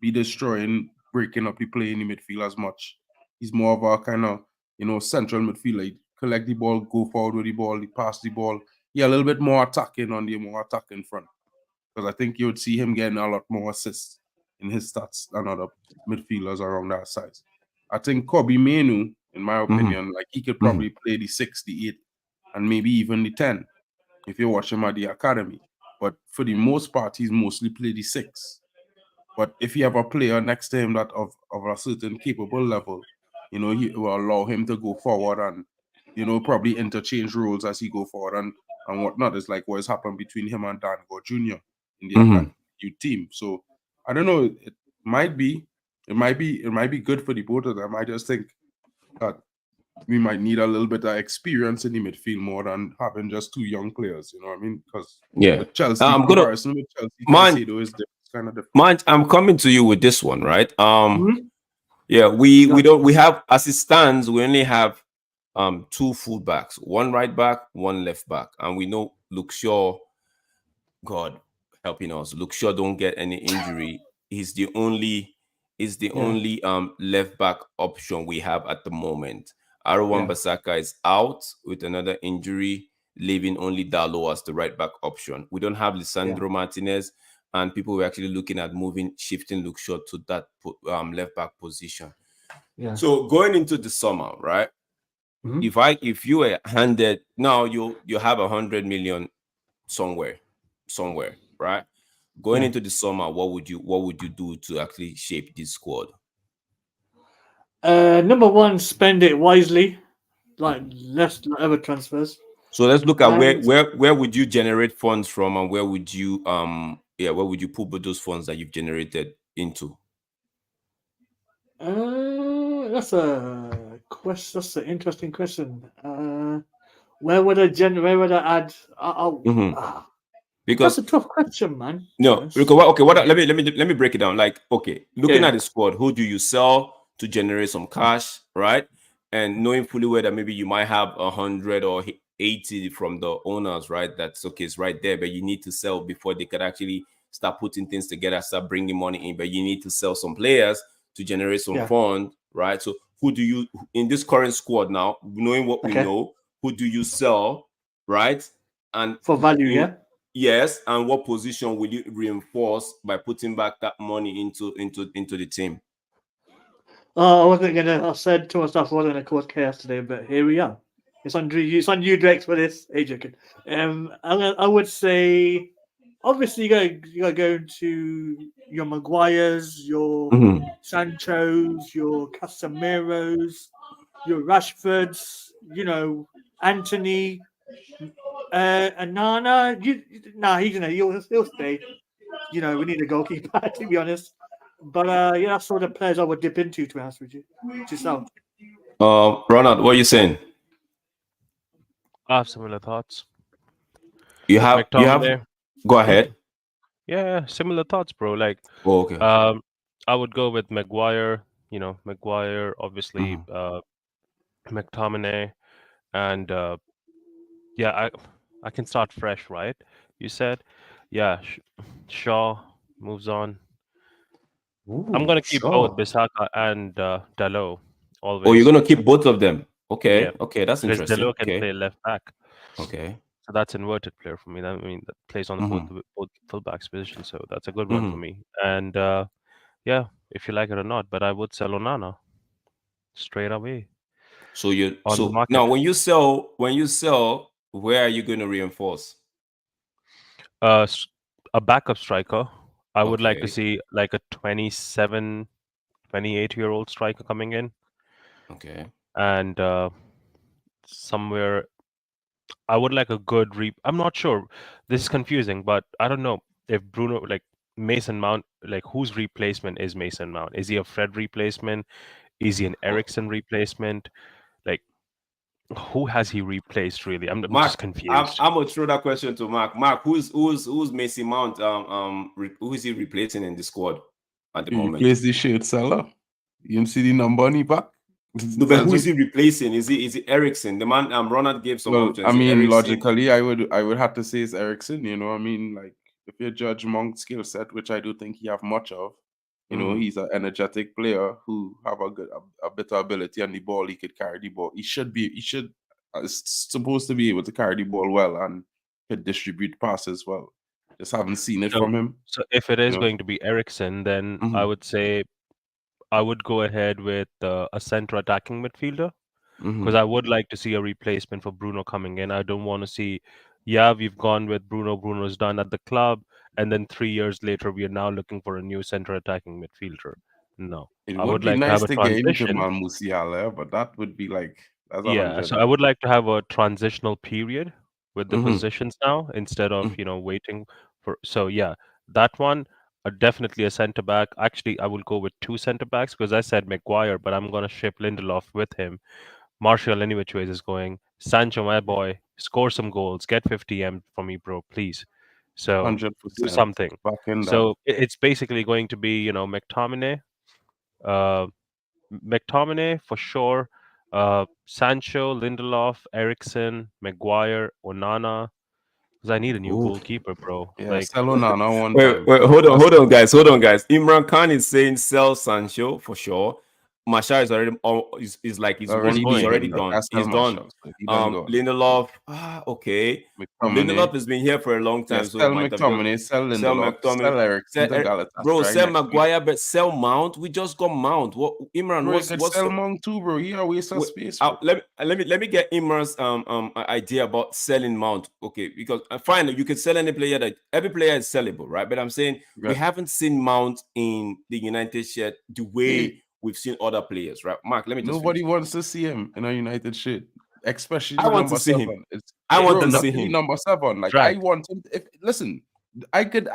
C: be destroying, breaking up the play in the midfield as much. He's more of a kind of central midfielder. He collect the ball, go forward with the ball, he pass the ball. Yeah, a little bit more attacking on the more attacking front because I think you would see him getting a lot more assists in his stats than other midfielders around that size. I think Kobe Menu, in my
A: Mm-hmm.
C: opinion, like he could
A: Mm-hmm.
C: probably play the 6, the 8, and maybe even the 10 if you watch him at the academy. But for the most part, he's mostly played the 6. But if you have a player next to him that of a certain capable level, he will allow him to go forward and, probably interchange roles as he go forward and whatnot. It's like what has happened between him and Dango Jr. in the
A: Mm-hmm.
C: academy youth team. So I don't know. Might be, it might be good for the both of them. I just think that we might need a little bit of experience in the midfield more than having just two young players. You know what I mean? Because
A: Yeah.
C: with Chelsea,
A: I'm gonna
C: comparison with Chelsea,
A: man.
C: Caicedo is kind of different.
A: Man, I'm coming to you with this one, right?
F: Mhm.
A: Yeah, we
F: Yeah.
A: don't we have, as it stands, we only have two fullbacks, one right back, one left back, and we know Luke Shaw, God helping us, Luke Shaw don't get any injury. He's the only
F: Yeah.
A: left back option we have at the moment. Arwan
F: Yeah.
A: Basaka is out with another injury, leaving only Dalo as the right back option. We don't have
F: Yeah.
A: Lisandro Martinez, and people were actually looking at shifting Luke Shaw to that left back position.
F: Yeah.
A: So going into the summer, right?
F: Mhm.
A: If you were handed now, you have 100 million somewhere, somewhere, right? Going
F: Yeah.
A: into the summer, what would you do to actually shape this squad?
F: Number one, spend it wisely, like less other transfers.
A: So let's look at
F: And
A: where would you generate funds from, and where would you where would you put those funds that you've generated into?
F: that's a question. That's an interesting question. Where would I add? That's
A: Because
F: a tough question, man. To be
A: no,
F: honest.
A: because okay, what let me break it down. Like, okay, looking
F: Yeah.
A: at the squad, who do you sell to generate some cash, right? And knowing fully well that maybe you might have 100 or 80 from the owners, right? That's okay, it's right there, but you need to sell before they could actually start putting things together, start bringing money in. But you need to sell some players to generate some
F: Yeah.
A: funds, right? So who do you in this current squad now, knowing what we
F: Okay.
A: know, who do you sell, right? And
F: For value,
A: in,
F: yeah.
A: yes, and what position will you reinforce by putting back that money into the team?
F: I wasn't gonna. I said to myself, I wasn't gonna cause chaos today, but here we are. It's on you. It's on you, Drex, for this. Hey, joking. I would say, obviously, you gotta go into your Maguires, your Sanchos, your Casemiros, your Rashfords. Anthony, and Nana. He'll stay. We need a goalkeeper, to be honest. But yeah, that's sort of players I would dip into, to be honest with you. Yourself.
A: Ronald, what are you saying?
E: I have similar thoughts.
A: You
E: With
A: have
E: McTominay,
A: go ahead.
E: yeah, similar thoughts, bro. Like,
A: Oh, okay.
E: I would go with Maguire. Maguire, obviously, McTominay, and yeah, I can start fresh, right? You said, yeah, Shaw moves on. I'm
A: Ooh,
E: gonna keep both
A: sure.
E: Bisaka and Dalot
A: Oh, you're
E: always.
A: gonna keep both of them.
E: Yeah,
A: Okay, that's
E: because
A: interesting.
E: Dalot can
A: Okay,
E: play left back,
A: okay.
E: so that's inverted player for me. That plays on the both
A: Mm-hmm.
E: both fullbacks position, so that's a good one for
A: Mm-hmm.
E: me. And yeah, if you like it or not, but I would sell Onana straight away on the
A: So now
E: market.
A: when you sell, where are you going to reinforce?
E: A backup striker. I would like to
A: Okay,
E: see like a 27, 28-year-old striker coming in,
A: okay.
E: and somewhere I would like a good I'm not sure. This is confusing, but I don't know if Bruno, like Mason Mount, like whose replacement is Mason Mount? Is he a Fred replacement? Is he an
A: Oh,
E: Ericsson replacement? Like who has he replaced really? I'm just
A: Mark, I'm,
E: confused.
A: I'm gonna throw that question to Mark. Mark, who's Macy Mount? Who is he replacing in the squad at the
C: He
A: moment?
C: replaced the shirt seller. You see the number on the back?
A: No, but who is he replacing? Is it Ericsson? The man Ronald gave some
C: Well, I
A: options. Is it
C: mean,
A: Ericsson?
C: logically, I would have to say it's Ericsson. I mean, like if you judge Monk's skill set, which I do think he have much of, he's an energetic player who have a bit of ability on the ball. He could carry the ball. He should is supposed to be able to carry the ball well and could distribute passes well. Just haven't seen it
E: So
C: from him.
E: so if it
C: You
E: is
C: know,
E: going to be Ericsson, then I
A: Mm-hmm.
E: would say I would go ahead with a center attacking midfielder. Because
A: Mm-hmm.
E: I would like to see a replacement for Bruno coming in. I don't want to see, yeah, we've gone with Bruno. Bruno's done at the club, and then 3 years later, we are now looking for a new center attacking midfielder. No,
C: it
E: I
C: would
E: would
C: be
A: Okay.
E: like to have
C: nice
E: a
C: to get him
E: transition.
C: Jamal Musiala, but that would be like that's a
E: Yeah,
C: hundred.
E: so I would like to have a transitional period with the
A: Mm-hmm.
E: positions now instead of waiting for. So yeah, that one. Definitely a center back. Actually, I will go with two center backs because I said Maguire, but I'm gonna ship Lindelof with him. Martial, any which ways, is going. Sancho, my boy, score some goals. Get 50M for me, bro, please. So do
C: 100%
E: something.
C: back in that.
E: So it's basically going to be, McTominay, uh, McTominay for sure, Sancho, Lindelof, Ericsson, Maguire, Onana. Because I need a new
A: Ooh.
E: goalkeeper, bro.
C: Yeah,
E: Like,
C: Salonana one
A: Wait,
C: time.
A: hold on, guys. Imran Khan is saying sell Sancho for sure. Marshall is already is like he's
C: Already
A: he's
E: going.
A: already
C: leaving.
A: gone.
C: That's
A: He's done.
C: Marshall. So he done go.
A: Lindelof, okay.
C: McTominay.
A: Lindelof has been here for a long time,
C: Yes,
A: so
C: sell
A: might have just
C: McTominay, sell
A: sell
C: Lindelof,
A: McTominay.
C: sell Ericsson to
A: Bro,
C: Galatasaray
A: sell
C: next week.
A: Maguire, but sell Mount. We just got Mount. What Imran?
C: Bro, you could
A: What's
C: sell Mount too, bro. You are waste of space. Bro.
A: let me get Imran's idea about selling Mount. Okay, because fine, you can sell any player. That every player is sellable, right? But I'm saying we haven't seen Mount in the United shirt the way we've seen other players, right? Mark, let me just
C: nobody
A: finish.
C: wants to see him in a United shirt, especially
A: I want to see him. I want to see him
C: number 7. Like I want him. Listen, I could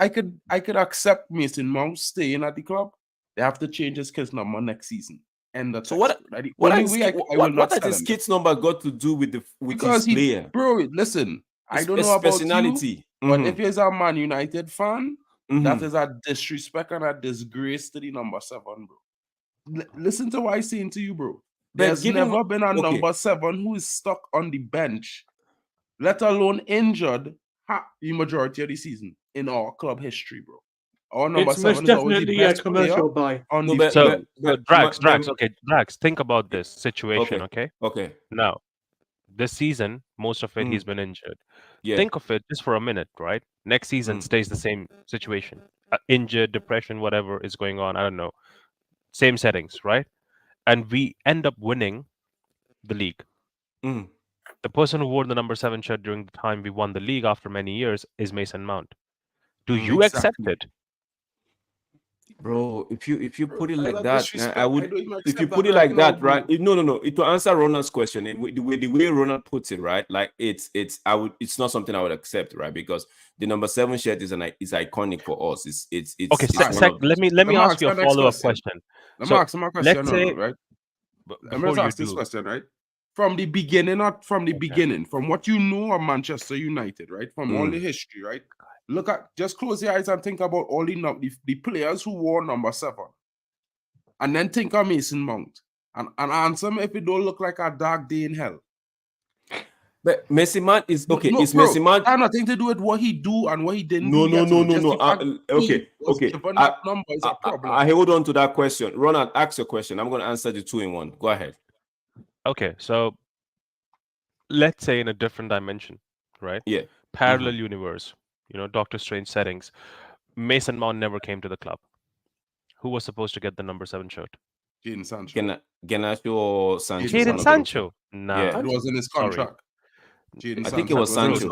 C: accept Mason Mount staying at the club. They have to change his kid's number next season. And
A: so what has his kid's number got to do with his player?
C: Bro, listen, I don't know about personality, but if he's a Man United fan, that is a disrespect and a disgrace to the number 7, bro. Listen to what I'm saying to you, bro. There's never been a number 7 who is stuck on the bench, let alone injured, the majority of the season in our club history, bro. Our number 7 is always the best
F: commercial buy.
C: On the field.
E: Drax, think about this situation, okay?
A: Okay.
E: Now, this season, most of it he's been injured. Yeah. Think of it just for a minute, right? Next season stays the same situation. Injured, depression, whatever is going on, I don't know. Same settings, right? And we end up winning the league. The person who wore the number 7 shirt during the time we won the league after many years is Mason Mount. Do you accept it?
A: Bro, if you put it like that, I would. If you put it like that, right? No. To answer Ronald's question, the way Ronald puts it, right? Like it's not something I would accept, right? Because the number 7 shirt is iconic for us. It's
E: okay. Let me ask you a follow-up question.
C: Let me ask my question, right? Let me ask this question, right? From the beginning, from what you know of Manchester United, right? From all the history, right? Look at, just close your eyes and think about all the players who wore number 7. And then think of Mason Mount. And answer me if it don't look like a dark day in hell.
A: But Mason Mount is okay.
C: No,
A: is Mason Mount
C: has nothing to do with what he do and what he didn't
A: do?
C: No.
A: Okay.
C: Number is a problem.
A: I hold on to that question. Ronald, ask your question. I'm going to answer the 2 in 1. Go ahead.
E: Okay, so let's say in a different dimension, right?
A: Yeah.
E: Parallel universe. Doctor Strange settings. Mason Mount never came to the club. Who was supposed to get the number 7 shirt?
C: Jadon Sancho.
A: Garnacho or Sancho?
E: Jadon Sancho. Nah.
C: Yeah, it was in his contract.
A: I think it was Sancho.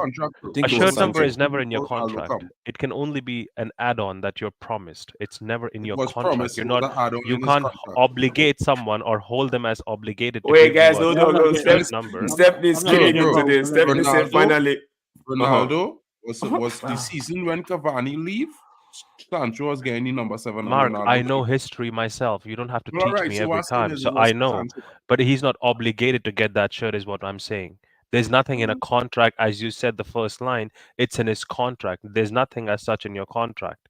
E: A shirt number is never in your contract. It can only be an add-on that you're promised. It's never in your contract. You can't obligate someone or hold them as obligated to
A: Wait, guys,
E: no.
A: Stephanie's killing into this. Stephanie said finally.
C: Ronaldo was the season when Cavani leave. Sancho was getting the number 7.
E: Mark, I know history myself. You don't have to teach me every time. So I know. But he's not obligated to get that shirt is what I'm saying. There's nothing in a contract, as you said, the first line. It's in his contract. There's nothing as such in your contract.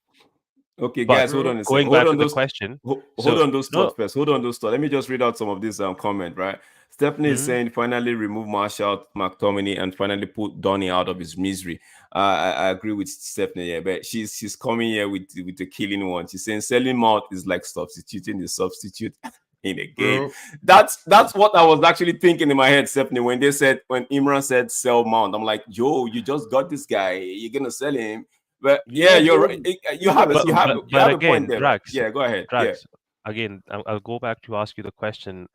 A: Okay, guys, hold on a second.
E: Going back to the question.
A: Hold on those thoughts first. Hold on those thoughts. Let me just read out some of this comment, right? Stephanie is saying finally remove Marshall, McTominay, and finally put Donny out of his misery. I agree with Stephanie here, but she's coming here with the killing one. She's saying selling Mount is like substituting the substitute in a game. That's what I was actually thinking in my head, Stephanie, when Imran said sell Mount. I'm like, Joe, you just got this guy. You're gonna sell him. But yeah, you're right. You have a point there.
E: Drax,
A: yeah, go ahead.
E: Drax, again, I'll go back to ask you the question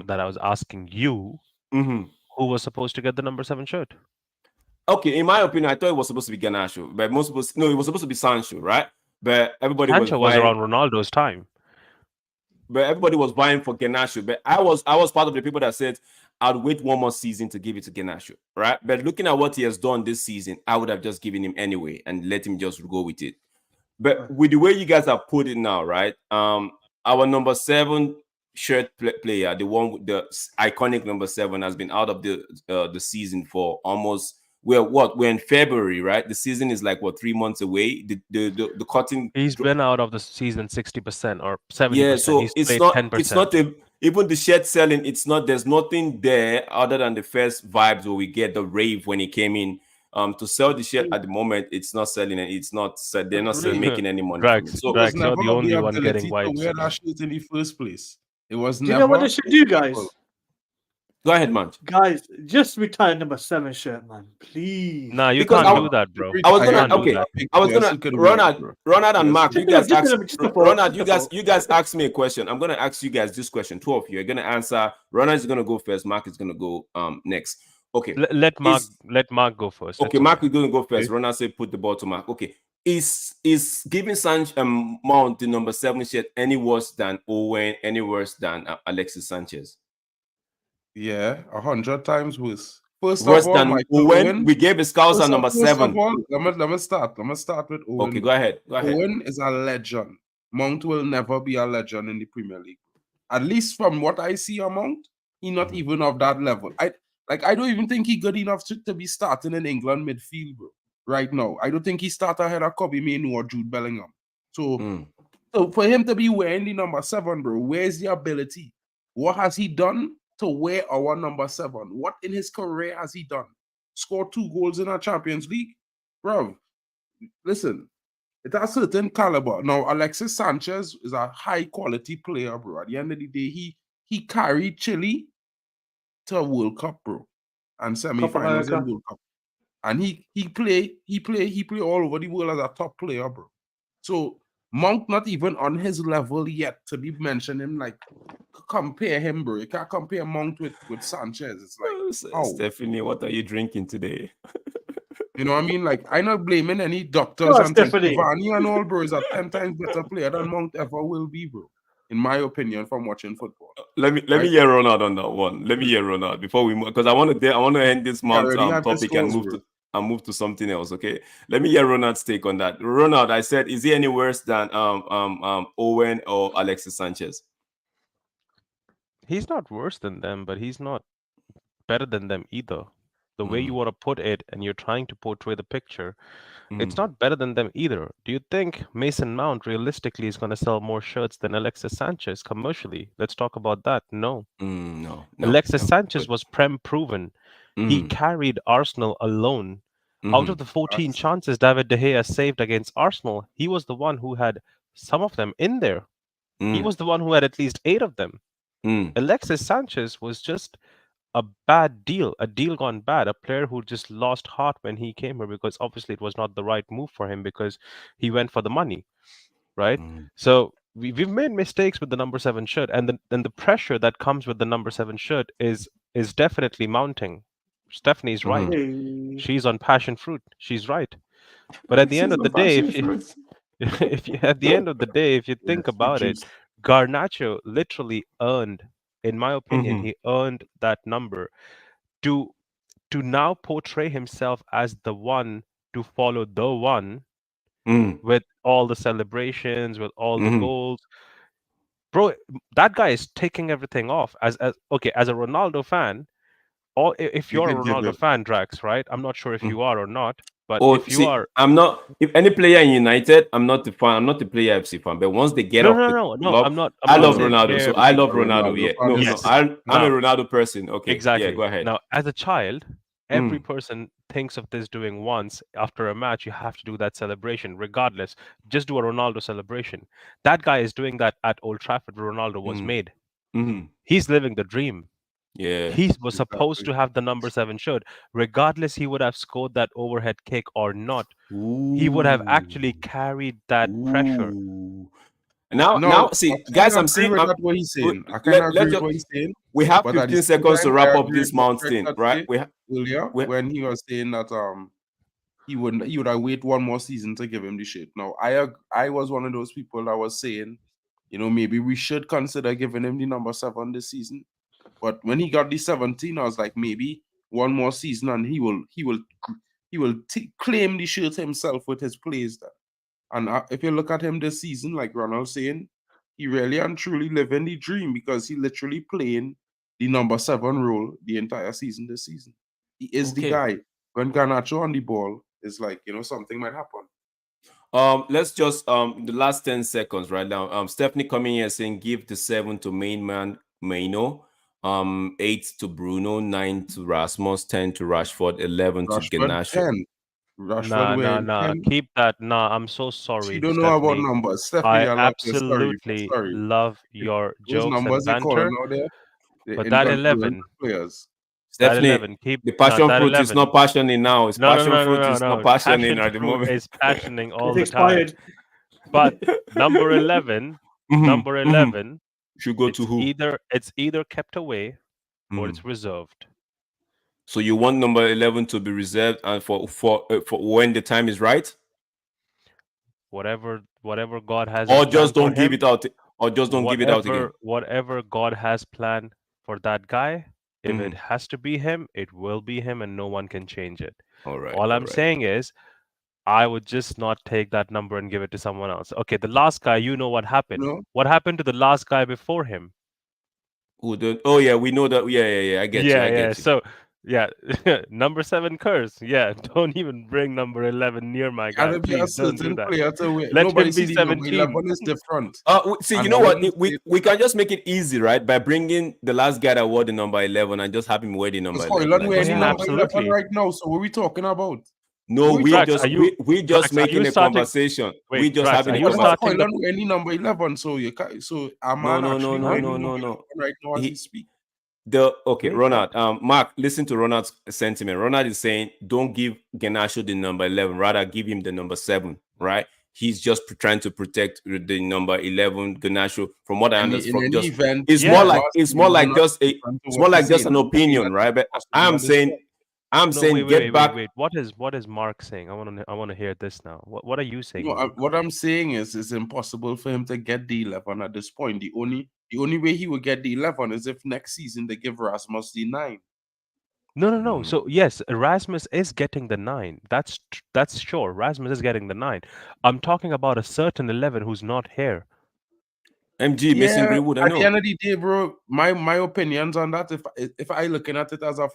E: that I was asking you. Who was supposed to get the number 7 shirt?
A: Okay, in my opinion, I thought it was supposed to be Garnacho, but it was supposed to be Sancho, right? But everybody
E: Sancho was around Ronaldo's time.
A: But everybody was vying for Garnacho. But I was part of the people that said I'd wait one more season to give it to Garnacho, right? But looking at what he has done this season, I would have just given him anyway and let him just go with it. But with the way you guys have put it now, right? Our number 7 shirt player, the one with the iconic number 7, has been out of the season for almost. We're in February, right? The season is like 3 months away. The cutting.
E: He's been out of the season 60% or 70%.
A: Yeah, so
E: he's
A: it's
E: played
A: not
E: 10%.
A: It's not even the shirt selling. It's not. There's nothing there other than the first vibes where we get the rave when he came in. To sell the shirt at the moment, it's not selling, and it's not. They're not making any money.
E: Drax,
C: so
E: Drax, you're the only one getting vibes.
C: Wear that shirt in the first place. It was
F: Do
C: never.
F: you know what they should do, guys?
A: Go ahead, man.
F: Guys, just retire number 7 shirt, man. Please.
E: Nah, you
A: Because
E: can't
A: I,
E: do that, bro.
A: I was
E: You
A: gonna
E: can't do
A: okay.
E: that.
A: I was gonna Ronald and Mark. You guys ask Ronald. You guys asked me a question. I'm gonna ask you guys this question. Two of you are gonna answer. Ronald is gonna go first. Mark is gonna go next. Okay.
E: Let Mark go first.
A: Okay,
E: It's
A: Mark is gonna go first.
E: Okay.
A: Ronald said put the ball to Mark. Okay. Is giving Mount the number 7 shirt any worse than Owen? Any worse than Alexis Sanchez?
C: Yeah, 100 times worse. First
A: Worse
C: of all,
A: than
C: Michael
A: Owen?
C: Owen.
A: We gave a Scouser
C: First
A: number
C: of
A: 7.
C: all, let me start. Let me start with Owen.
A: Okay, go ahead.
C: Owen is a legend. Mount will never be a legend in the Premier League. At least from what I see of Mount, he's not even of that level. I don't even think he's good enough to be starting in England midfield, bro. Right now, I don't think he start ahead of Kobe Mainoo or Jude Bellingham. So for him to be wearing the number 7, bro, where's the ability? What has he done to wear our number 7? What in his career has he done? Scored 2 goals in our Champions League? Bro, listen, it has certain caliber. Now, Alexis Sanchez is a high-quality player, bro. At the end of the day, he carried Chile to a World Cup, bro, and semi-finals in World Cup. And he play all over the world as a top player, bro. So Mount not even on his level yet to be mentioning, like, compare him, bro. You can't compare Mount with Sanchez. It's like, oh,
A: Stephanie, what are you drinking today?
C: You know what I mean? Like, I'm not blaming any doctors and things. Cavani and all, bro, is a 10 times better player than Mount ever will be, bro. In my opinion, from watching football.
A: Let me hear Ronald on that one. Let me hear Ronald before we move, because I want to end this Mount topic and move to something else. Okay, let me hear Ronald's take on that. Ronald, I said, is he any worse than Owen or Alexis Sanchez?
E: He's not worse than them, but he's not better than them either. The way you want to put it, and you're trying to portray the picture, it's not better than them either. Do you think Mason Mount realistically is going to sell more shirts than Alexis Sanchez commercially? Let's talk about that. No. Alexis Sanchez was prem proven. He carried Arsenal alone. Out of the 14 chances David De Gea saved against Arsenal, he was the one who had some of them in there. He was the one who had at least 8 of them. Alexis Sanchez was just a bad deal, a deal gone bad, a player who just lost heart when he came here because obviously it was not the right move for him because he went for the money, right? So we've made mistakes with the number 7 shirt, and the pressure that comes with the number 7 shirt is definitely mounting. Stephanie's right. She's on passion fruit. She's right. But at the end of the day, if you think about it, Garnacho literally earned, in my opinion, he earned that number to now portray himself as the one to follow the one with all the celebrations, with all the goals. Bro, that guy is taking everything off. As a Ronaldo fan, or if you're a Ronaldo fan, Drax, right? I'm not sure if you are or not, but if you are,
A: I'm not. If any player in United, I'm not the fan. I'm not the player FC fan. But once they get off the club,
E: I'm not.
A: I love Ronaldo, so I love Ronaldo. Yeah, no, I'm a Ronaldo person. Okay,
E: exactly.
A: Yeah, go ahead.
E: Now, as a child, every person thinks of this doing once after a match. You have to do that celebration, regardless. Just do a Ronaldo celebration. That guy is doing that at Old Trafford, where Ronaldo was made. He's living the dream.
A: Yeah,
E: he was supposed to have the number 7 shirt, regardless he would have scored that overhead kick or not. He would have actually carried that pressure.
A: Now, see, guys, I'm seeing
C: what he's saying. I can agree with what he's saying.
A: We have 15 seconds to wrap up this Mount thing, right?
C: When he was saying that he would have wait one more season to give him the shit. Now, I was one of those people that was saying, maybe we should consider giving him the number 7 this season. But when he got the 17, I was like, maybe one more season and he will claim the shirt himself with his plays. And if you look at him this season, like Ronald saying, he really and truly living the dream because he literally playing the number 7 role the entire season this season. He is the guy. When Garnacho on the ball, it's like, something might happen.
A: Let's just the last 10 seconds right now. Stephanie coming here saying give the 7 to main man Mainoo. 8 to Bruno, 9 to Rasmus, 10 to Rashford, 11 to Garnacho.
C: Rashford wearing 10.
E: Keep that. Nah, I'm so
C: She
E: sorry,
C: don't know about
E: Stephanie.
C: numbers. Stephanie,
E: I
C: I love you. Sorry,
E: absolutely
C: sorry.
E: love your
C: Those
E: jokes and
C: numbers they calling
E: banter,
C: out there, they're
E: but that
C: inconsequential
E: 11,
C: players.
E: that
A: Stephanie,
E: 11, keep
A: the
E: no,
A: passion
E: that
A: fruit is
E: 11.
A: not passioning now. It's
E: No, no,
A: passion
E: no, no,
A: fruit
E: no,
A: is not
E: no.
A: passioning
E: Passion
A: at the
E: fruit
A: moment.
E: is passioning all
F: It's
E: the time.
F: expired.
E: But number 11,
A: Mhm,
E: number
A: mhm.
E: 11,
A: Should go to who?
E: it's either kept away or
A: Mhm.
E: it's reserved.
A: So you want number 11 to be reserved and for when the time is right,
E: Whatever God has in
A: or
E: plan
A: just
E: for
A: don't give
E: him,
A: it out, or just don't give it out again.
E: whatever God has planned for that guy, if it
A: Mhm.
E: has to be him, it will be him and no one can change it.
A: All right,
E: All
A: all
E: I'm
A: right.
E: saying is I would just not take that number and give it to someone else. Okay, the last guy, you know what happened.
C: You know,
E: What happened to the last guy before him?
A: Oh yeah, we know that. Yeah, yeah, yeah. I get you.
E: Yeah,
A: I
E: yeah.
A: get you.
E: So, yeah, number 7 curse. Yeah, don't even bring number 11 near my guy.
C: gotta be a
E: Please don't do
C: certain
E: that.
C: player to win.
E: Let
C: Nobody
E: him
C: see
E: be
C: the number
E: 17.
C: 11 is different.
A: See, you
C: And
A: know
C: I
A: what?
C: wouldn't say
A: We can just make it easy, right? By bringing the last guy that wore the number 11 and just have him wear the number
C: because
A: 11.
C: Hoyland
A: And
C: wear
E: Oh,
A: just
C: any
E: yeah,
A: have
C: number
A: it.
C: 11
E: absolutely.
C: right now. So what are we talking about?
A: No,
C: What are we
A: we
C: talking
E: Drax,
A: just
E: are you
A: we just
E: Drax, are
A: making
E: you
A: a
E: starting
A: conversation. We
E: wait,
A: just
E: Drax,
A: having
E: are
A: a
E: you
C: But does
E: starting
A: conversation.
E: the
C: Hoyland wear any number 11? So so a man
A: No, no,
C: actually
A: no,
E: Huh?
C: wearing the
A: no,
C: number
A: no, no.
C: 11 right now as
A: He,
C: we speak.
A: okay,
C: Great God.
A: Ronald. Mark, listen to Ronald's sentiment. Ronald is saying, don't give Ganacho the number 11, rather give him the number 7, right? He's just trying to protect the number 11 Ganacho. From what I understand,
C: In
A: from
C: any
A: just
C: event,
A: it's more
E: Yeah.
A: like
C: numbers do not
A: just a
C: different to
A: it's
C: what
A: more
C: he's
A: like just
C: saying.
A: an
C: I'm not saying
A: opinion,
C: that
A: right?
C: it's
A: But
C: impossible at this point.
A: I'm
E: No,
A: saying get back.
E: What is Mark saying? I want to hear this now. What are you saying,
C: No,
E: Mark?
C: what I'm saying is it's impossible for him to get the 11 at this point. The only way he would get the 11 is if next season they give Rasmus the 9.
E: No, no, no.
A: Mm.
E: So yes, Erasmus is getting the 9. That's sure. Erasmus is getting the 9. I'm talking about a certain 11 who's not here.
A: MG Mason
C: Yeah,
A: Greenwood, I
C: at the
A: know.
C: end of the day, bro, my opinions on that, if I looking at it as a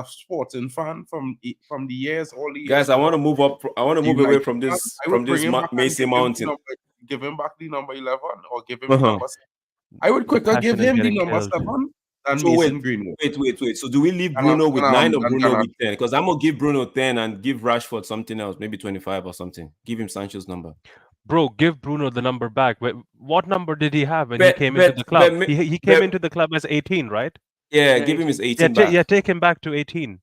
C: sporting fan from the years, all the years
A: Guys, I want to
C: about
A: move up. I want to
C: the
A: move away
C: United
A: from
C: fan,
A: this
C: I would bring him back and
A: Macy Mountain.
C: give him back the number 11 or give him the
A: Uh-huh.
C: number 7. I would
E: The
C: quicker give
E: passion is
C: him the
E: getting
C: number
E: killed.
C: 7 than
A: So
C: Mason Greenwood.
A: wait. So do we leave
C: And
A: Bruno with 9 or Bruno
C: and
A: with 10? Because I'm gonna give Bruno 10 and give Rashford something else, maybe 25 or something. Give him Sancho's number.
E: Bro, give Bruno the number back. What number did he have when he
A: Bet,
E: came into
A: bet,
E: the club?
A: bet,
E: He came
A: bet,
E: into the club as 18, right?
A: yeah,
F: Yeah,
A: give him his
F: 18.
A: 18 back.
E: Yeah, take him back to 18.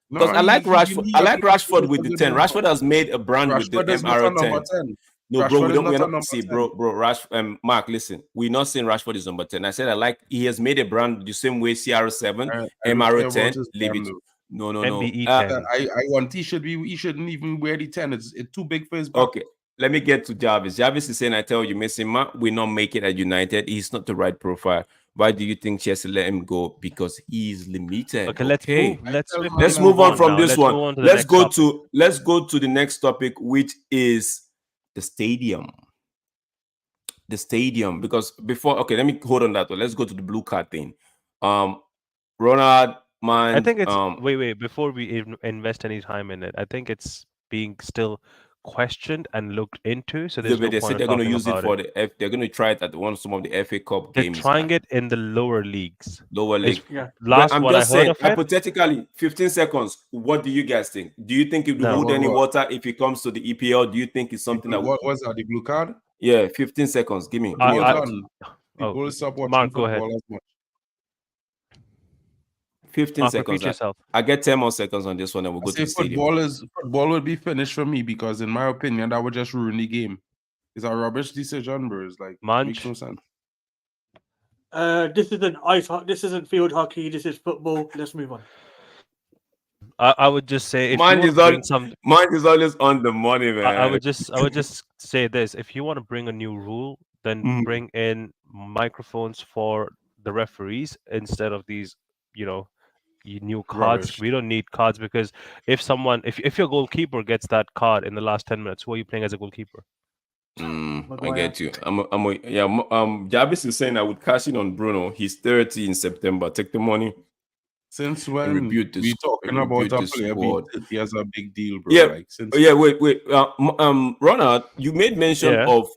C: no,
A: Because I like Rashford. I like
C: he
A: Rashford
C: is
A: with
C: a
A: the
C: good
A: 10.
C: number.
A: Rashford has made a brand with the
C: Rashford is not a number
A: MR10.
C: 10.
A: No, bro,
C: Rashford is not
A: we're
C: a
A: not
C: number
A: see,
C: 10.
A: bro, Mark, listen, we're not saying Rashford is number 10. I said I like he has made a brand the same way CR7,
C: I don't care about
A: MR10,
C: his
A: leave
C: brand
A: it.
C: though.
A: No.
E: MBE
C: Uh,
E: 10.
C: I want he shouldn't even wear the 10. It's too big for his back.
A: Okay, let me get to Jarvis. Jarvis is saying, I tell you, Mason Mount will not make it at United. He's not the right profile. Why do you think Chelsea let him go? Because he's limited.
E: Okay, let's move.
C: I
E: Let's
C: tell
E: swiftly
A: Let's
C: Haaland
A: move
E: move
A: on
E: on
A: from
E: now.
A: this
E: Let's
A: one.
E: move on to the next topic.
A: Let's go to the next topic, which is the stadium. The stadium. Because before, okay, let me hold on that one. Let's go to the blue card thing. Ronald,
E: I think it's
A: man,
E: wait, before we invest any time in it, I think it's being still questioned and looked into, so there's no
A: they
E: point
A: said
E: of
A: they're going to
E: talking
A: use it
E: about
A: for
E: it.
A: they're going to try it at some of the FA Cup
E: They're
A: games,
E: trying it in the lower leagues.
A: lower
E: Is
A: league.
F: Yeah.
A: But
E: last
A: I'm
E: what I
A: just
E: heard
A: saying,
E: of it?
A: hypothetically, 15 seconds. What do you guys think? Do you think it will
E: No.
A: hold any
C: What
A: water if it comes to the EPL? Do you think it's something that
C: what was that? The blue card?
A: yeah, 15 seconds. Give me your
C: Hold
E: I
A: thoughts.
C: on.
E: oh,
C: People stop watching
E: Mark, go ahead.
C: football as much.
A: 15
E: Mark,
A: seconds.
E: repeat yourself.
A: I get 10 more seconds on this one, and we'll
C: I
A: go to
C: say
A: the stadium.
C: football would be finished for me because in my opinion that would just ruin the game. It's a rubbish decision, bro. It's like makes no
E: Munch.
C: sense.
F: This isn't this isn't field hockey. This is football. Let's move on.
E: I would just say if you want to bring some
A: Mine is always on the money,
E: I
A: man.
E: would just say this. If you want to bring a new rule, then
A: Mhm.
E: bring in microphones for the referees instead of these, you know, new cards.
C: Rubbish.
E: We don't need cards because if your goalkeeper gets that card in the last 10 minutes, who are you playing as a goalkeeper?
A: I
F: Maguire.
A: get you. Jarvis is saying I would cash in on Bruno. He's 30 in September. Take the money.
C: Since
A: And
C: when
A: rebuild
C: we talking about a
A: the
C: player being
A: squad.
C: 30 as a big deal, bro?
A: Yeah,
C: Like since
A: yeah. Wait. Ronald, you made mention
E: Yeah.
A: of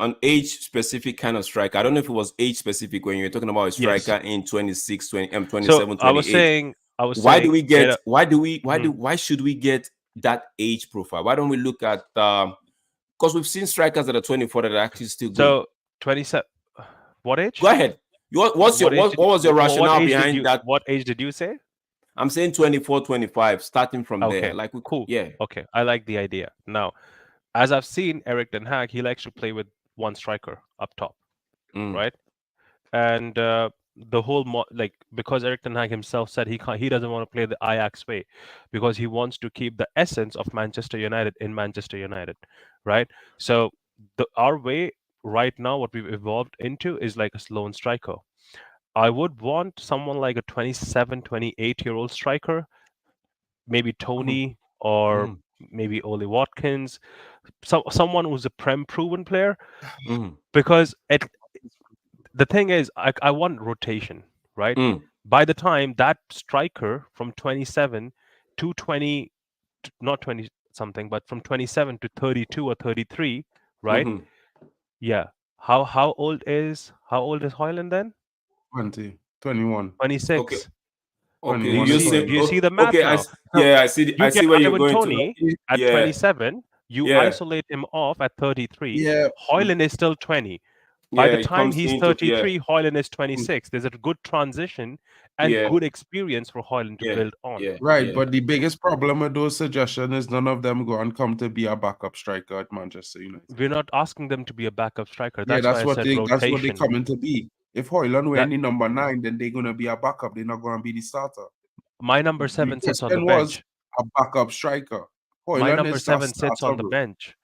A: an age specific kind of striker. I don't know if it was age specific when you were talking about a
E: Yes.
A: striker in 26, 20,
E: So
A: 27,
E: I was
A: 28.
E: saying get a,
A: Why should we get that age profile? Why don't we look at because we've seen strikers that are 24 that are actually still good.
E: So 27. What age?
A: Go ahead. What's your what was your rationale behind that?
E: What age did you say?
A: I'm saying 24, 25, starting from
E: Okay,
A: there. Like
E: cool.
A: Yeah.
E: Okay, I like the idea. Now, as I've seen Eric Ten Hag, he likes to play with one striker up top, right? And the whole like because Eric Ten Hag himself said he doesn't want to play the Ajax way because he wants to keep the essence of Manchester United in Manchester United, right? So our way right now, what we've evolved into is like a lone striker. I would want someone like a 27, 28-year-old striker, maybe Tony or maybe Oli Watkins, someone who's a proven player, because the thing is, I want rotation, right? By the time that striker from 27 to 20, not 20 something, but from 27 to 32 or 33, right? Yeah. How old is Hoyland then?
C: 20, 21.
E: 26.
A: Okay.
C: Do
E: Do you see the math
A: okay,
E: now?
A: I see.
E: You
A: I see
E: get
A: where you're
E: Ivan
A: going
E: Toney
A: to.
E: at 27. You
A: Yeah.
E: isolate him off at 33.
C: Yeah.
E: Hoyland is still 20. By
A: Yeah,
E: the
A: it
E: time
A: comes
E: he's
A: into
E: 33, Hoyland is 26. There's a good transition and
A: Yeah.
E: good experience for Hoyland to
A: Yeah.
E: build on.
A: Yeah.
C: Right,
A: yeah.
C: but the biggest problem with those suggestions is none of them go and come to be a backup striker at Manchester United.
E: We're not asking them to be a backup striker.
C: Yeah,
E: That's why I said
C: that's what they
E: rotation.
C: coming to be. If Hoyland were
E: That-
C: any number 9, then they're gonna be a backup. They're not gonna be the starter.
E: My number
C: The
E: 7 sits on the
C: question was
E: bench.
C: a backup striker.
E: My
C: Hoyland
E: number
C: is
E: 7
C: a
E: sits on the
C: starter.
E: bench.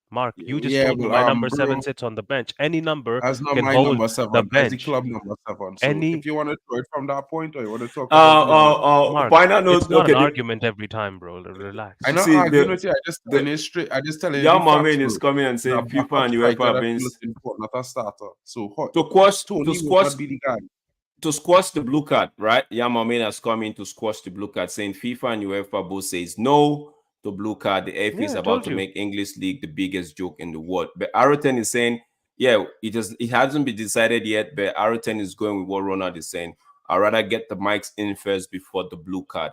E: Mark, you just
C: Yeah,
E: told me
C: but
E: my number
C: bro,
E: 7 sits on the bench. Any number
C: that's not
E: can
C: my
E: hold
C: number
E: the
C: 7. That's the
E: bench.
C: club number 7. So
E: Any
C: if you want to throw it from that point, or you want to talk about
E: Mark,
A: Final note.
E: it's not
A: Okay.
E: an argument every time, bro. Relax.
C: I'm not
A: See,
C: arguing with you. I just telling you straight. I just telling you
A: Young
C: the facts,
A: Marvin
C: bro.
A: is coming and
C: It's a
A: saying FIFA
C: backup
A: and
C: striker
A: UEFA
C: that
A: been
C: you're looking for, not a starter. So
A: to
C: Tony would
A: squash
C: not be the guy.
A: to squash the blue card, right? Yamamin has come in to squash the blue card, saying FIFA and UEFA both says no to blue card. The FA is
E: Yeah, I
A: about
E: told
A: to
E: you.
A: make English league the biggest joke in the world. But Aroten is saying, yeah, it hasn't been decided yet, but Aroten is going with what Ronald is saying. I'd rather get the mics in first before the blue card.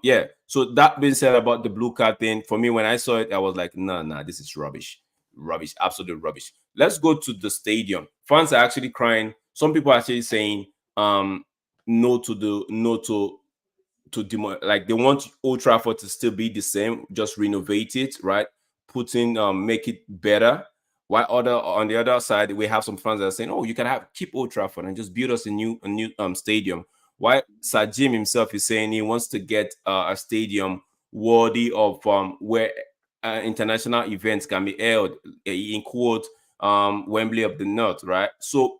A: Yeah. So that being said about the blue card thing, for me, when I saw it, I was like, nah, this is rubbish. Rubbish, absolute rubbish. Let's go to the stadium. Fans are actually crying. Some people are actually saying no to demo, like they want Old Trafford to still be the same, just renovate it, right? Put in make it better. While on the other side, we have some fans that are saying, oh, you can keep Old Trafford and just build us a new stadium. Why Sir Jim himself is saying he wants to get a stadium worthy of where international events can be held, in quote, Wembley of the North, right? So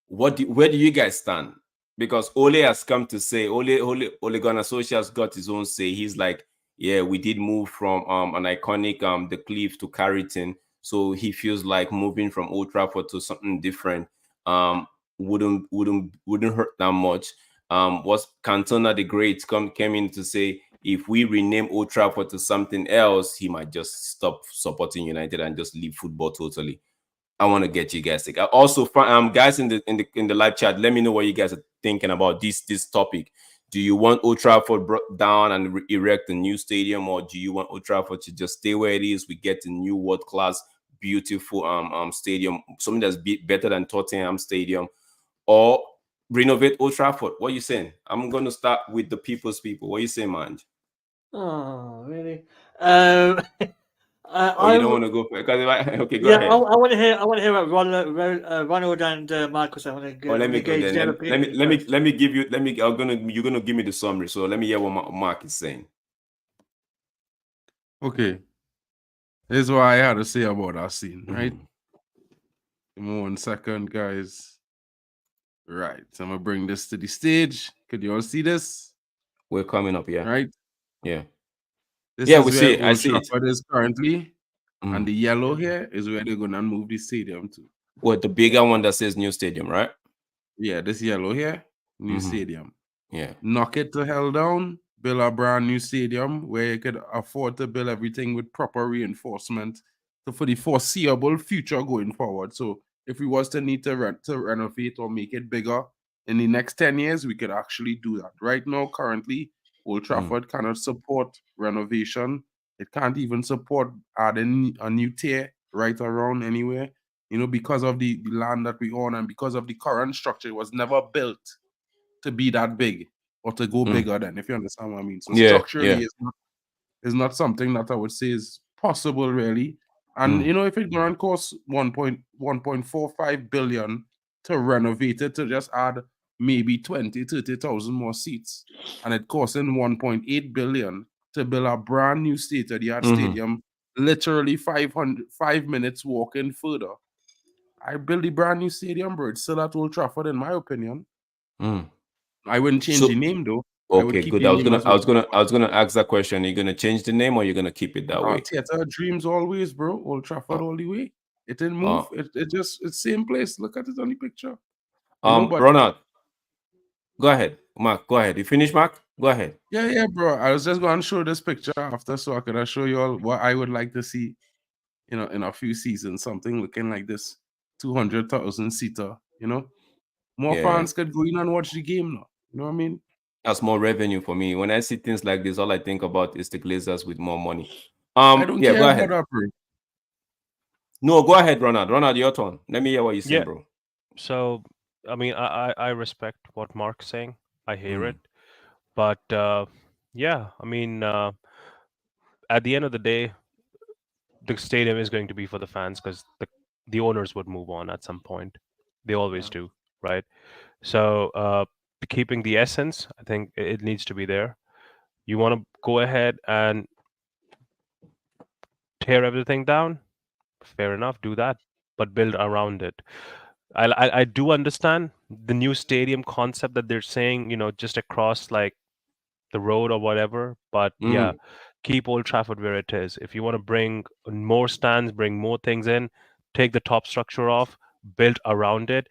A: where do you guys stand? Because Ole has come to say, Ole Gunnar Solskjaer's got his own say. He's like, yeah, we did move from an iconic the Cliff to Carrington, so he feels like moving from Old Trafford to something different wouldn't hurt that much. Was Cantona the Great came in to say, if we rename Old Trafford to something else, he might just stop supporting United and just leave football totally. I want to get you guys think. Also, guys in the live chat, let me know what you guys are thinking about this topic. Do you want Old Trafford brought down and erect a new stadium, or do you want Old Trafford to just stay where it is? We get a new world class, beautiful stadium, something that's better than Tottenham Stadium, or renovate Old Trafford. What are you saying? I'm going to start with the people's people. What are you saying, man?
F: Oh, really?
A: Or you don't want to go for it? Okay, go
F: yeah,
A: ahead.
F: I want to hear. I want to hear what Ronald and Marcus. I want to get.
A: Let me go then. Let me give you. You're gonna give me the summary. So let me hear what Mark is saying.
C: Okay, here's what I had to say about that scene. Right. Give me 1 second, guys. Right, so I'm gonna bring this to the stage. Could you all see this?
A: We're coming up, yeah.
C: Right.
A: Yeah.
C: This
A: Yeah,
C: is
A: we
C: where
A: see it. I
C: Old
A: see it.
C: Trafford is currently, and the yellow here is where they're gonna move the stadium to.
A: What, the bigger one that says new stadium, right?
C: Yeah, this yellow here, new stadium.
A: Yeah.
C: Knock it to hell down, build a brand new stadium where you could afford to build everything with proper reinforcement for the foreseeable future going forward. So if we was to need to renovate or make it bigger in the next 10 years, we could actually do that. Right now, currently, Old Trafford cannot support renovation. It can't even support adding a new tier right around anywhere. Because of the land that we own and because of the current structure, it was never built to be that big or to go bigger than, if you understand what I mean. So
A: Yeah,
C: structurally,
A: yeah.
C: is not something that I would say is possible, really. And if it's going to cost 1.45 billion to renovate it, to just add maybe 30,000 more seats, and it costing 1.8 billion to build a brand new state-of-the-art stadium, literally 5 minutes walking further. I build the brand new stadium, bro. It's still at Old Trafford, in my opinion. I wouldn't change the
A: So
C: name though. I would
A: okay,
C: keep
A: good.
C: the name as
A: I
C: Old
A: was gonna
C: Trafford.
A: I was gonna ask that question. Are you gonna change the name or you're gonna keep it that way?
C: Theater of Dreams always, bro. Old Trafford
A: Uh,
C: all the way. It didn't
A: uh,
C: move. It's same place. Look at it on the picture. But
A: Ronald, go ahead. Mark, go ahead. You finish, Mark? Go ahead.
C: yeah, bro. I was just going to show this picture after so I could show you all what I would like to see, in a few seasons. Something looking like this, 200,000 seater. More
A: Yeah.
C: fans could go in and watch the game now. You know what I mean?
A: That's more revenue for me. When I see things like this, all I think about is the Glazers with more money.
C: I don't
A: Yeah,
C: care
A: go
C: about
A: ahead.
C: that, bro.
A: No, go ahead, Ronald. Ronald, your turn. Let me hear what you're saying,
E: Yeah.
A: bro.
E: So, I mean, I respect what Mark's saying. I hear it,
A: Mm.
E: but yeah, I mean, at the end of the day, the stadium is going to be for the fans because the owners would move on at some point. They always do, right? So, keeping the essence, I think it needs to be there. You want to go ahead and tear everything down? Fair enough, do that, but build around it. I do understand the new stadium concept that they're saying, just across like the road or whatever. But yeah, keep Old Trafford where it is. If you want to bring more stands, bring more things in, take the top structure off, build around it.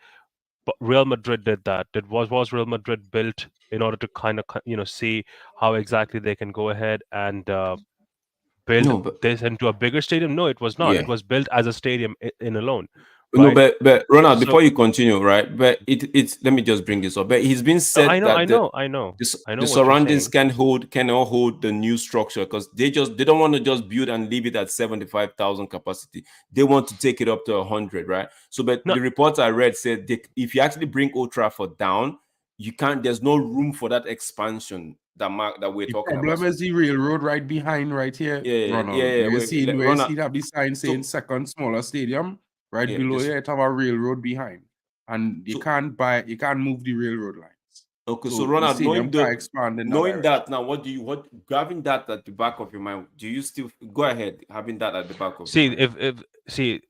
E: But Real Madrid did that. Was Real Madrid built in order to kind of see how exactly they can go ahead and build
A: No, but
E: this into a bigger stadium? No, it was not. It
A: yeah.
E: was built as a stadium in alone,
A: No,
E: right?
A: but Ronald,
E: So
A: before you continue, right? But it's let me just bring this up. But he's been
E: I
A: said
E: know,
A: that
E: I know, I know, I
A: the
E: know what you're
A: surroundings
E: saying.
A: cannot hold the new structure because they don't want to just build and leave it at 75,000 capacity. They want to take it up to 100, right? So, but
E: No,
A: the reports I read said if you actually bring Old Trafford down, you can't. There's no room for that expansion that we're
C: The
A: talking about.
C: problem is the railroad right behind, right here,
A: Yeah,
C: Ronald.
A: yeah, yeah.
C: Where you see
A: Ronald.
C: it have the sign saying
A: So
C: second smaller stadium, right
A: yeah,
C: below
A: this
C: here, it have a railroad behind. And
A: so
C: you can't move the railroad lines.
A: okay. So
C: So the
A: Ronald,
C: stadium can't expand in that
A: knowing
C: direction.
A: that now, what having that at the back of your mind? Do you still go ahead having that at the back of your
E: see
A: mind?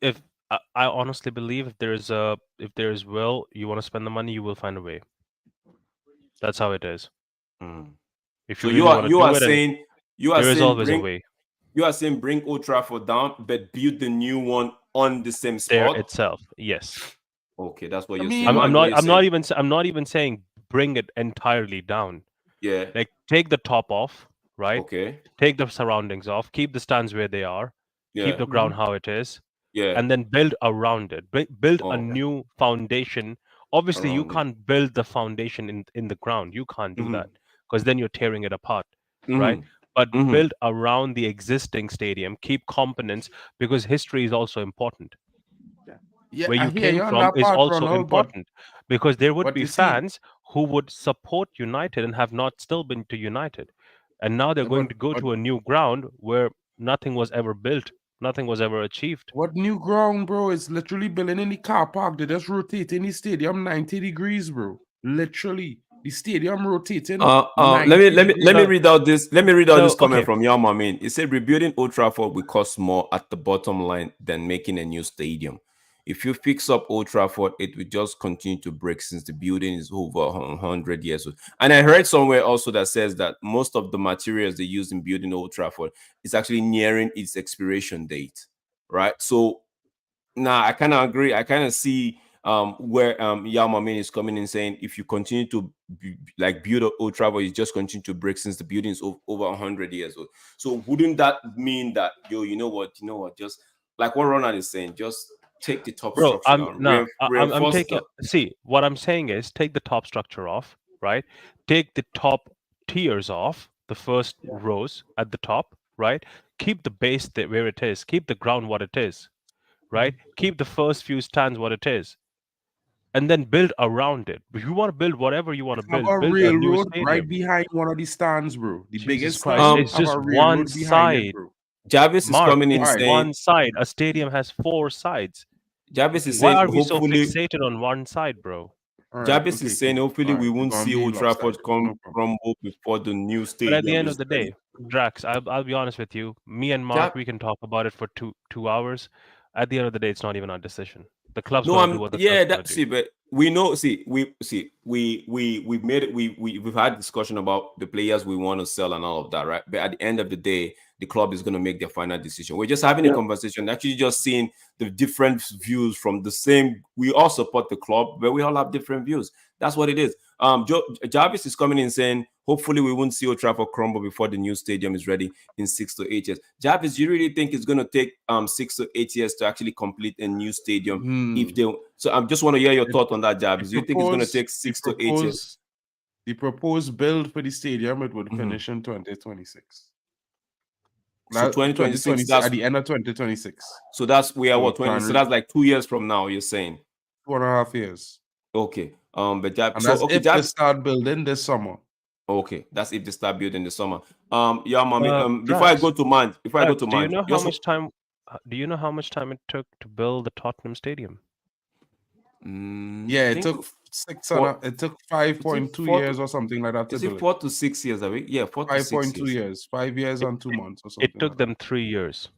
E: if I honestly believe if there is will, you want to spend the money, you will find a way. That's how it is.
A: Mm.
E: If
A: So
E: you really want to
A: you are
E: do it, and
A: saying you are
E: there is
A: saying
E: always a
A: bring
E: way
A: Old Trafford down, but build the new one on the same
E: there
A: spot.
E: itself. Yes.
A: Okay, that's what
C: I
A: you're saying.
C: mean,
A: Mark, what you're saying?
E: I'm not even saying bring it entirely down.
A: Yeah.
E: Like take the top off, right?
A: Okay.
E: Take the surroundings off, keep the stands where they are, keep
A: Yeah.
E: the ground how it is,
A: Yeah.
E: and then build around it. Build a
A: Oh,
E: new foundation. Obviously, you
A: around it.
E: can't build the foundation in the ground. You can't do
A: Mm-hmm.
E: that because then you're tearing it apart, right?
A: Mm-hmm.
E: But
A: Mm-hmm.
E: build around the existing stadium. Keep components because history is also important.
C: yeah,
E: Where
C: I
E: you
C: hear
E: came
C: you on
E: from
C: that
E: is
C: part,
E: also
C: Ronald, but
E: important because there would be
C: you see,
E: fans who would support United and have not still been to United, and now they're going to go
C: but
E: to a new ground where nothing was ever built, nothing was ever achieved.
C: what new ground, bro? Is literally building in the car park. They just rotating the stadium 90 degrees, bro. Literally. The stadium rotating 90
A: Let me
C: degrees.
E: So,
A: read out this. Let me read out this
E: so
A: comment
E: okay,
A: from Yam Amin. It said rebuilding Old Trafford will cost more at the bottom line than making a new stadium. If you fix up Old Trafford, it will just continue to break since the building is over 100 years old. And I heard somewhere also that says that most of the materials they use in building Old Trafford is actually nearing its expiration date, right? So nah, I kind of agree. I kind of see where Yamamin is coming in saying if you continue to like build a Old Trafford, you just continue to break since the building is over 100 years old. So wouldn't that mean that you know what, just like what Ronald is saying, just take the top
E: bro,
A: structure down,
E: I'm
A: reinforce
E: taking.
A: the
E: See, what I'm saying is take the top structure off, right? Take the top tiers off, the first rows at the top, right? Keep the base where it is. Keep the ground what it is, right? Keep the first few stands what it is, and then build around it. If you want to build whatever you want to
C: Have a
E: build a new
C: railroad right
E: stadium.
C: behind one of the stands, bro. The
E: Jesus
C: biggest
E: Christ,
C: stand,
E: it's
C: have
E: just
C: a
E: one
C: railroad behind it,
E: side.
C: bro.
A: Jarvis is
E: Mark,
A: coming in
E: it's
C: Alright.
E: one
A: saying.
E: side. A stadium has 4 sides.
A: Jarvis is
E: Why
A: saying
E: are we so
A: hopefully.
E: fixated on one side, bro?
C: Alright,
A: Jarvis
C: okay,
A: is saying
C: cool.
A: hopefully we
C: Alright,
A: won't
C: we're gonna
A: see
C: be
A: Old Trafford
C: lopsided. No problem.
A: crumble before the new
E: But at the
A: stadium
E: end of
A: is
E: the
A: ready.
E: day, Drax, I'll be honest with you. Me and Mark, we can talk about it for two hours. At the end of the day, it's not even our decision. The club's
A: No,
E: gonna do what the club's gonna do.
A: see, but we know. We've made it. We've had discussion about the players we want to sell and all of that, right? But at the end of the day, the club is going to make their final decision. We're just having a conversation, actually, just seeing the different views from the same. We all support the club, but we all have different views. That's what it is. Jarvis is coming in saying, hopefully, we won't see Old Trafford crumble before the new stadium is ready in 6 to 8 years. Jarvis, you really think it's going to take 6 to 8 years to actually complete a new stadium? If they, so I just want to hear your thought on that, Jarvis. You think it's going to take 6 to 8 years?
C: The proposed build for the stadium, it would finish in 2026.
A: So 2026,
C: that's at the end of 2026.
A: So that's we are
C: So
A: what 20. So that's like 2 years from now. You're saying
C: 2.5 years.
A: okay. But
C: And that's if they start building this summer.
A: Okay, that's if they start building this summer. Yeah, mommy. Before
E: Drax,
A: I go to Man,
E: do you know how much time? Do you know how much time it took to build the Tottenham Stadium?
C: Yeah, it took 5.2 years or something like that.
A: Is it 4 to 6 years? Are we? Yeah, 4 to 6 years.
C: 5.2 years. 5 years and 2 months or something.
E: It took them 3 years.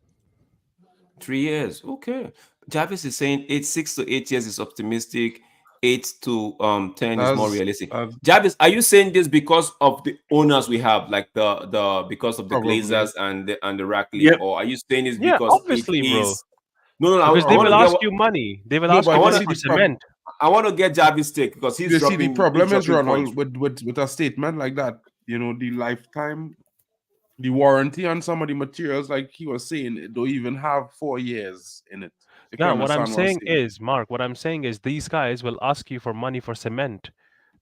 A: 3 years. Okay. Jarvis is saying 6 to 8 years is optimistic. 8 to 10 is more realistic. Jarvis, are you saying this because of the owners we have, like the because of the Glazers and the Ratcliffe, or are you saying it's because
E: obviously, bro?
A: No,
E: because they will ask you money. They will ask you money for cement.
A: I want to get Jarvis' take because he's dropping.
C: See, the problem is, Ronald, with a statement like that, you know, the lifetime, the warranty on some of the materials, like he was saying, it don't even have 4 years in it.
E: No, what I'm saying is, Mark, what I'm saying is these guys will ask you for money for cement.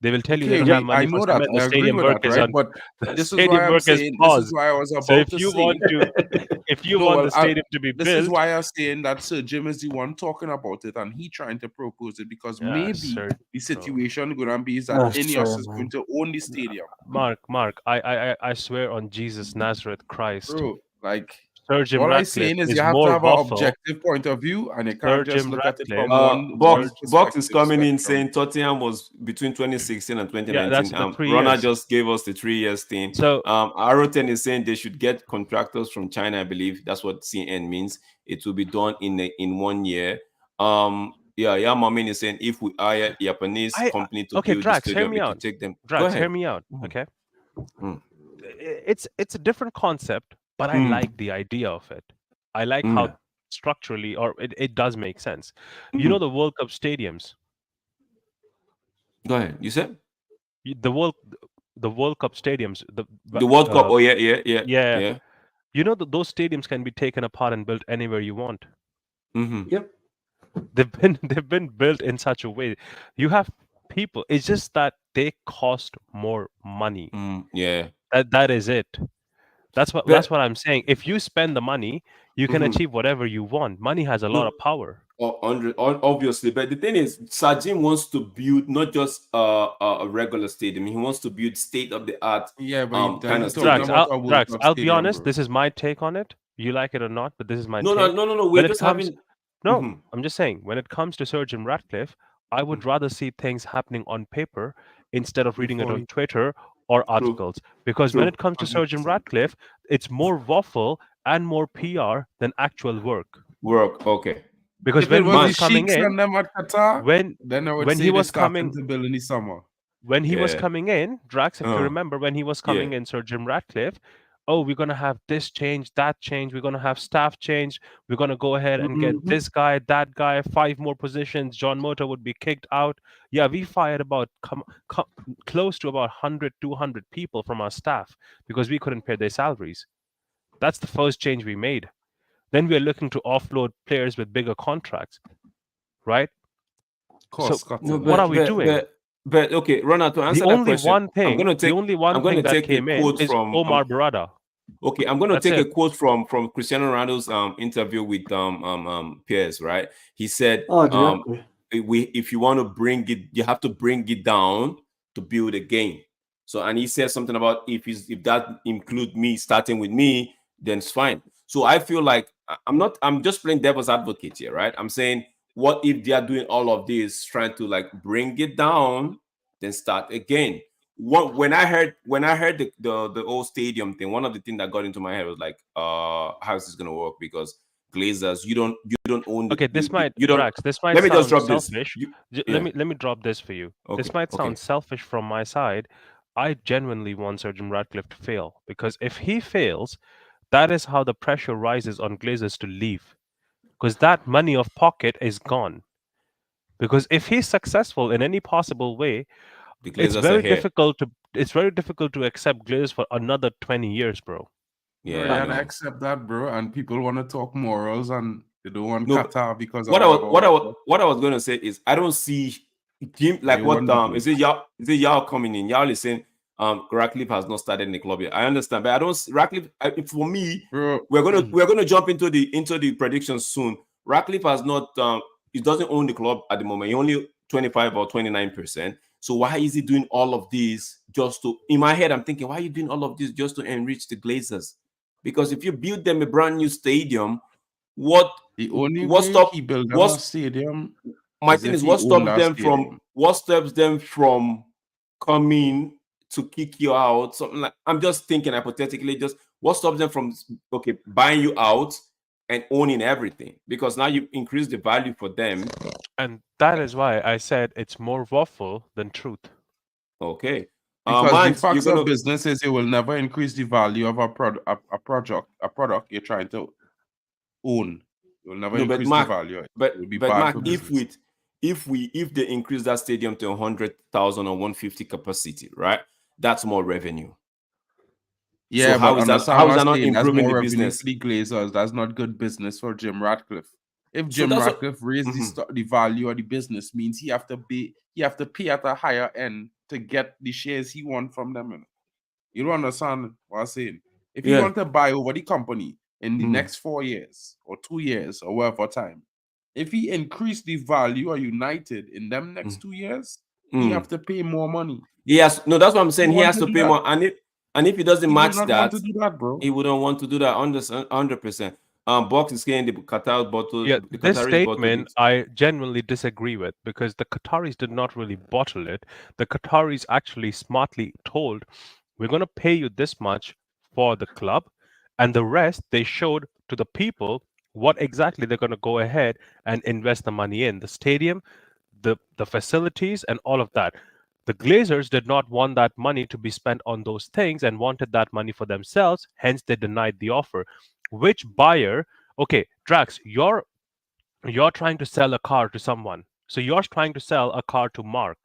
E: They will tell you they don't have money for cement. The stadium work is on.
C: But
E: this is why I'm saying
C: this is why I was about
E: so if
C: to
E: you
C: say.
E: want to, if you want the stadium to be built,
C: this is why I'm saying that Sir Jim is the one talking about it, and he trying to propose it because maybe the situation gonna be is that Ineos is going to own the stadium.
E: Mark, I swear on Jesus Nazareth Christ,
C: bro, like.
E: Sir Jim
C: What I'm
E: Ratcliffe
C: saying is
E: is
C: you have to
E: more
C: have an
E: waffle.
C: objective point of view, and you can't
E: Sir
C: just
E: Jim
C: look at it from
E: Ratcliffe.
C: one
A: Box is coming in saying Tottenham was between 2016 and 2019.
E: that's the 3
A: Rona
E: years.
A: just gave us the 3 years thing.
E: So
A: Aroten is saying they should get contractors from China. I believe that's what CN means. It will be done in 1 year. Mamin is saying if we hire a Japanese company to build
E: Drax,
A: the stadium,
E: hear me
A: it
E: out.
A: will take them.
E: Drax,
A: Go ahead.
E: hear me out. Okay. It's a different concept, but I like the idea of it. I like how structurally, or it does make sense. You know the World Cup stadiums.
A: Go ahead. You said
E: the World Cup stadiums.
A: The World Cup. Oh yeah.
E: You know that those stadiums can be taken apart and built anywhere you want.
F: Yep.
E: They've been built in such a way. You have people. It's just that they cost more money.
A: Yeah.
E: That is it. That's what I'm saying. If you spend the money, you can achieve whatever you want. Money has a lot of power.
A: Obviously, but the thing is, Sajim wants to build not just a regular stadium. He wants to build state of the art.
C: Yeah, but
A: kind of
E: Drax, I'll be honest. This is my take on it. You like it or not, but this is my take.
A: No. We're just having.
E: No, I'm just saying. When it comes to Sir Jim Ratcliffe, I would rather see things happening on paper instead of reading it on Twitter or articles. Because when it comes to Sir Jim Ratcliffe, it's more waffle and more PR than actual work.
A: Okay.
E: Because
C: if
E: when
C: he was coming in,
E: when he was coming
C: to build in the summer.
E: When he was coming in, Drax, if you remember, when he was coming in, Sir Jim Ratcliffe, we're gonna have this change, that change, we're gonna have staff change, we're gonna go ahead and get this guy, that guy, 5 more positions. John Mota would be kicked out. Yeah, we fired about close to about 100, 200 people from our staff because we couldn't pay their salaries. That's the first change we made. Then we're looking to offload players with bigger contracts, right?
C: What
E: are we doing?
A: But okay, Ronald, to
E: The
A: answer that
E: only
A: question,
E: one thing, the only
A: I'm
E: one
A: gonna
E: thing that
A: take a
E: came in
A: quote
E: is
A: from
E: Omar Barada.
A: okay, I'm going to
E: That's
A: take a
E: it.
A: quote from Cristiano Ronaldo's interview with Piers, right? He said,
F: Oh, exactly.
A: if you want to bring it, you have to bring it down to build a game. So, and he said something about if that include me starting with me, then it's fine. So I feel like I'm just playing devil's advocate here, right? I'm saying, what if they are doing all of this, trying to like bring it down, then start again? When I heard the old stadium thing, one of the things that got into my head was like, how is this gonna work? Because Glazers, you don't own the
E: Okay, this might
A: you don't.
E: Drax. This might
A: Let me just
E: sound
A: drop this.
E: selfish. Let
A: Yeah.
E: me drop this for you. This
A: Okay.
E: might
A: Okay.
E: sound selfish from my side. I genuinely want Sir Jim Ratcliffe to fail because if he fails, that is how the pressure rises on Glazers to leave because that money of pocket is gone. Because if he's successful in any possible way,
A: The
E: it's
A: Glazers are
E: very
A: here.
E: difficult to accept Glazers for another 20 years, bro.
C: Bro,
A: Yeah, I
C: yeah, and I
A: know.
C: accept that, bro. And people want to talk morals and they don't want
A: No, but
C: Qatar because of
A: what I was what I
C: whatever.
A: was what I was going to say is I don't see Jim
C: But
A: like
C: you
A: what
C: want the thing.
A: is it y'all coming in? Y'all is saying Ratcliffe has not started in the club yet. I understand, but I don't Ratcliffe for me,
C: Bro,
A: we're gonna jump into the predictions soon. Ratcliffe has not he doesn't own the club at the moment. He only 25 or 29%. So why is he doing all of this just to in my head I'm thinking, why are you doing all of this just to enrich the Glazers? Because if you build them a brand new stadium, what
C: the only
A: what
C: way
A: stop
C: he built them a
A: what's
C: stadium
A: my
C: is
A: thing
C: if
A: is
C: he
A: what
C: owned
A: stops
C: that
A: them
C: stadium.
A: from coming to kick you out? Something like I'm just thinking hypothetically, just what stops them from okay buying you out and owning everything? Because now you increase the value for them.
E: And that is why I said it's more waffle than truth.
A: Okay.
C: Because the
A: Man, you're
C: facts of
A: gonna
C: business is it will never increase the value of a product you're trying to own. It will never
A: no, but
C: increase the
A: Mark,
C: value. It
A: but
C: will be
A: but
C: bad
A: Mark,
C: for
A: if
C: business.
A: we if they increase that stadium to 100,000 or 150 capacity, right? That's more revenue. So
C: Yeah, but understand
A: how
C: what
A: is
C: I'm
A: that not
C: saying. That's
A: improving the
C: more revenue for
A: business?
C: the Glazers. That's not good business for Jim Ratcliffe. If
A: So
C: Jim
A: that's what.
C: Ratcliffe raised
A: Mhm.
C: the value of the business, means he have to pay at a higher end to get the shares he want from them. You don't understand what I'm saying? If he
A: Yeah.
C: want to buy over the company in the
A: Mhm.
C: next 4 years or 2 years or whatever time, if he increase the value of United in them next
A: Mm.
C: 2 years, he
A: Mm.
C: have to pay more money.
A: Yes, no, that's what I'm
C: He
A: saying. He
C: want
A: has
C: to
A: to
C: do
A: pay
C: that.
A: more, and if he doesn't
C: He will
A: match
C: not want
A: that,
C: to do that, bro.
A: he wouldn't want to do that. 100%. Box is getting
E: Yeah,
A: the
E: this
A: Qataris bottled
E: statement
A: it.
E: I genuinely disagree with because the Qataris did not really bottle it. The Qataris actually smartly told, we're going to pay you this much for the club, and the rest they showed to the people what exactly they're going to go ahead and invest the money in the stadium, the facilities, and all of that. The Glazers did not want that money to be spent on those things and wanted that money for themselves, hence they denied the offer. Which buyer? Okay, Drax, you're trying to sell a car to someone. So you're trying to sell a car to Mark.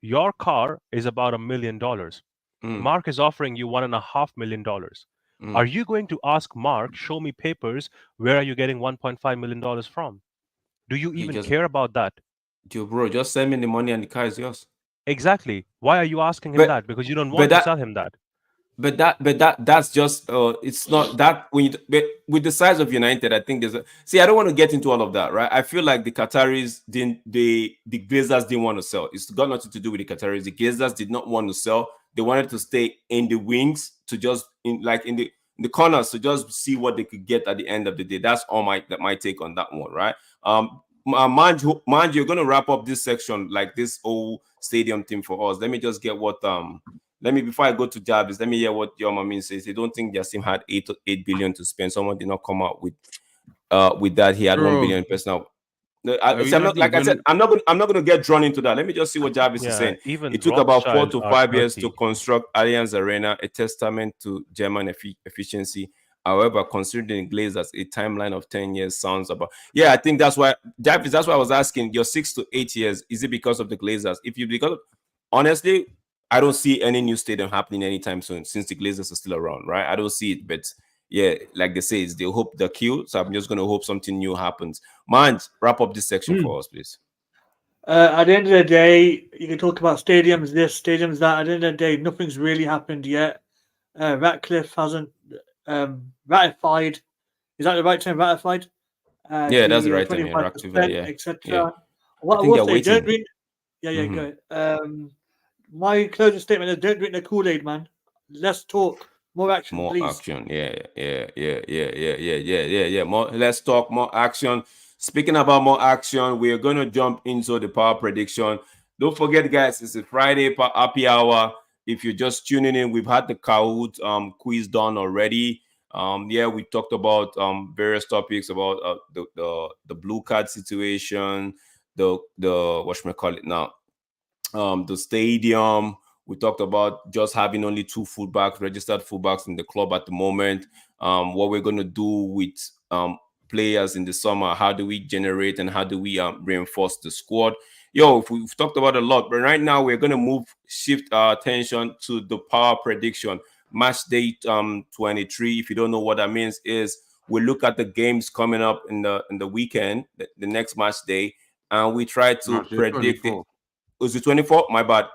E: Your car is about $1 million.
A: Mm,
E: Mark is offering you $1.5 million. Are
A: mm.
E: you going to ask Mark, show me papers, where are you getting $1.5 million from? Do you
A: He
E: even
A: just,
E: care about that?
A: bro, just send me the money and the car is yours.
E: Exactly. Why are you asking him
A: But,
E: that? Because you don't
A: but
E: want to
A: that,
E: sell him that.
A: that's just it's not that when you but with the size of United, I think see, I don't want to get into all of that, right? I feel like the Qataris didn't the Glazers didn't want to sell. It's got nothing to do with the Qataris. The Glazers did not want to sell. They wanted to stay in the wings to just in the corners to just see what they could get at the end of the day. That's all my take on that one, right? Mind you, you're gonna wrap up this section like this whole stadium thing for us. Let me just get what let me before I go to Jarvis, let me hear what your mommy says. They don't think Jassim had 8 billion to spend. Someone did not come out with that. He had 1 billion
C: Bro,
A: personal. No,
C: we're
A: I'm not
C: not
A: like I said,
C: even
A: I'm not gonna get drawn into that. Let me just see what Jarvis is
E: Yeah,
A: saying.
E: even
A: It took about four
E: Rothschild
A: to
E: are
A: five years to
E: dirty.
A: construct Allianz Arena, a testament to German efficiency. However, considering Glazers, a timeline of 10 years sounds about. Yeah, I think that's why Jarvis. That's why I was asking. Your 6 to 8 years, is it because of the Glazers? If you because honestly, I don't see any new stadium happening anytime soon since the Glazers are still around, right? I don't see it, but yeah, like they say, it's they hope the queue. So I'm just gonna hope something new happens. Man, wrap up this section
F: Hmm.
A: for us, please.
F: At the end of the day, you can talk about stadiums this, stadiums that. At the end of the day, nothing's really happened yet. Ratcliffe hasn't ratified. Is that the right term? Ratified
A: Yeah, that's the
F: the
A: right time. Yeah,
F: 25%,
A: yeah, yeah.
F: etc.
A: I
F: What I
A: think
F: will
A: they're
F: say, don't
A: waiting.
F: drink. Yeah, yeah,
A: Hmm.
F: go ahead. My closing statement is: don't drink the Kool Aid, man. Let's talk. More action,
A: More
F: please.
A: action. Yeah. More. Let's talk more action. Speaking about more action, we're gonna jump into the power prediction. Don't forget, guys, it's a Friday happy hour. If you're just tuning in, we've had the Kahoot quiz done already. Yeah, we talked about various topics about the blue card situation, the what should we call it now? The stadium. We talked about just having only two fullbacks, registered fullbacks in the club at the moment. What we're going to do with players in the summer. How do we generate and how do we reinforce the squad? Yo, if we've talked about a lot, but right now we're going to shift our attention to the power prediction. Match date 23. If you don't know what that means, is we look at the games coming up in the weekend, the next match day, and we try to
C: Match day
A: predict it.
C: 24.
A: Was it 24? My bad.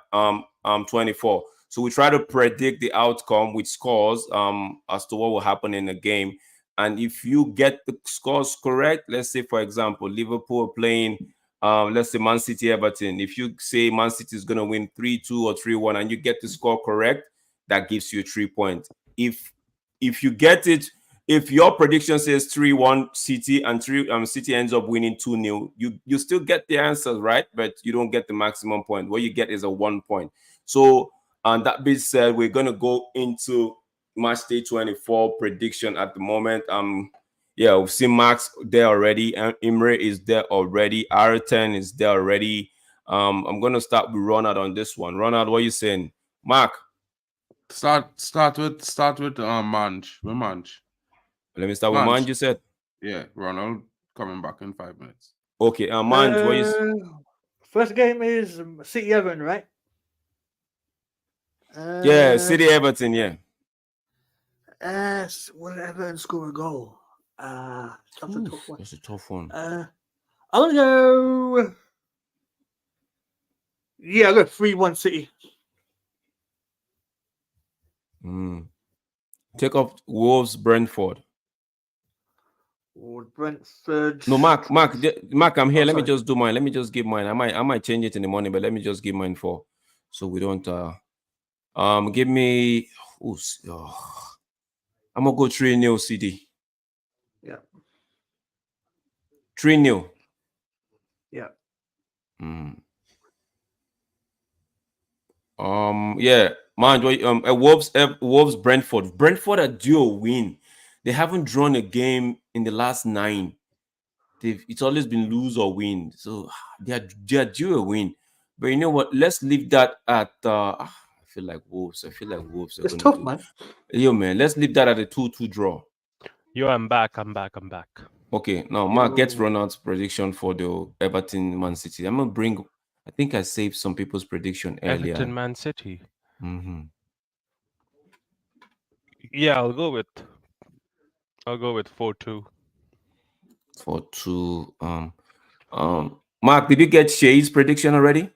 A: 24. So we try to predict the outcome with scores as to what will happen in the game. And if you get the scores correct, let's say for example, Liverpool playing let's say Man City Everton. If you say Man City is gonna win 3-2 or 3-1 and you get the score correct, that gives you 3 points. If you get it, if your prediction says 3-1 City and City ends up winning 2-0, you still get the answers right, but you don't get the maximum point. What you get is a 1 point. So, and that being said, we're gonna go into match day 24 prediction at the moment. Yeah, we've seen Max there already, and Imre is there already, R10 is there already. I'm gonna start with Ronald on this one. Ronald, what are you saying? Mark,
C: Start with Manj. With Manj.
A: let me start with
C: Manj.
A: Man. You said
C: Yeah, Ronald coming back in 5 minutes.
A: okay. Man, what is
F: First game is City Everton, right?
A: yeah, City Everton, yeah.
F: Will Everton score a goal? That's a
A: Oof,
F: tough one.
A: that's a tough one.
F: I'm gonna go. Yeah, I'll go 3-1 City.
A: Take off Wolves, Brentford.
F: Or Brentford.
A: No, Mark, I'm here.
F: Oh,
A: Let me
F: sorry.
A: just do mine. Let me just give mine. I might change it in the morning, but let me just give mine for so we don't give me I'm gonna go 3-0 CD.
F: Yeah.
A: 3-0.
F: Yeah.
A: Yeah, man. Wolves, Brentford. Brentford are due a win. They haven't drawn a game in the last 9. It's always been lose or win. So they are due a win. But you know what? Let's leave that at I feel like Wolves. I feel like Wolves are
F: It's
A: gonna
F: tough,
A: do.
F: man.
A: Yo, man, let's leave that at a 2-2 draw.
E: Yo, I'm back.
A: Okay, now Mark gets Ronald's prediction for the Everton Man City. I'm gonna bring. I think I saved some people's prediction earlier.
E: Everton Man City.
A: Mm-hmm.
E: Yeah, I'll go with 4-2.
A: 4-2. Mark, did you get Shay's prediction already?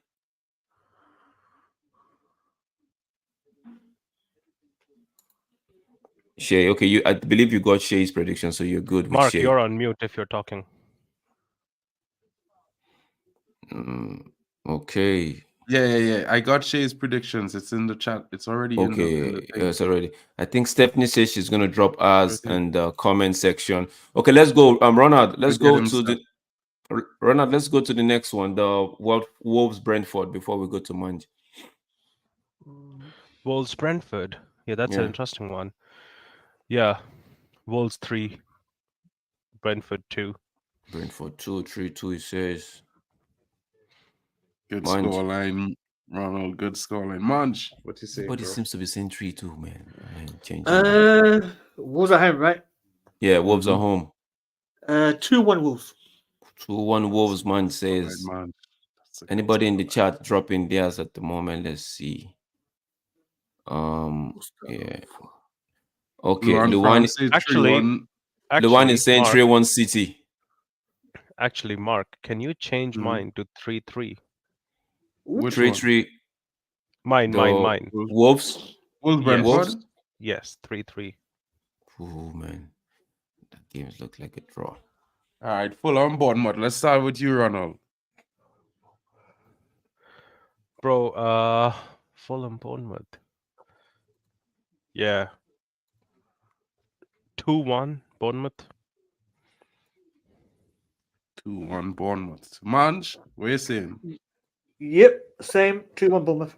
A: Shay, okay, I believe you got Shay's prediction, so you're good with
E: Mark,
A: Shay.
E: you're on mute if you're talking.
A: Okay.
C: Yeah. I got Shay's predictions. It's in the chat. It's already in the thing.
A: It's already. I think Stephanie says she's gonna drop ours in the comment section. Okay, let's go. Ronald, let's go to the next one, the Wolves Brentford, before we go to Manj.
E: Wolves Brentford. Yeah, that's an interesting one. Yeah. Wolves 3. Brentford 2.
A: Brentford 2, 3-2, it says.
C: Good
A: Manj.
C: scoreline, Ronald. Good scoreline. Manj, what you say?
A: Everybody
C: bro?
A: seems to be saying 3-2, man. I ain't changing.
F: Wolves at home, right?
A: Yeah, Wolves are home.
F: 2-1 Wolves.
A: 2-1 Wolves, man says.
C: Man.
A: Anybody in the chat dropping theirs at the moment? Let's see. Yeah. Okay, Luan
E: Actually,
A: is saying
E: Mark,
A: 3-1 City.
E: Actually, Mark, can you change
C: Mhm.
E: mine to 3-3?
C: Which
A: 3-3.
E: Mine,
A: The
E: mine.
A: Wolves.
C: Wolves
E: Yes.
C: Brentford.
A: Wolves.
E: Yes, 3-3.
A: Oh man, that games look like a draw.
C: All right, Fulham Bournemouth. Let's start with you, Ronald.
E: Bro, Fulham Bournemouth. Yeah. 2-1 Bournemouth.
C: 2-1 Bournemouth. Manj, what you saying?
F: Yep, same 2-1 Bournemouth.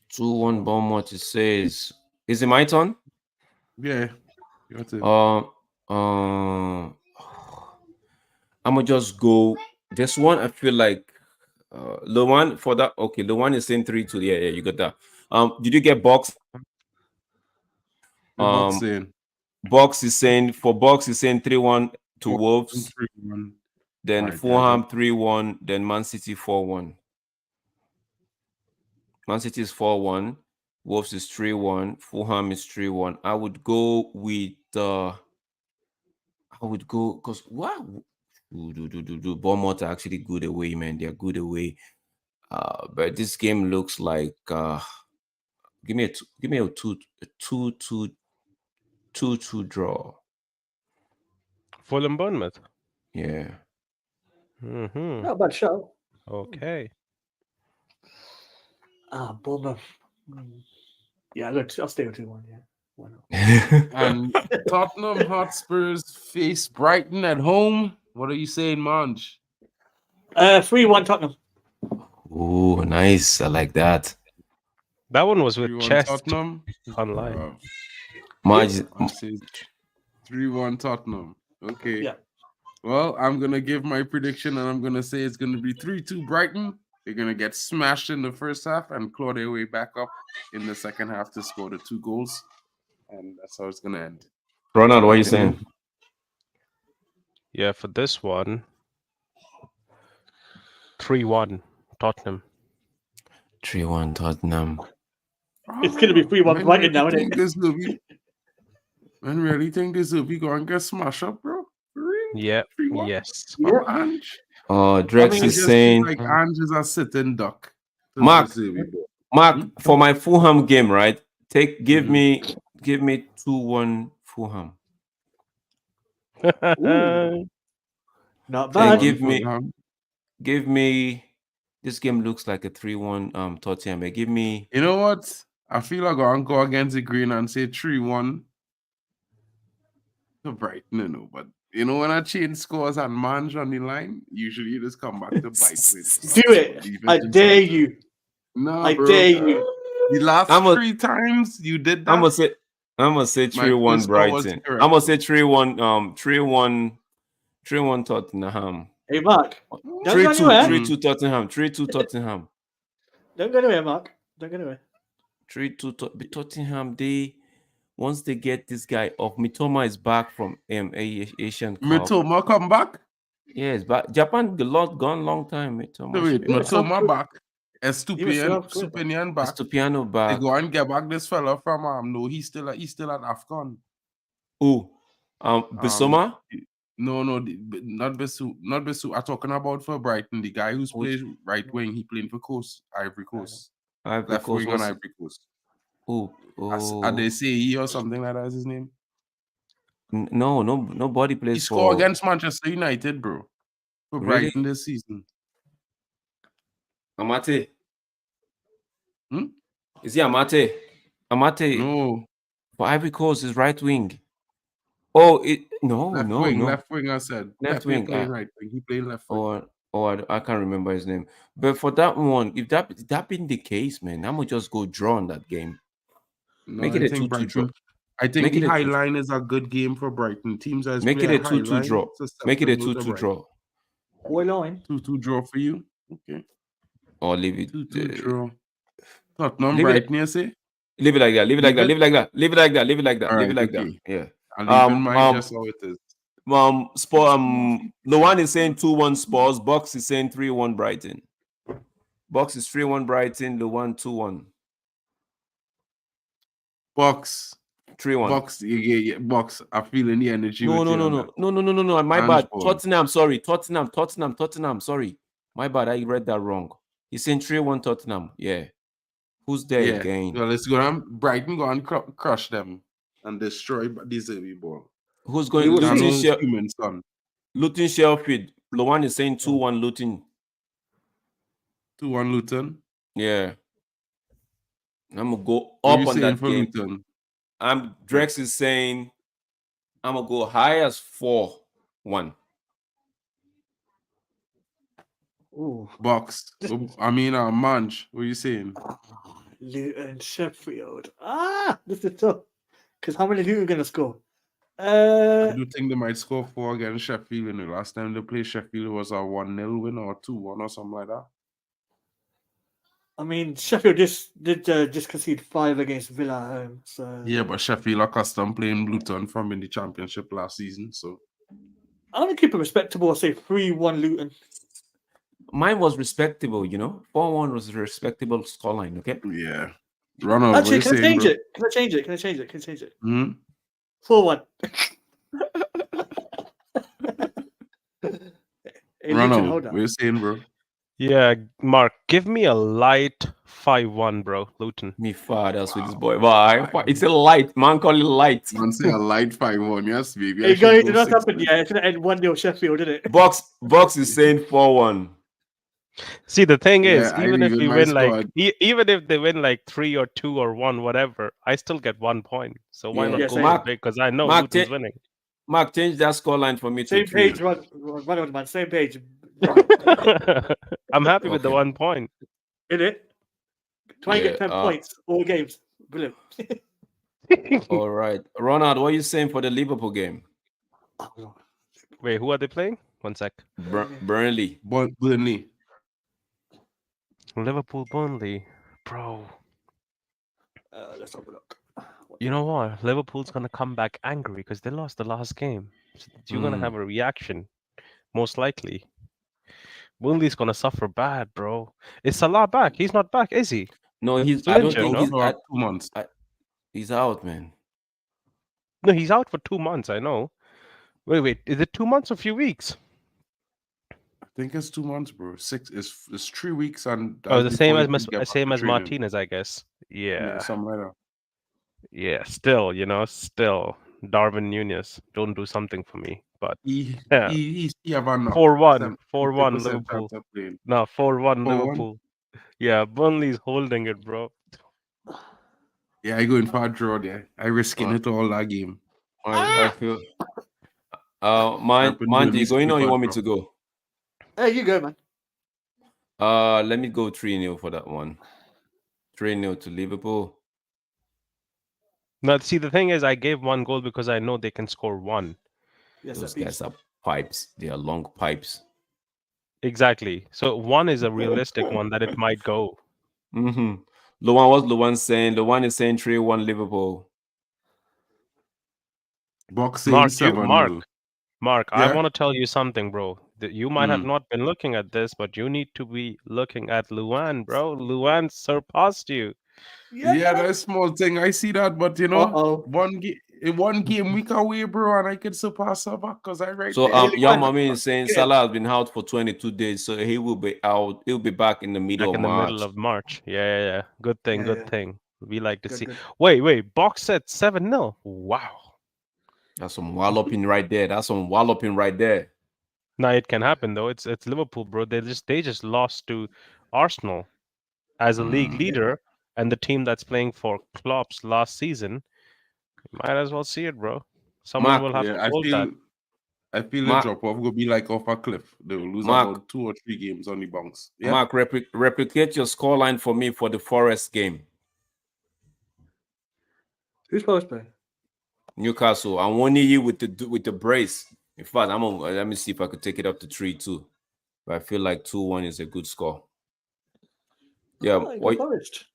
A: 2-1 Bournemouth. It says. Is it my turn?
C: Yeah, your turn.
A: I'm gonna just go. This one, I feel like the one for that. Okay, the one is saying 3-2. Yeah, you got that. Did you get box?
C: The box saying
A: Box is saying 3-1 to
C: Box
A: Wolves.
C: 3-1.
A: Then
C: Alright,
A: Fulham 3-1. Then Man City 4-1. Man City is 4-1. Wolves is 3-1. Fulham is 3-1. I would go with because wow. Bournemouth are actually good away, man. They're good away. But this game looks like give me a 2-2 draw.
E: Fulham Bournemouth.
A: Yeah.
E: Mm-hmm.
F: Not a bad show.
E: Okay.
F: Bournemouth. Yeah, I'll stay with 2-1. Yeah, why not?
C: And Tottenham Hotspurs face Brighton at home. What are you saying, Manj?
F: 3-1 Tottenham.
A: Oh, nice. I like that.
E: That one was with
C: 3-1
E: chest
C: Tottenham.
E: online.
A: Marge,
C: I say 3-1 Tottenham. Okay.
F: Yeah.
C: Well, I'm gonna give my prediction, and I'm gonna say it's gonna be 3-2 Brighton. They're gonna get smashed in the first half and claw their way back up in the second half to score the 2 goals, and that's how it's gonna end.
A: Ronald, what are you saying?
E: Yeah, for this one, 3-1 Tottenham.
A: 3-1 Tottenham.
F: It's going to be 3-1 Brighton now, isn't it?
C: Man, really think this will be going to get smashed up, bro? For real?
E: Yeah.
C: 3-1?
E: Yes.
F: Yeah.
C: Ange?
A: Drex
C: I
A: is
C: just
A: saying
C: feel like Ange is a sitting duck. to
A: Mark,
C: Zerbi, bro.
A: Mark, for my Fulham game, right? Give
C: Mhm.
A: me 2-1 Fulham.
F: Ooh. Not
A: And
F: bad.
A: give me this game looks like a 3-1 Tottenham. Give me
C: You know what? I feel like I'm going to go against the green and say 3-1 to Brighton, but you know when I change scores and Mange on the line, usually you just come back to bite with.
F: Do it. I dare you.
C: Nah,
F: I
C: bro.
F: dare you.
C: The last
A: I'm a-
C: 3 times you did that,
A: I'm gonna say
C: my
A: 3-1
C: first score was
A: Brighton.
C: correct.
A: I'm gonna say 3-1 Tottenham.
F: Hey, Mark. Don't go
A: 3-2
F: anywhere.
A: 3-2 Tottenham. 3-2 Tottenham.
F: Don't go anywhere, Mark. Don't go anywhere.
A: 3-2 Tottenham. Once they get this guy off, Mitoma is back from Asian Cup.
C: Mitoma come back?
A: Yes, but Japan gone long time. Mitoma.
C: So wait, Mitoma back. Estupinian back.
A: Estupiano
C: They
A: back.
C: go and get back this fella from no, he's still at AFCON.
A: Who? Bissouma?
C: No, not Besu. I'm talking about for Brighton, the guy who's plays right wing. He playing for Ivory Coast. Left wing on Ivory Coast.
A: Oh,
C: Adesei or something like that is his name.
A: No, nobody plays.
C: He scored against Manchester United, bro, for
A: Really?
C: Brighton this season.
A: Amate. Is he Amate? Amate.
C: No.
A: For Ivory Coast is right wing. Oh,
C: Left wing. I said
A: left wing.
C: playing right wing. He played left wing.
A: I can't remember his name. But for that one, if that been the case, man, I'm gonna just go draw on that game.
C: No,
A: Make it a 2-2 draw.
C: I think the high line is a good game for Brighton. Teams that
A: make it a 2-2 draw. Make it a 2-2 draw.
F: What line?
C: 2-2 draw for you. Okay.
A: Or leave it.
C: 2-2 draw. Tottenham Brighton, you say?
A: Leave it like that. Leave it like that. Leave it like that. Leave it like that. Leave it like that. Leave it like that. Yeah.
C: I'll leave in mind just how it is.
A: The one is saying 2-1 Spurs. Box is saying 3-1 Brighton. Box is 3-1 Brighton. The one 2-1.
C: Box.
A: 3-1.
C: Box, yeah, Box. I feeling the energy
A: No,
C: with
A: no,
C: you
A: no,
C: on
A: no,
C: that.
A: no, no, no, no, no. My
C: Ange
A: bad.
C: Paul.
A: Tottenham. Sorry, Tottenham. Sorry, my bad. I read that wrong. He's saying 3-1 Tottenham. Yeah. Who's there
C: Yeah.
A: again?
C: Well, let's go on. Brighton go and crush them and destroy this heavy ball.
A: Who's
F: We
A: going?
F: will see.
C: Cristiano's human son.
A: Luton Sheffield. Loan is saying 2-1 Luton.
C: 2-1 Luton.
A: Yeah. I'm gonna go
C: What are
A: up
C: you
A: on
C: saying
A: that
C: for
A: game.
C: Luton?
A: Drex is saying I'm gonna go high as 4-1.
F: Ooh.
C: Box. I mean, Manch. What are you saying?
F: Luton, Sheffield. This is tough. Because how many Luton going to score?
C: I do think they might score 4 against Sheffield. The last time they played Sheffield was a 1-0 win or 2-1 or something like that.
F: I mean, Sheffield just concede 5 against Villa at home. So
C: Yeah, but Sheffield are accustomed playing Luton from in the championship last season. So
F: I'm going to keep it respectable. I'll say 3-1 Luton.
A: Mine was respectable, 4-1 was a respectable scoreline, okay?
C: yeah. Ronald,
F: Actually,
C: what you
F: can I
C: saying,
F: change
C: bro?
F: it? Can I change it? Can I change it? Can I change it?
C: Hmm?
F: 4-1. Hey, Luton,
C: Ronald,
F: hold
C: what
F: on.
C: you saying, bro?
E: Yeah, Mark, give me a light 5-1, bro. Luton.
A: Me fathers with this boy. Wow, it's a light, man. Call it light.
C: Man say a light 5-1. Yes, baby. I
F: Hey,
C: should
F: guys,
C: go
F: it not
C: 6-1.
F: happened yet. It's going to end 1-0 Sheffield, didn't it?
A: Box is saying 4-1.
E: See, the thing is,
C: Yeah, I
E: even if
C: leave
E: we
C: in my
E: win like,
C: squad.
E: even if they win like 3 or 2 or 1, whatever, I still get 1 point. So why
A: Yeah.
E: not
F: Yeah,
E: go
F: same.
E: for big? Because I know
A: Mark,
E: Luton's winning.
A: Mark, change that scoreline for me to
F: Same
A: 3.
F: page, run, man. Same page.
E: I'm happy with the
A: Okay.
E: 1 point.
F: In it. Try and
A: Yeah,
F: get 10 points. All games. Brilliant.
A: all right. Ronald, what are you saying for the Liverpool game?
E: Wait, who are they playing? 1 sec.
A: Burnley.
C: Burnley.
E: Liverpool Burnley. Bro,
F: Let's have a look.
E: you know what? Liverpool's going to come back angry because they lost the last game. So you're going to have a reaction, most likely. Burnley's going to suffer bad, bro. Is Salah back? He's not back, is he?
A: No,
E: Still
A: I don't
E: injured,
A: think
C: Out
E: no?
C: for 2 months.
A: he's out, man.
E: No, he's out for 2 months, I know. Wait. Is it 2 months or a few weeks?
C: I think it's 2 months, bro. It's 3 weeks and
E: Oh, the same
C: before
E: as
C: he can get back
E: same
C: to
E: as
C: training.
E: Martinez, I guess.
C: Yeah,
E: Yeah.
C: something like that.
E: Yeah, still, still Darwin Nunez. Don't do something for me. But
C: He
E: yeah.
C: have a knock.
E: 4-1. 4-1
C: 50%
E: Liverpool.
C: chance of playing.
E: No, 4-1
C: 4-1.
E: Liverpool. Yeah, Burnley's holding it, bro.
C: Yeah, I going for a draw there. I risking it all that game.
A: I feel.
C: Hoping
A: Man, do you
C: Burnley
A: going
C: skip
A: or you
C: a
A: want me
C: draw.
A: to go?
F: Hey, you go, man.
A: Let me go 3-0 for that one. 3-0 to Liverpool.
E: Now, see, the thing is, I gave 1 goal because I know they can score 1.
F: Yes,
A: Those
F: that is.
A: guys are pipes. They are long pipes.
E: Exactly. So 1 is a realistic one that it might go.
A: Mm-hmm. What's Luan saying? Luan is saying 3-1 Liverpool.
C: Boxing
E: Mark, I
C: Yeah.
E: want to tell you something, bro. That you might have
C: Mm.
E: not been looking at this, but you need to be looking at Luan, bro. Luan surpassed you.
C: Yeah, that's small thing. I see that, but
F: Uh-oh.
C: one game week away, bro, and I can surpass her back because I right
A: So
C: there.
A: Yamami is saying
F: Yeah.
A: Salah has been out for 22 days, so he will be out. He'll be back in the middle
E: Back
A: of
E: in the
A: March.
E: middle of March. Yeah. Good thing,
F: Yeah,
E: good
F: yeah.
E: thing. We like to
F: Good,
E: see.
F: good.
E: Wait. Box set 7-0. Wow.
A: That's some walloping right there.
E: Now it can happen though. It's Liverpool, bro. They just lost to Arsenal as a league leader and the team that's playing for Klopp's last season. You might as well see it, bro. Someone will have
C: Yeah,
E: to hold that.
C: I feel the
A: Mark,
C: drop off will be like off a cliff. They will lose
A: Mark,
C: about 2 or 3 games on the bounce. Yeah.
A: Mark, replicate your scoreline for me for the Forest game.
F: Who's supposed to play?
A: Newcastle. I want you with the brace. In fact, let me see if I could take it up to 3-2. But I feel like 2-1 is a good score. Yeah.
F: Forest.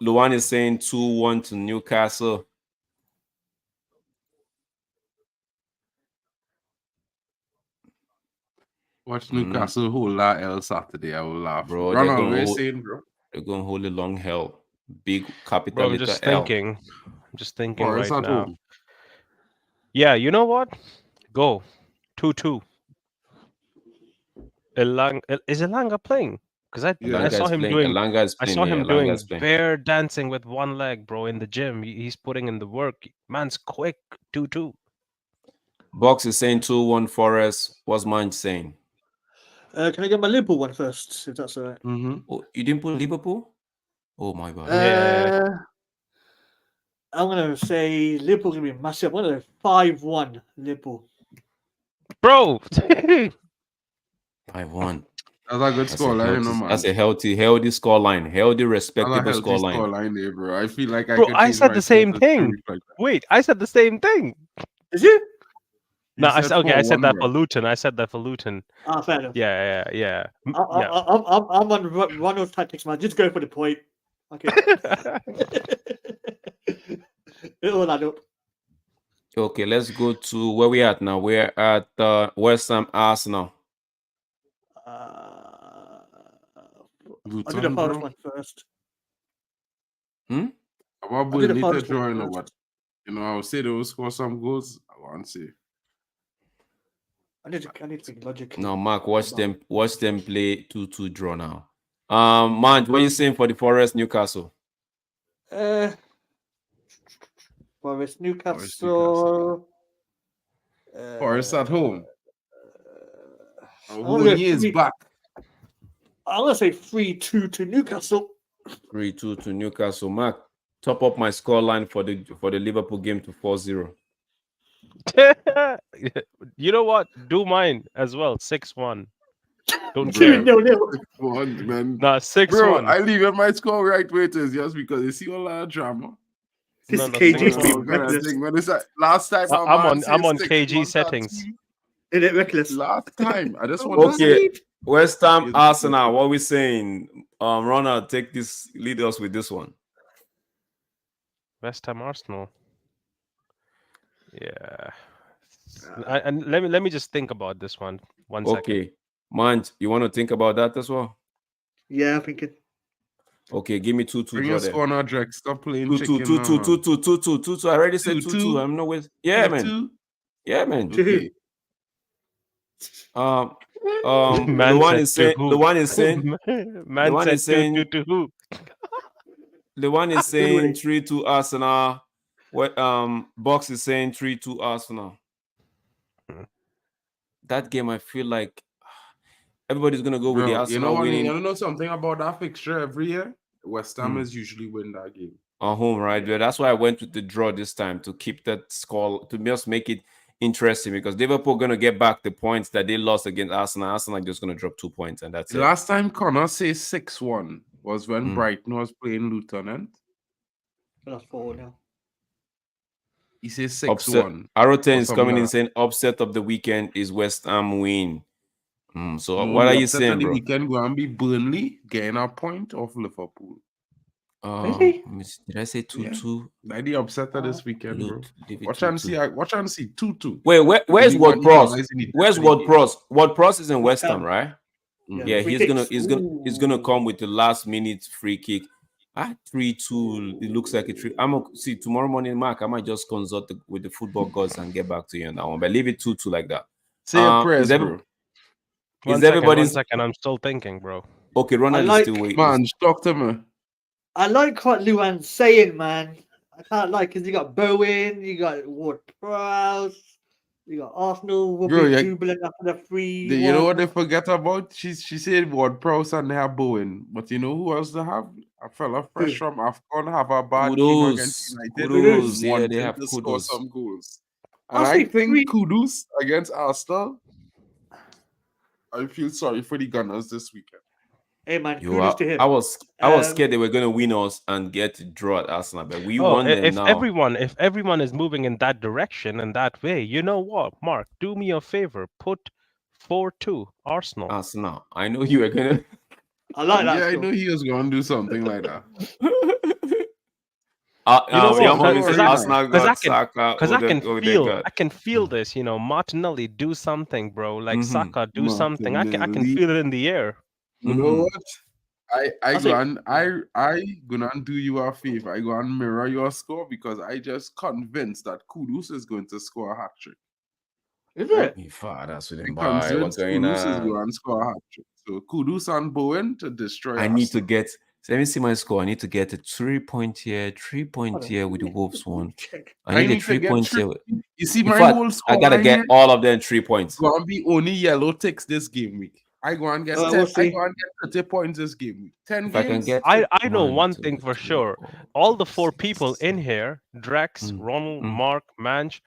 A: Luan is saying 2-1 to Newcastle.
C: Watch Newcastle hold that L Saturday. I will laugh.
A: Bro,
C: Ronald, what you saying, bro?
A: They're going to hold a long hell. Big capital
E: Bro, I'm
A: letter
E: just
A: L.
E: thinking. I'm just thinking
C: Forest
E: right
C: at
E: now.
C: home.
E: Yeah, you know what? Go 2-2. Is Elanga playing? Because I
C: Yeah.
E: I
A: Elanga
E: saw
A: is
E: him
A: playing.
E: doing
A: Elanga is
E: I
A: playing.
E: saw
A: Yeah,
E: him
A: Elanga is
E: doing
A: playing.
E: bear dancing with one leg, bro, in the gym. He's putting in the work. Man's quick. 2-2.
A: Box is saying 2-1 Forest. What's mine saying?
F: Can I get my Liverpool one first, if that's all right?
C: Mm-hmm.
A: Oh, you didn't put Liverpool? Oh my god.
E: Yeah.
F: I'm gonna say Liverpool gonna be massive. I'm gonna 5-1 Liverpool.
E: Bro.
A: 5-1.
C: That's a good
A: That's a
C: score line,
A: healthy,
C: no man.
A: that's a healthy score line. Healthy,
C: That's a
A: respectable
C: healthy
A: score line.
C: score line there, bro. I feel like I
E: Bro,
C: could
E: I
C: change
E: said
C: my
E: the same
C: score to
E: thing.
C: 3 like that.
E: Wait, I said the same thing.
F: Is it?
E: No,
C: You said
E: okay, I said
C: 4-1,
E: that
C: bro.
E: for Luton. I said that for Luton.
F: Ah, fair enough.
E: Yeah.
F: I,
E: Yeah.
F: I'm on Ronald's tactics, man. Just go for the point. Okay. It'll add up.
A: Okay, let's go to where we at now. We're at West Ham Arsenal.
F: I'll
C: Boots
F: do the
C: on
F: Forest
C: ground.
F: one first.
A: Hmm?
C: About
F: I'll do the
C: Burnley to
F: Forest one
C: join or
F: first.
C: what? You know, I would say they will score some goals. I want to see.
F: I need to think logically.
A: No, Mark, watch them play 2-2 draw now. Man, what are you saying for the Forest Newcastle?
F: Forest,
C: Newcastle.
F: Newcastle.
C: Forest at home.
F: I'm
C: Rooney is back.
F: gonna say 3-2 to Newcastle.
A: 3-2 to Newcastle. Mark, top up my score line for the Liverpool game to 4-0.
E: You know what? Do mine as well. 6-1. Don't
F: Two
E: care.
F: 0-0.
C: 6-1, man.
E: Nah, 6-1.
C: Bro, I leave it my score right where it is just because you see a lot of drama.
F: This
E: No,
F: is
E: no,
F: KG
E: 6-1.
F: being
C: I'm gonna
F: reckless.
C: think when it's last time
E: I'm on KG settings.
F: Isn't it reckless?
C: Last time. I just want to
A: Okay,
C: say
A: West Ham
C: Yes,
A: Arsenal. What are we saying? Ronald, lead us with this one.
E: West Ham Arsenal. Yeah. And let me just think about this one. 1 second.
A: Okay, Manj, you want to think about that as well?
F: Yeah, I'm thinking.
A: Okay, give me 2-2
C: bring
A: draw
C: your
A: there.
C: score now, Drake. Stop playing
A: 2-2,
C: chicken
A: 2-2,
C: now.
A: 2-2, 2-2, 2-2. I already said 2-2.
C: 2-2.
A: I'm not with. Yeah, man.
C: 2-2.
A: Yeah, man.
F: To who?
C: Okay.
A: The
E: Man
A: one
E: said
A: is
E: to
A: saying.
E: who?
A: The one is saying.
E: Man
A: one
E: said
A: is saying-
E: to who?
A: The one is saying
F: Absolutely.
A: 3-2 Arsenal. What Box is saying 3-2 Arsenal. That game, I feel like everybody's gonna go with the
C: Bro,
A: Arsenal winning
C: you know something about that fixture every year? West Ham is usually win that game.
A: on home, right? Yeah. That's why I went with the draw this time to keep that score, to just make it interesting, because Liverpool gonna get back the points that they lost against Arsenal. Arsenal just gonna drop 2 points, and that's it.
C: Last time Connor says 6-1 was when Brighton was playing Lieutenant.
F: That's 4 now.
C: He says
A: Upset.
C: 6-1.
A: Aroten is
C: something
A: coming
C: like
A: in
C: that.
A: saying upset of the weekend is West Ham win. So
C: No,
A: what
C: the
A: are you
C: upset
A: saying,
C: of the
A: bro?
C: weekend going to be Burnley getting a point off Liverpool.
F: Really?
A: Did I say 2-2?
C: Like the upset of this weekend, bro. Watch and see. 2-2.
A: Wait, where's
C: Only
A: Ward
C: one
A: Pros?
C: equalize in the
A: Where's
C: third of the
A: Ward
C: game.
A: Pros? Ward Pros is in West
F: West
A: Ham,
F: Ham.
A: right?
F: Yeah, free
A: he's gonna come with the last minute free kick. 3-2. It looks like a 3. I'm gonna see tomorrow morning, Mark. I might just consult with the football gods and get back to you on that one. But leave it 2-2 like that.
C: Say your prayers, bro.
E: One second. I'm still thinking, bro.
A: Okay, Ronald is still waiting.
C: Man, talk to me.
F: I like what Luan's saying, man. I can't like, because you got Bowen, you got Ward Prowse, you got Arsenal will
C: Bro,
F: be
C: yeah.
F: jubilant after the 3.
C: You know what they forget about? She said Ward Prowse and they have Bowen. But you know who else they have? A fella fresh from AFCON have a bad game against United.
A: Kudos. Yeah,
C: wanting
A: they have
C: to score
A: Kudos.
C: some goals. And
F: I'll
C: I
F: say
C: think
F: 3.
C: Kudos against Arsenal. I feel sorry for the Gunners this weekend.
F: Hey, man, kudos to him.
A: I was scared they were gonna win us and get a draw at Arsenal, but we won them
E: if
A: now.
E: If everyone is moving in that direction and that way, you know what, Mark? Do me a favor. Put 4-2 Arsenal.
A: Arsenal. I know you were gonna.
F: I like that.
C: Yeah, I know he was going to do something like that.
E: You know what?
A: Because
E: I can feel this. You know, Martinelli do something, bro. Like Saka do something. I can feel it in the air.
C: You know what? I
F: I'll
C: go
F: say
C: and I gonna do you a favor. I go and mirror your score because I just convinced that Kudus is going to score a hat trick.
F: is
C: Right?
F: it?
A: Me father, so
C: I
A: them boy, what's
C: convinced
A: going
C: Kudus is
A: on?
C: going to score a hat trick. So Kudus and Bowen to destroy
A: I need to
C: Arsenal.
A: get. So let me see my score. I need to get a 3 point here, 3 point
F: Hold on.
A: here with the
F: Let
A: Wolves
F: me
A: one.
F: check.
A: I
C: I
A: need a
C: need to
A: three
C: get
A: points
C: three.
A: here.
C: You see
A: In
C: my
A: fact,
C: whole
A: I
C: score
A: gotta
C: line
A: get
C: here.
A: all of them 3 points.
C: Gonna be only yellow ticks this game week. I go and get
F: All right,
C: 10.
F: we'll
C: I
F: see.
C: go and get 30 points this game week. 10
A: If I can
C: games.
A: get
E: I know
A: one,
E: one
A: two,
E: thing for
A: three,
E: sure.
A: 4,
E: All
A: 5,
E: the four
A: 6,
E: people in
A: 7.
E: here, Drex,
A: Mm,
E: Ronald,
A: mm.
E: Mark, Manch,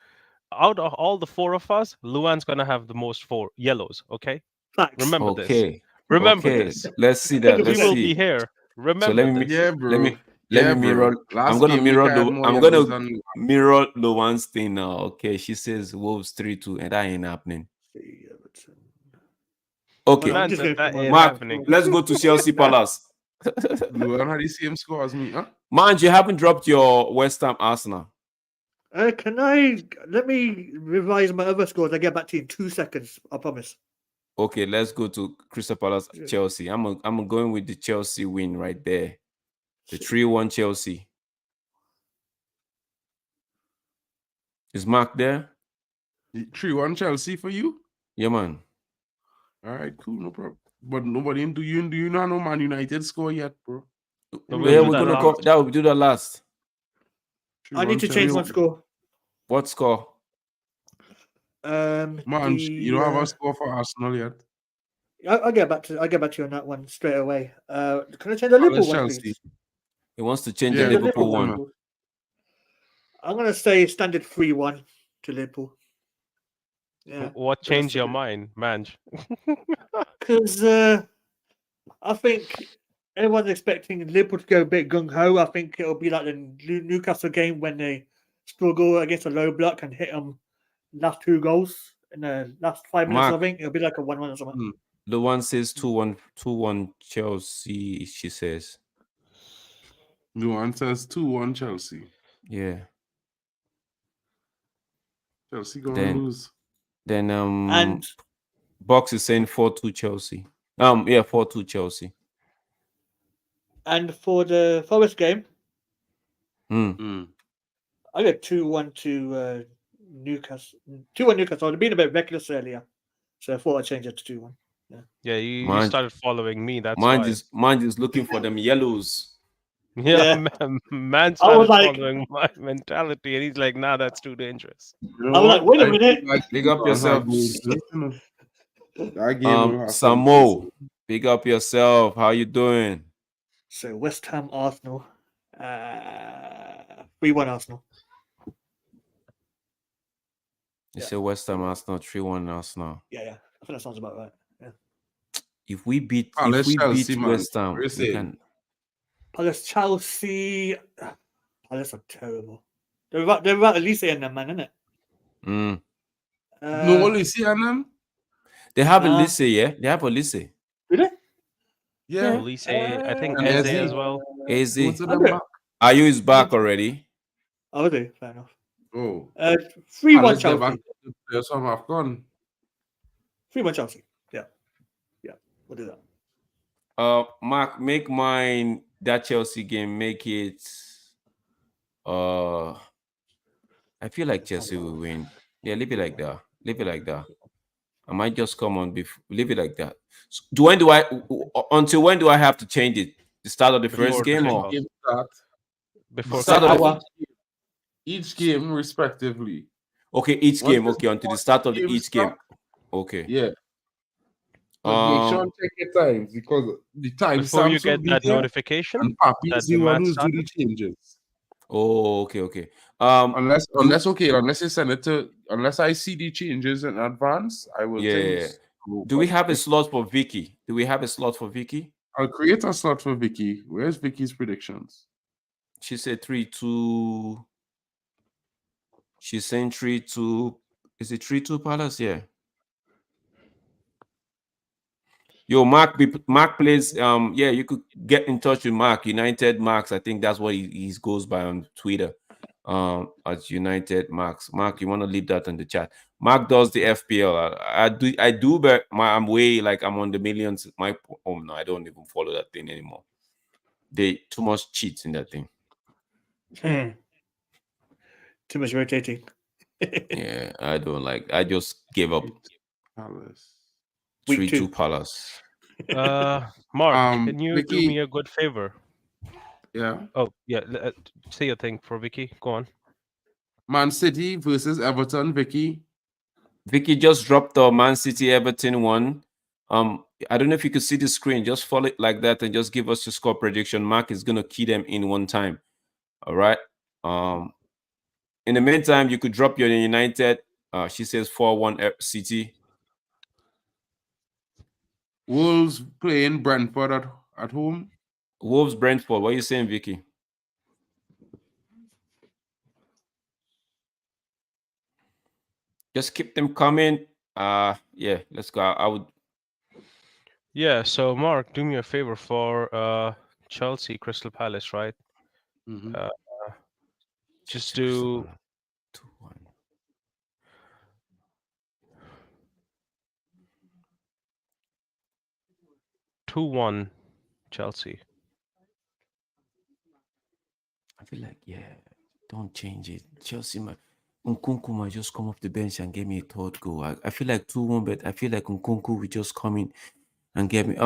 E: out of all the four of us, Luan's gonna have the most four yellows. Okay,
F: Facts.
E: remember this.
A: Okay,
E: Remember
A: okay.
E: this.
A: Let's see that.
E: We
A: Let's
F: 100%.
E: will be
A: see.
E: here.
A: So let
E: Remember
A: me
E: this.
C: Yeah,
A: let
C: bro.
A: me let me
C: Yeah, bro.
A: mirror. I'm
C: Last
A: gonna
C: game week
A: mirror
C: I had
A: the.
C: more
A: I'm
C: yellows
A: gonna
C: than
A: mirror Luan's thing now. Okay, she says Wolves 3-2, and that ain't happening.
F: See, Everton.
A: Okay,
F: Hold on, I'm
E: Man
F: just
E: said
F: going through
E: that
F: my
E: ain't
F: list.
A: Mark,
E: happening.
A: let's go to Chelsea Palace.
C: Luan had the same score as me, huh?
A: Man, you haven't dropped your West Ham Arsenal.
F: Can I let me revise my other scores? I get back to you in 2 seconds. I promise.
A: Okay, let's go to Crystal Palace Chelsea. I'm going with the Chelsea win right there. The 3-1 Chelsea. Is Mark there?
C: 3-1 Chelsea for you?
A: Yeah, man.
C: All right, cool, no problem. But nobody do you not know Man United score yet, bro?
E: But
A: Oh,
E: we'll
A: yeah,
E: do
A: we're
E: that
A: gonna
E: last.
A: that will do that last.
F: I need
C: 3-1
F: to change my
C: Chelsea.
F: score.
A: What score?
C: Man, you don't have a score for Arsenal yet.
F: I'll get back to you on that one straight away. Can I change the Liverpool
C: Palace
F: one,
C: Chelsea.
F: please?
A: He wants to change
C: Yeah,
A: the
F: The
A: Liverpool
F: Liverpool
A: one.
F: one. I'm gonna say standard 3-1 to Liverpool. Yeah,
E: What changed your mind, Manch?
F: because I think everyone's expecting Liverpool to go a bit gung ho. I think it'll be like the Newcastle game when they struggle against a low block and hit them last 2 goals in the last 5 minutes. I
A: Mark,
F: think it'll be like a 1-1 or something.
A: the one says 2-1, 2-1 Chelsea. She says,
C: Luan says 2-1 Chelsea.
A: yeah.
C: Chelsea gonna
A: Then
C: lose.
F: And
A: Box is saying 4-2 Chelsea. Yeah, 4-2 Chelsea.
F: for the Forest game,
A: Hmm.
F: I got 2-1 to Newcastle. 2-1 Newcastle. I'd been a bit reckless earlier, so I thought I'd change it to 2-1.
E: Yeah, you
A: Man,
E: started following me. That's
A: man
E: why.
A: is looking for them yellows.
E: Yeah,
F: Yeah.
E: man
F: I was
E: started
F: like,
E: following my mentality, and he's like, "Nah, that's too dangerous."
C: You know
F: I was like,
C: what?
F: wait a
C: I
F: minute.
C: feel like
A: Big up
C: Luan have
A: yourself.
C: goals this, you know. That game will have some
A: Samo. Big up yourself. How you doing?
F: So West Ham Arsenal, 3-1 Arsenal.
A: You
F: Yeah.
A: say West Ham Arsenal 3-1 Arsenal.
F: Yeah, I think that sounds about right. Yeah.
A: If we beat
C: Palace Chelsea, man.
A: West Ham,
C: What you
A: we
C: saying?
A: can.
F: Palace Chelsea. Palace are terrible. They're about at least in them, man, isn't it?
A: Mm.
C: No only see on them?
A: They have a
F: Nah.
A: Lisse, yeah. They have a Lisse.
F: Do they?
C: Yeah.
E: Elise, I think
C: And
E: Eze
C: Eze.
E: as well.
A: AZ.
C: Both of them
F: Okay.
C: back.
A: Are you is back already?
F: Oh, do fair enough.
C: Oh.
F: 3-1
C: Palace get back
F: Chelsea.
C: to play some AFCON.
F: 3-1 Chelsea. Yeah, we'll do that.
A: Mark, make mine that Chelsea game. Make it. I feel like Chelsea will win. Yeah, leave it like that. Leave it like that. I might just come on before. Leave it like that. So, until when do I have to change it? The start of the first
E: Before the
A: game or
E: kickoff.
C: Game start.
E: Before
A: start of the
F: Hour.
C: Each game respectively.
A: okay each
C: Once
A: game
C: this-
A: okay until the start of the
C: game
A: each game.
C: start,
A: Okay.
C: Yeah. But make sure and check your times because the time
E: before you
C: stamps will
E: get
C: be
E: that
C: there
E: notification
C: and Papi
E: that
C: is the
E: the
C: one
E: match
C: who's do the
E: started.
C: changes.
A: Oh, okay.
C: Unless you send it to unless I see the changes in advance, I will
A: Yeah.
C: things go
A: Do we
C: quite
A: have a
C: quick.
A: slot for Vicky? Do we have a slot for Vicky?
C: I'll create a slot for Vicky. Where's Vicky's predictions?
A: She said 3-2. She's saying 3-2. Is it 3-2 Palace? Yeah. Yo, Mark plays. Yeah, you could get in touch with Mark, United Marks. I think that's what he goes by on Twitter. At United. Mark, you want to leave that in the chat? Mark does the FPL. I do, but I'm way like I'm on the millions. Oh no, I don't even follow that thing anymore. They too much cheats in that thing.
F: Too much rotating.
A: Yeah, I don't like. I just gave up.
C: Palace.
F: Week
A: 3-2
F: two.
A: Palace.
E: Mark, can you do me
C: Vicky.
E: a good favor?
C: Yeah.
E: Oh, yeah. Say your thing for Vicky. Go on.
C: Man City versus Everton. Vicky.
A: Vicky just dropped the Man City Everton one. I don't know if you could see the screen. Just follow it like that and just give us your score prediction. Mark is gonna key them in one time. All right. In the meantime, you could drop your United. She says 4-1 City.
C: Wolves playing Brentford at home.
A: Wolves Brentford. What are you saying, Vicky? Just keep them coming. Yeah, let's go. I would.
E: Yeah. So, Mark, do me a favor for Chelsea Crystal Palace, right?
C: Mm-hmm.
E: Just do
A: 2-1.
E: 2-1 Chelsea.
A: I feel like, yeah, don't change it. Chelsea, Nkunku might just come off the bench and give me a third goal. I feel like 2-1, but I feel like Nkunku will just come in and get me.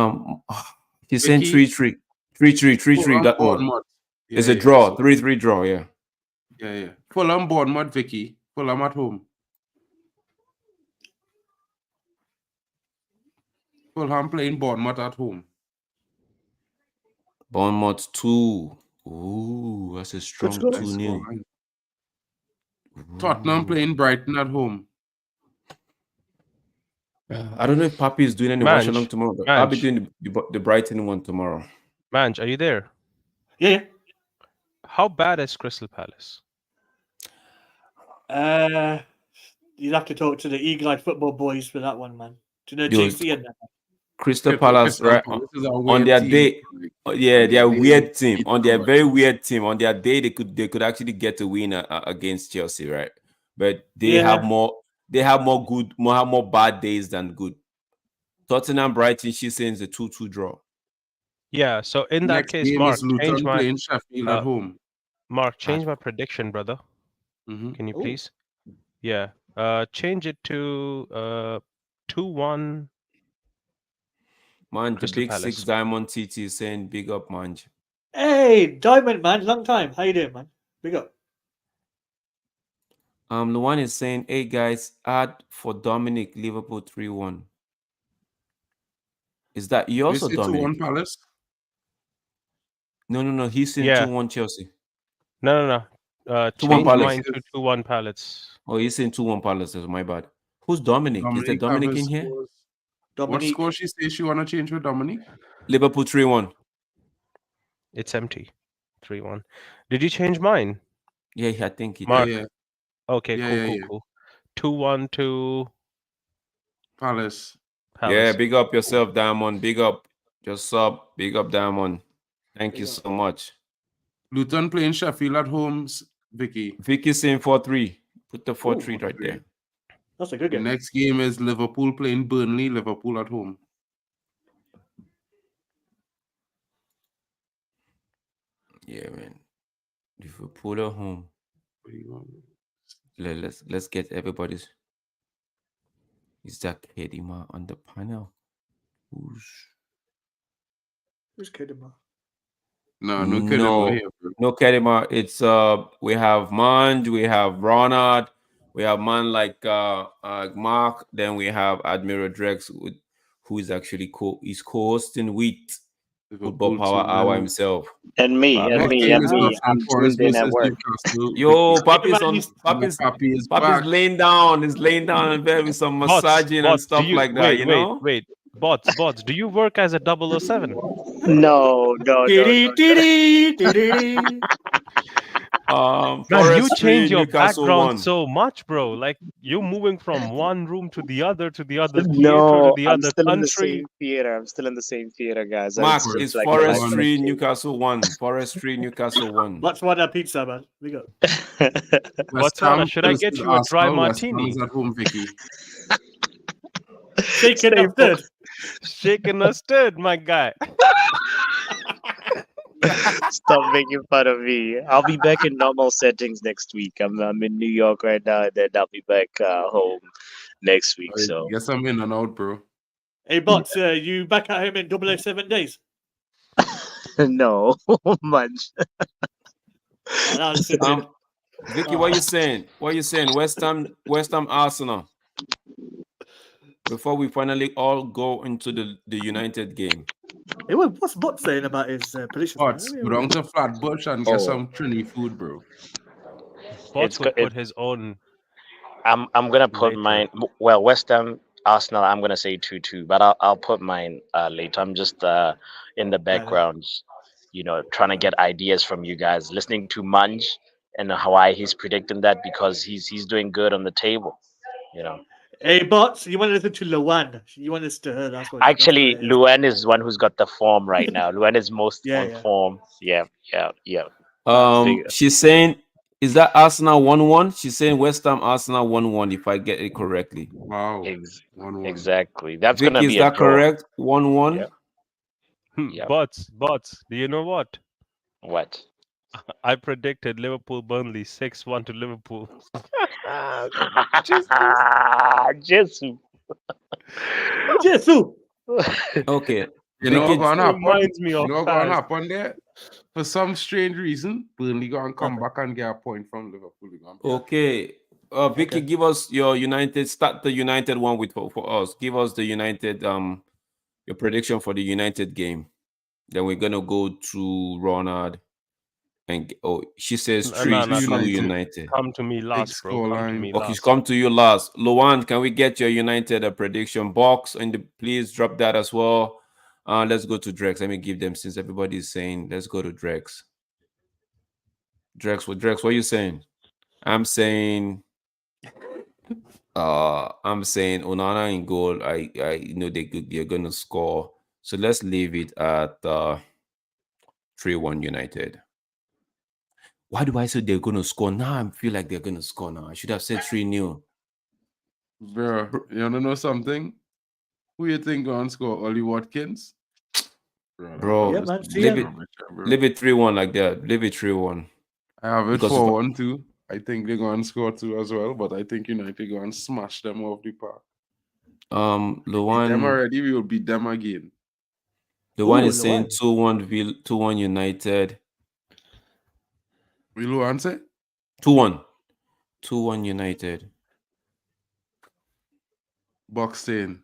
A: He's saying
C: Vicky.
A: 3-3. 3-3, 3-3, that one.
C: Bournemouth.
A: It's a draw. 3-3 draw, yeah.
C: Yeah. Fulham Bournemouth, Vicky. Fulham at home. Fulham playing Bournemouth at home.
A: Bournemouth 2. Ooh, that's a strong
F: score.
A: 2-0.
C: Tottenham playing Brighton at home.
A: I don't know if Papi is doing any watch along tomorrow, but I'll be
E: Manj.
A: doing the Brighton one tomorrow.
E: Manj, are you there?
F: Yeah.
E: How bad is Crystal Palace?
F: You'd have to talk to the Eagle-Eyed football boys for that one, man. To know
A: Yo,
F: JC and that.
A: Crystal Palace, right?
C: This is a
A: On
C: weird
A: their
C: team.
A: day, yeah, they are
C: They
A: weird team.
C: beat
A: On their
C: them,
A: very weird team, on their day, they could actually get a win against Chelsea, right? But they have more bad days than good. Tottenham, Brighton, she's saying it's a 2-2 draw.
E: Yeah. So in that
C: Next
E: case,
C: game
E: Mark,
C: is Luton
E: change my
C: playing Sheffield at home.
E: Mark, change my prediction, brother.
C: Mm-hmm.
E: Can you please? Yeah. Change it to 2-1.
A: Man, the
E: Crystal
A: big
E: Palace.
A: 6 Diamond TT is saying big up, man.
F: Hey, Diamond, man. Long time. How you doing, man? Big up.
A: The one is saying, hey guys, add for Dominic Liverpool 3-1. Is that you also, Dominic?
C: 2-1 Palace.
A: No. He's saying
E: Yeah.
A: 2-1 Chelsea.
E: No.
A: 2-1
E: Change
A: Palace.
E: mine to 2-1 Palace.
A: Oh, he's saying 2-1 Palace. That's my bad. Who's Dominic? Is there Dominic in here?
C: What score she says she want to change with Dominic?
A: Liverpool 3-1.
E: It's empty. 3-1. Did you change mine?
A: Yeah, I think it.
E: Mark.
C: Yeah.
E: Okay, cool. 2-1 to
C: Palace.
A: Yeah, big up yourself, Diamond. Big up. Just sub. Big up, Diamond. Thank you so much.
C: Luton playing Sheffield at home, Vicky.
A: Vicky saying 4-3. Put the 4-3 right there.
F: That's a good game.
C: The next game is Liverpool playing Burnley. Liverpool at home.
A: Yeah, man. Liverpool at home. Let's get everybody's. Is that Kedima on the panel?
F: Who's Kedima?
C: No Kedima here.
A: No Kedima. It's we have Manj, we have Ronald, we have man like Mark, then we have Admiral Drex, who is actually co-hosting with Football Power Hour himself.
G: And me. I'm tuned in at work.
A: Yo, Papi's laying down. He's laying down and bed with some massaging and stuff like that, you know?
E: Wait. Bots, do you work as a 007?
G: No.
E: Man, you
A: Forest
E: change
A: 3,
E: your
A: Newcastle
E: background
A: 1.
E: so much, bro. Like you're moving from one room to the other theater to
G: No,
E: the
G: I'm
E: other
G: still in the
E: country.
G: same theater. I'm still in the same theater, guys.
A: Mark,
C: Forest
A: it's
G: It's like a
A: Forest
C: 1.
A: 3,
G: escape.
A: Newcastle 1. Forest 3, Newcastle 1.
F: Let's want that pizza, man. We go.
C: West
E: Botswana,
C: Ham
E: should I
C: versus
E: get you a dry
C: Arsenal. West Ham
E: martini?
C: is at home, Vicky.
F: Shaken
G: Stay
F: up third.
E: Shaken or stirred, my guy.
G: Stop making fun of me. I'll be back in normal settings next week. I'm in New York right now, and then I'll be back home next week.
C: I
G: So
C: guess I'm in and out, bro.
F: Hey, Bots, you back at home in 007 days?
G: no, much.
F: Listen, dude.
A: Vicky, what you saying? What you saying? West Ham, Arsenal. Before we finally all go into the United game.
F: Hey, what's Bot saying about his predictions? Man?
C: Bots, go down to Flatbush and get some Trini food, bro.
E: Bots would put his own.
G: I'm gonna put
E: later.
G: mine. Well, West Ham, Arsenal. I'm gonna say 2-2, but I'll put mine later. I'm just in the background, trying to get ideas from you guys. Listening to Munj and why he's predicting that because he's doing good on the table.
F: Hey, Bots, you want to listen to Lawan. You want to listen to her. That's what.
G: Actually,
F: That's what it is.
G: Luan is the one who's got the form right now. Luan is most
F: Yeah,
G: on
F: yeah.
G: form. Yeah.
A: She's saying, is that Arsenal 1-1? She's saying West Ham Arsenal 1-1, if I get it correctly.
C: Wow.
G: Ex-
C: 1-1.
G: exactly. That's
A: Vicky,
G: gonna
A: is
G: be a
A: that
G: draw.
A: correct? 1-1?
G: Yeah. Yeah.
E: Bots, do you know what?
G: What?
E: I predicted Liverpool Burnley 6-1 to Liverpool.
G: Jesus.
F: Jesus.
A: Okay.
C: You know
A: Vicky,
C: what's gonna happen?
E: Reminds me
C: You
E: of
C: know what's gonna
E: past.
C: happen there? For some strange reason, Burnley gonna come back and get a point from Liverpool.
A: okay. Vicky, give us your United. Start the United one with for us. Give us the United your prediction for the United game. Then we're gonna go to Ronald and she says
E: No,
A: 3-2
C: United.
A: United.
E: Come to me last, bro. Come to me
A: Okay,
E: last.
A: come to you last. Loan, can we get your United prediction box? And please drop that as well. Let's go to Drex. Let me give them, since everybody is saying, let's go to Drex. Drex, what are you saying? I'm saying Onana in goal. I know they're gonna score. So let's leave it at 3-1 United. Why do I say they're gonna score? Now I feel like they're gonna score now. I should have said 3-0.
C: Bro, you wanna know something? Who you think gonna score? Ollie Watkins?
A: Bro,
F: Yeah, man.
A: leave it 3-1 like that. Leave it 3-1.
C: I have it
A: Because
C: for 1 too. I think they're gonna score 2 as well, but I think United gonna smash them off the park.
A: The
C: Beat them
A: one
C: already, we will beat them again.
A: the one is saying 2-1 United.
C: Will you answer?
A: 2-1. 2-1 United.
C: Boxing.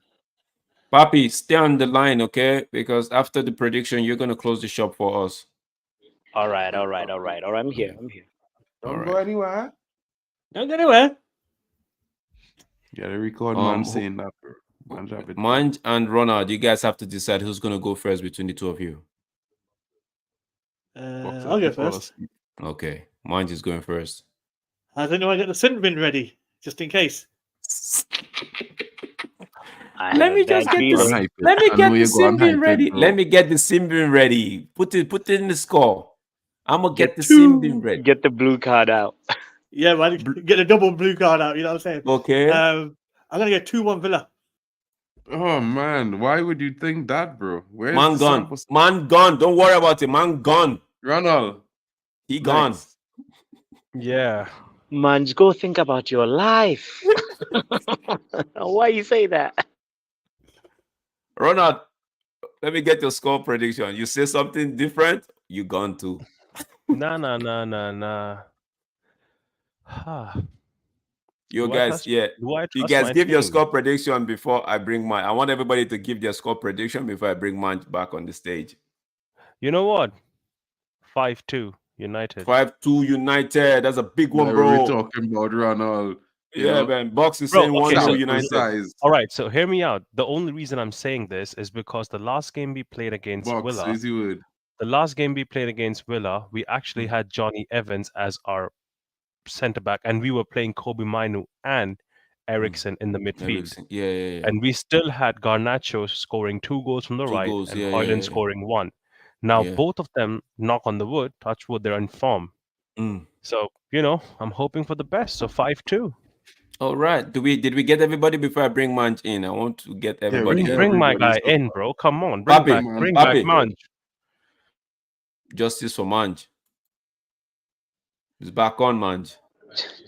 A: Papi, stay on the line, okay? Because after the prediction, you're gonna close the shop for us.
G: All right. I'm here.
C: Don't go anywhere.
F: Don't go anywhere.
C: Yeah, they record man saying that, bro.
A: Manj and Ronald, you guys have to decide who's gonna go first between the two of you.
F: I'll go first.
A: Okay, Manj is going first.
F: Has anyone got the sin bin ready, just in case?
A: Let me get the sim bin ready. Let me get the sim bin ready. Put it in the score. I'm gonna get the sim bin ready.
G: Get the blue card out.
F: Yeah, man. Get the double blue card out. You know what I'm saying?
A: Okay.
F: I'm gonna get 2-1 Villa.
C: Oh man, why would you think that, bro? Where's
A: Man
C: the
A: gone.
C: sample?
A: Man gone. Don't worry about it. Man gone.
C: Ronald.
A: He gone.
C: Nice.
E: Yeah.
G: Man, just go think about your life. Why you say that?
A: Ronald, let me get your score prediction. You say something different, you gone too.
E: Nah.
A: You
E: Do I
A: guys,
E: trust-
A: yeah.
E: do I
A: You
E: trust
A: guys
E: my
A: give your
E: team?
A: score prediction before I bring mine. I want everybody to give their score prediction before I bring mine back on the stage.
E: You know what? 5-2 United.
A: 5-2 United. That's a big one,
C: Like
A: bro.
C: we're talking about Ronald.
A: Yeah, man. Box is
E: Bro,
A: saying
E: okay,
A: 1-0
E: so-
A: United.
C: Precise.
E: All right, so hear me out. The only reason I'm saying this is because the last game we played against
C: Box,
E: Villa,
C: easy word.
E: the last game we played against Villa, we actually
C: Mm.
E: had Johnny Evans as our centre back, and we were playing Kobe Mainu and Ericsson in the midfield.
A: Ericsson. Yeah.
E: And we still had Garnacho scoring 2 goals from the
A: 2
E: right
A: goals.
E: and
A: Yeah.
E: Hoyland scoring 1. Now,
A: Yeah.
E: both of them, knock on the wood, touch wood, they're in form.
A: Mm.
E: So, I'm hoping for the best. So 5-2.
A: All right. Did we get everybody before I bring Manj in? I want to get
C: Yeah,
A: everybody
C: we
A: in.
E: Bring my
C: everybody
E: guy
C: so
E: in,
C: far.
E: bro. Come on,
A: Papi,
E: bring back
A: Papi.
E: Manj.
A: Justice for Manj. He's back on, Manj.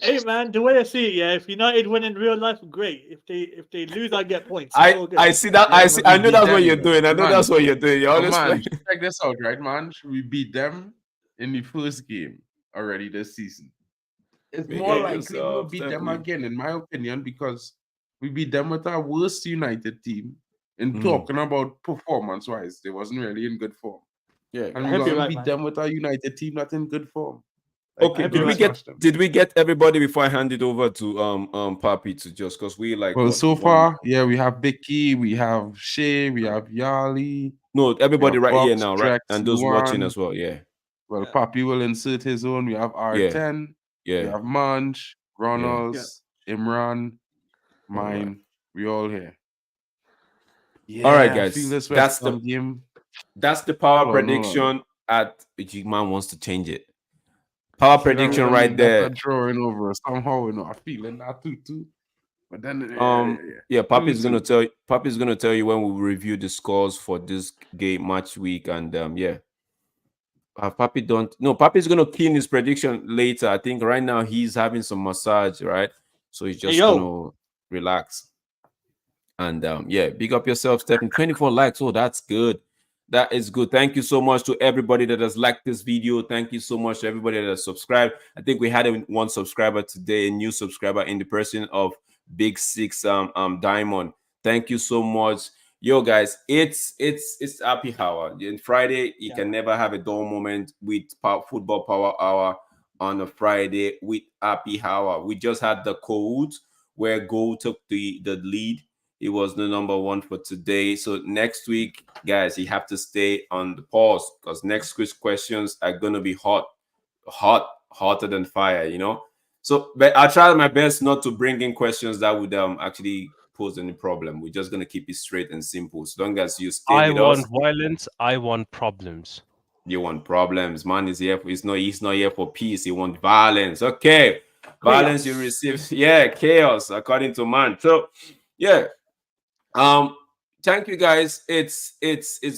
F: Hey man, the way I see it, yeah, if United win in real life, great. If they lose, I get points. It's all good.
A: I see that.
C: Yeah,
A: I
C: but
A: see.
C: we
A: I know
C: beat
A: that's what
C: them,
A: you're
C: though.
A: doing. I know
C: Man.
A: that's what you're doing. You're
C: Oh,
A: always
C: man,
A: playing.
C: check this out, right, man? We beat them in the first game already this season. It's
A: Big
C: more
A: up
C: likely we'll
A: yourself,
C: beat them
A: Stephanie.
C: again, in my opinion, because we beat them with our worst United team. In
A: Mm.
C: talking about performance-wise, they wasn't really in good form.
A: Yeah.
C: And
F: I
C: we're
F: hope you're
C: gonna
F: right,
C: beat
F: man.
C: them with our United team that's in good form. Like,
A: Okay.
F: hope
C: we're
F: you're
C: gonna
F: right,
C: smash them.
A: Did we get everybody before I hand it over to Papi to just because we like
C: Well,
A: what,
C: so
A: one-
C: far, yeah, we have Vicky, we have Shay, we have Yali,
A: No,
C: we
A: everybody
C: have
A: right here
C: Box,
A: now, right?
C: Drex,
A: And those watching
C: Luan.
A: as well. Yeah.
C: Well,
F: Yeah.
C: Papi will insert his own. We have R10, we
A: Yeah.
C: have Manj, Ronalds, Imran, mine. We all here. Yeah,
A: All right,
C: I feel
A: guys.
C: this
A: That's
C: West Ham game.
A: the power
C: Hold on.
A: prediction at man wants to change it. Power
C: See, that
A: prediction
C: would
A: right
C: mean that's
A: there.
C: a drawing over somehow. I'm feeling that too. But then,
A: Papi's
C: Soon.
A: gonna tell you when we review the scores for this game match week, and Papi don't no Papi's gonna clean his prediction later. I think right now he's having some massage, right? So he's just gonna relax. And big up yourself, Stephen. 24 likes. Oh, that's good. That is good. Thank you so much to everybody that has liked this video. Thank you so much to everybody that has subscribed. I think we had one subscriber today, a new subscriber in the person of Big Six Diamond. Thank you so much. Yo, guys, it's happy hour. And Friday, you can never have a dull moment with Football Power Hour on a Friday with happy hour. We just had the code where Go took the lead. It was the number 1 for today. So next week, guys, you have to stay on the pause because next week's questions are gonna be hotter than fire. So, but I'll try my best not to bring in questions that would actually pose any problem. We're just gonna keep it straight and simple. So long as you stay
E: I
A: with
E: want
A: us,
E: violence. I want problems.
A: you want problems. Man is here. He's not here for peace. He wants violence. Okay, violence you receive. Yeah, chaos according to man. So, yeah. Thank you guys. It's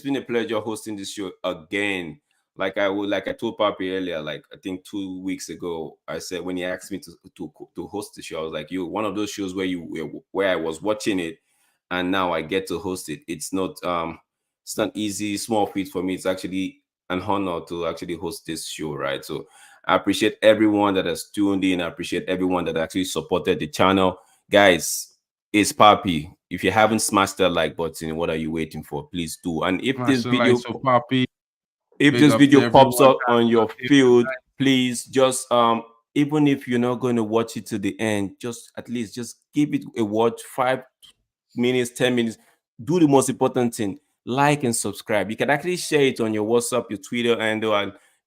A: been a pleasure hosting this show again. Like I told Papi earlier, like I think 2 weeks ago, I said when he asked me to host the show, I was like, "You one of those shows where I was watching it, and now I get to host it. It's not easy, small feat for me. It's actually an honor to actually host this show, right? So I appreciate everyone that has tuned in. I appreciate everyone that actually supported the channel, guys. It's Papi. If you haven't smashed that like button, what are you waiting for? Please do. And if
C: Smash
A: this
C: the
A: video,
C: likes for Papi.
A: if
C: Big
A: this
C: up to
A: video pops
C: everyone.
A: up on your field, please just even if you're not going to watch it to the end, just at least just give it a watch. 5 minutes, 10 minutes. Do the most important thing: like and subscribe. You can actually share it on your WhatsApp, your Twitter, and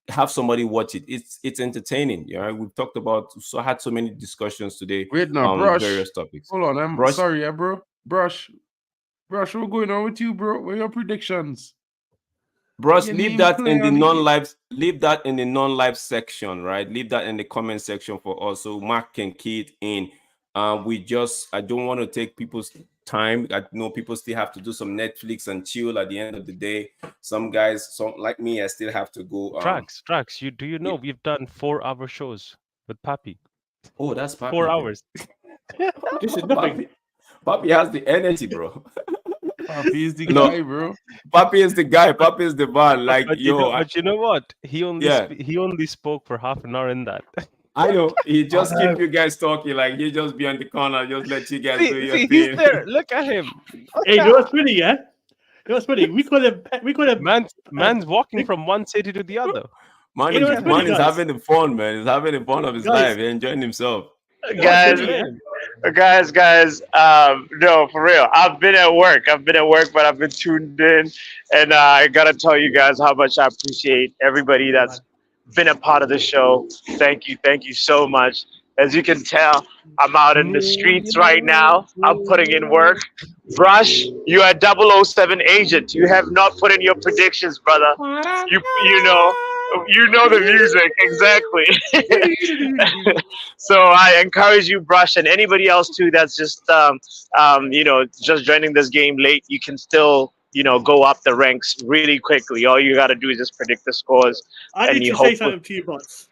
A: have somebody watch it. It's entertaining. We've talked about had so many discussions today.
C: Wait, now,
A: on
C: Brush.
A: various topics.
C: Hold on, I'm
A: Brush.
C: sorry, bro. Brush, what's going on with you, bro? What are your predictions?
A: Brush,
C: Your
A: leave
C: name
A: that
C: clear
A: in the
C: on the-
A: non-live. Leave that in the non-live section, right? Leave that in the comment section for us, so Mark can key it in. I don't want to take people's time. I know people still have to do some Netflix and chill at the end of the day. Some guys, some like me, I still have to go.
E: Trax, do you know we've done 4-hour shows with Papi?
A: Oh, that's Papi.
E: 4 hours.
F: This is nothing.
A: Papi has the energy, bro.
C: Papi is the
A: No.
C: guy, bro.
A: Papi is the guy. Papi is the man. Like,
E: But you know what? He only spoke for half an hour in that.
A: I know. He just keep you guys talking. Like, he just be on the corner, just let you guys do your thing.
E: He's there. Look at him.
F: Hey, you know what's funny, yeah? You know what's funny? We call him.
E: Man's walking from one city to the other.
A: Man,
F: You know what's
A: man
F: funny,
A: is
F: guys?
A: having the fun, man. He's having the fun of his
F: Guys.
A: life. He's enjoying himself.
G: Guys,
F: Yeah.
G: guys, no, for real. I've been at work. But I've been tuned in, and I gotta tell you guys how much I appreciate everybody that's been a part of the show. Thank you so much. As you can tell, I'm out in the streets right now. I'm putting in work. Brush, you are 007 agent. You have not put in your predictions, brother. You know the music exactly. So I encourage you, Brush, and anybody else too that's just just joining this game late. You can still go up the ranks really quickly. All you got to do is just predict the scores,
F: I
G: and
F: need
G: you
F: to
G: hope.
F: say something to you, bots.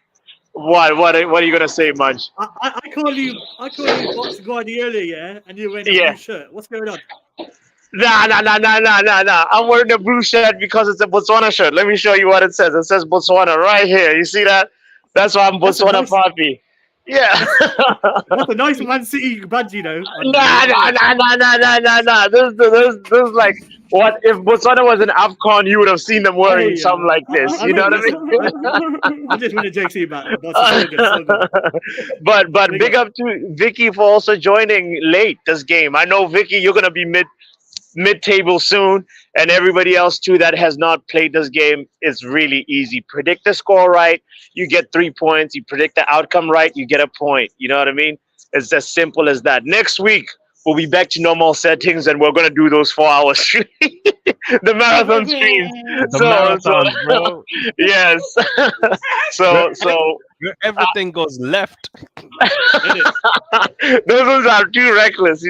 G: What are you gonna say, Munch?
F: I called you bots Guardiola, yeah, and you're wearing a
G: Yeah.
F: blue shirt. What's going on?
G: Nah. I'm wearing a blue shirt because it's a Botswana shirt. Let me show you what it says. It says Botswana right here. You see that? That's why I'm
F: That's a
G: Botswana
F: nice-
G: Papi. Yeah.
F: That's a nice Man City badge, you know.
G: Nah. This is like what if Botswana was an AFCON, you would have seen them wearing something like this. You know what I mean?
F: I'm just winning JC about it. Bots are so good, so good.
G: But big up to Vicky for also joining late this game. I know Vicky, you're gonna be mid-table soon, and everybody else too that has not played this game. Is really easy. Predict the score right, you get 3 points. You predict the outcome right, you get a point. You know what I mean? It's as simple as that. Next week we'll be back to normal settings, and we're gonna do those 4-hour streams, the marathon streams.
E: The marathons, bro.
G: Yes. so
E: Where everything goes left.
G: those ones are too reckless.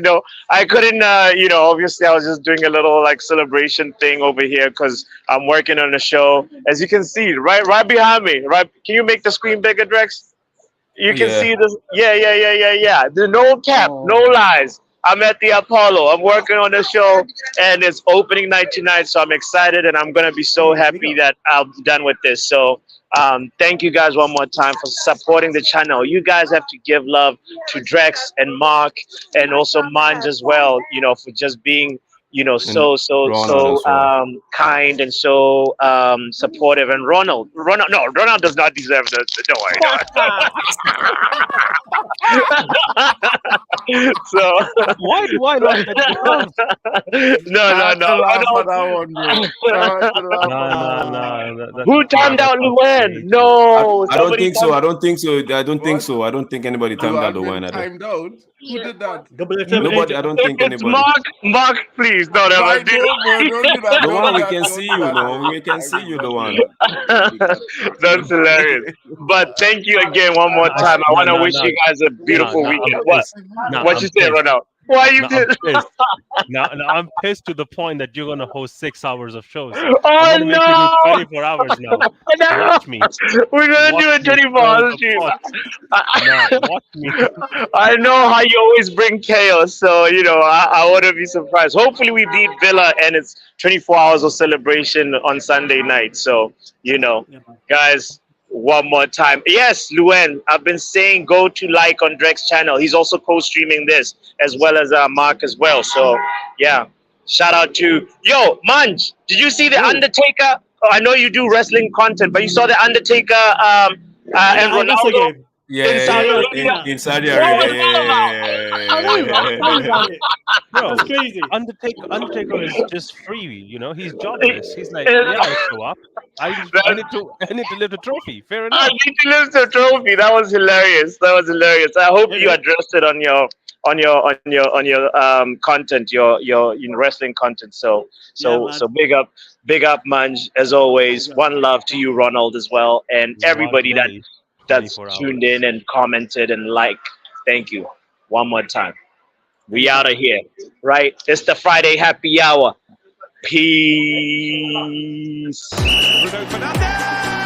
G: I couldn't. Obviously, I was just doing a little like celebration thing over here because I'm working on a show. As you can see, right behind me. Right, can you make the screen bigger, Drex? You can
A: Yeah.
G: see this. Yeah. There's no cap, no lies. I'm at the Apollo. I'm working on the show, and it's opening night tonight. So I'm excited, and I'm gonna be so happy that I'm done with this. So thank you guys one more time for supporting the channel. You guys have to give love to Drex and Mark, and also Manj as well. For just being so
A: Ronald as well.
G: kind and so supportive. And Ronald does not deserve the don't worry. So
E: Why not?
G: no. Who timed out Luan? No,
A: I don't
G: somebody
A: think so.
G: timed-
A: I don't think so.
C: What?
A: I don't think anybody timed out the winner.
C: Timed out. Who did that?
A: Nobody. I don't think
G: It's
A: anybody.
G: Mark, please. No, never.
C: Why, no, bro, don't do that.
A: The
C: Don't
A: one
C: do
A: we
C: that,
A: can
C: don't
A: see
C: do
A: you,
C: that.
A: no, we can see you, the one.
G: That's hilarious. But thank you again one more time. I want to wish you guys a beautiful weekend. What? What you say, Ronald? Why you
E: No,
G: did?
E: I'm pissed. Now I'm pissed to the point that you're gonna host 6 hours of shows.
G: Oh
E: I'm gonna make you
G: no!
E: do 24 hours now.
G: No!
E: Watch me.
G: We're gonna do
E: Watch
G: it 24
E: me
G: hours
E: stir
G: stream.
E: the pot. Nah, watch me.
G: I know how you always bring chaos, so I wouldn't be surprised. Hopefully, we beat Villa, and it's 24 hours of celebration on Sunday night. So guys, one more time. Yes, Luen, I've been saying go to like on Drek's channel. He's also co-streaming this as well as Mark as well. So yeah, shout out to Manj. Did you see the Undertaker? Oh, I know you do wrestling content, but you saw the Undertaker and Ronaldo.
A: In Saudi Arabia.
E: Bro,
F: That's crazy.
E: Undertaker is just free. He's jobless. He's like, yeah, I'll show up. I need to lift a trophy. Fair
G: I
E: enough.
G: need to lift the trophy. That was hilarious. I hope you addressed it on your content, your wrestling content. So big up, Manj, as always. One love to you, Ronald, as well, and everybody that's
E: 24
G: tuned
E: hours.
G: in and commented and liked. Thank you one more time. We out of here, right? It's the Friday happy hour. Peace.
H: Bruno Fernandes!